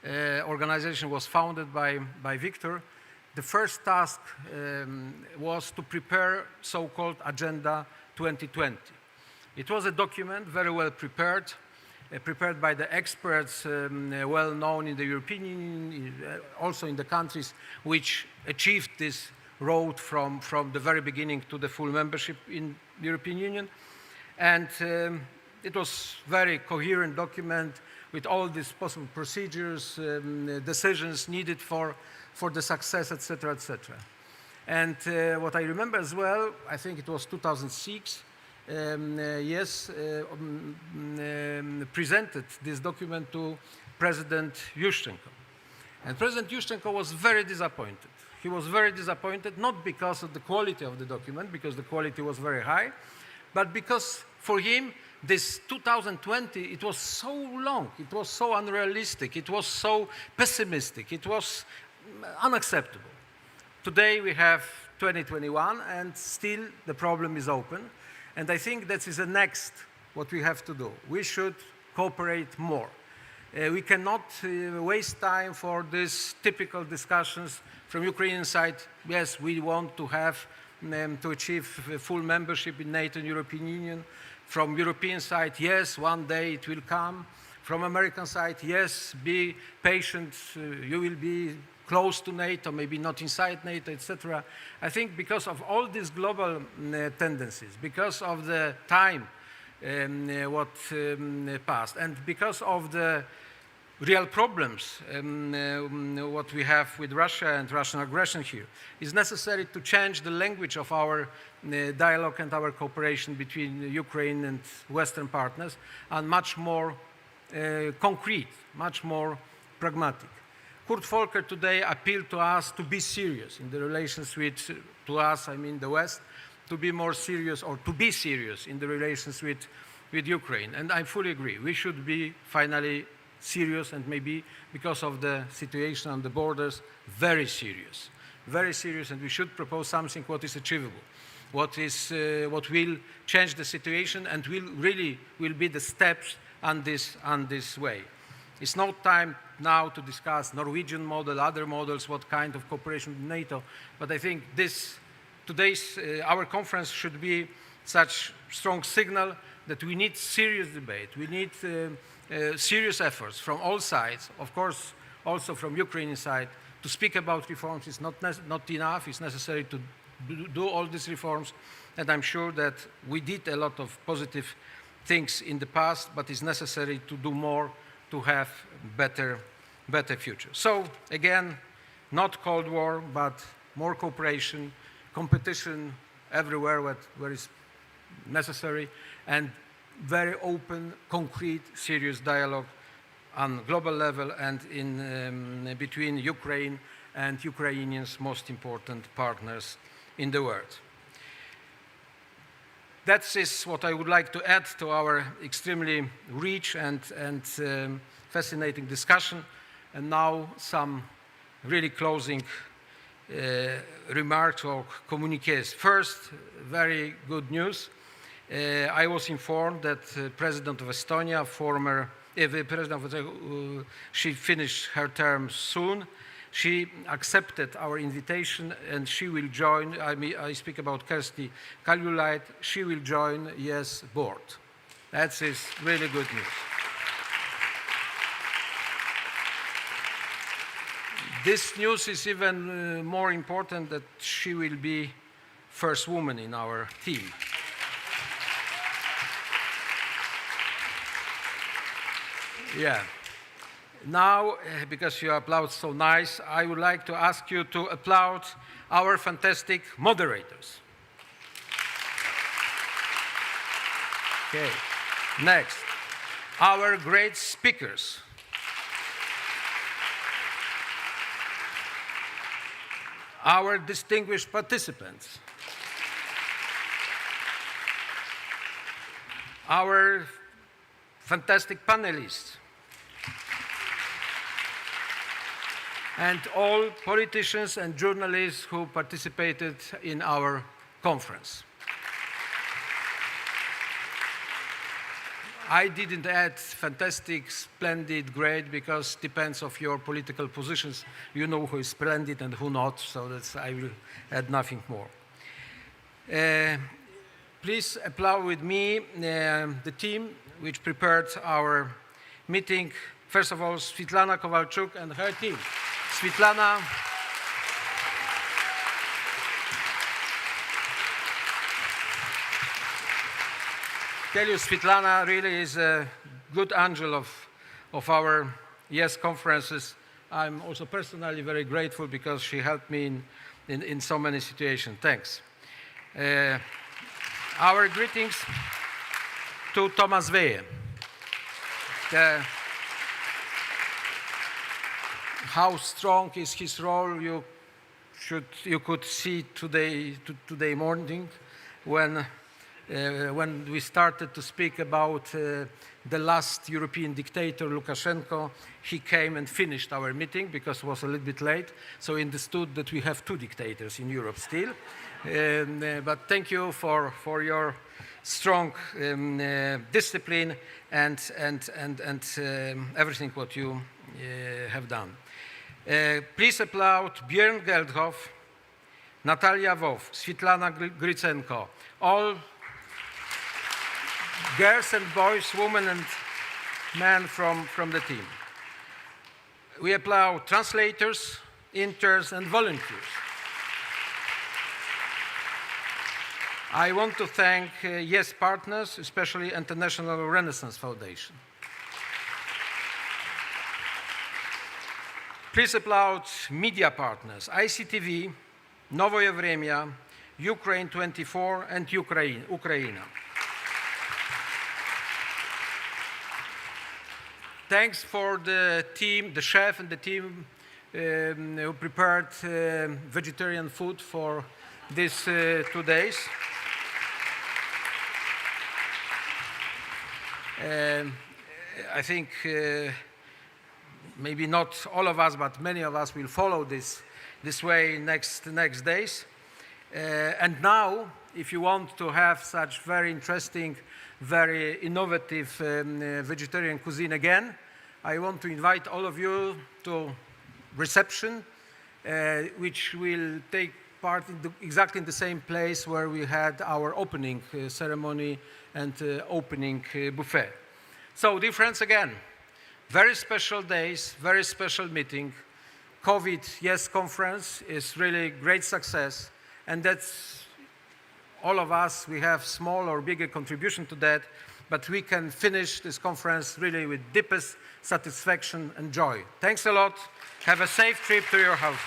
organization was founded by Victor, the first task was to prepare so-called Agenda 2020. It was a document very well prepared, prepared by the experts well known in the European Union, also in the countries which achieved this road from the very beginning to the full membership in the European Union. And it was a very coherent document with all these possible procedures, decisions needed for the success, etc., etc. And what I remember as well, I think it was 2006, YES presented this document to President Yushchenko. And President Yushchenko was very disappointed. He was very disappointed, not because of the quality of the document, because the quality was very high, but because for him, this 2020, it was so long, it was so unrealistic, it was so pessimistic, it was unacceptable. Today we have 2021, and still the problem is open. And I think that is the next what we have to do. We should cooperate more. We cannot waste time for these typical discussions from Ukrainian side. Yes, we want to have to achieve full membership in NATO and European Union. From European side, yes, one day it will come. From American side, yes, be patient, you will be close to NATO, maybe not inside NATO, etc. I think because of all these global tendencies, because of the time what passed, and because of the real problems what we have with Russia and Russian aggression here, it's necessary to change the language of our dialogue and our cooperation between Ukraine and Western partners, and much more concrete, much more pragmatic. Kurt Volker today appealed to us to be serious in the relations with, to us, I mean the West, to be more serious or to be serious in the relations with Ukraine. And I fully agree. We should be finally serious and maybe because of the situation on the borders, very serious. Very serious, and we should propose something what is achievable, what will change the situation and will be the steps on this way. It's not time now to discuss Norwegian model, other models, what kind of cooperation with NATO, but I think our conference should be such strong signal that we need serious debate, we need serious efforts from all sides, of course also from Ukrainian side, to speak about reforms. It's not enough, it's necessary to do all these reforms, and I'm sure that we did a lot of positive things in the past, but it's necessary to do more to have better future. So again, not Cold War, but more cooperation, competition everywhere where it's necessary, and very open, concrete, serious dialogue on global level and in between Ukraine and Ukrainians' most important partners in the world. That is what I would like to add to our extremely rich and fascinating discussion. And now some really closing remarks or communiques. First, very good news. I was informed that President of Estonia, she finished her term soon. She accepted our invitation and she will join, I speak about Kersti Kaljulaid, she will join YES board. That is really good news. This news is even more important that she will be first woman in our team. Yeah. Now, because you applaud so nice, I would like to ask you to applaud our fantastic moderators. Okay. Next, our great speakers. Our distinguished participants. Our fantastic panelists. And all politicians and journalists who participated in our conference. I didn't add fantastic, splendid, great, because it depends on your political positions. You know who is splendid and who not, so I will add nothing more. Please applaud with me the team which prepared our meeting. First of all, Svetlana Kovalchuk and her team. Svetlana, tell you, Svetlana really is a good angel of our YES conferences. I'm also personally very grateful because she helped me in so many situations. Thanks. Our greetings to Thomas Wehe. How strong is his role? You could see today morning when we started to speak about the last European dictator, Lukashenko. He came and finished our meeting because it was a little bit late, so he understood that we have two dictators in Europe still. But thank you for your strong discipline and everything what you have done. Please applaud Björn Geldhoff, Natalia Woff, Svetlana Gritsenko, all girls and boys, women and men from the team. We applaud translators, interns and volunteers. I want to thank YES partners, especially International Renaissance Foundation. Please applaud media partners, ICTV, Novoye Vremya, Ukraine 24 and Ukraina. Thanks for the team, the chef and the team who prepared vegetarian food for these 2 days. I think maybe not all of us, but many of us will follow this way next days. And now, if you want to have such very interesting, very innovative vegetarian cuisine again, I want to invite all of you to reception, which will take part in exactly in the same place where we had our opening ceremony and opening buffet. So, dear friends, again, very special days, very special meeting. COVID Yes conference is really great success, and that's all of us, we have small or bigger contribution to that, but we can finish this conference really with deepest satisfaction and joy. Thanks a lot. Have a safe trip to your house.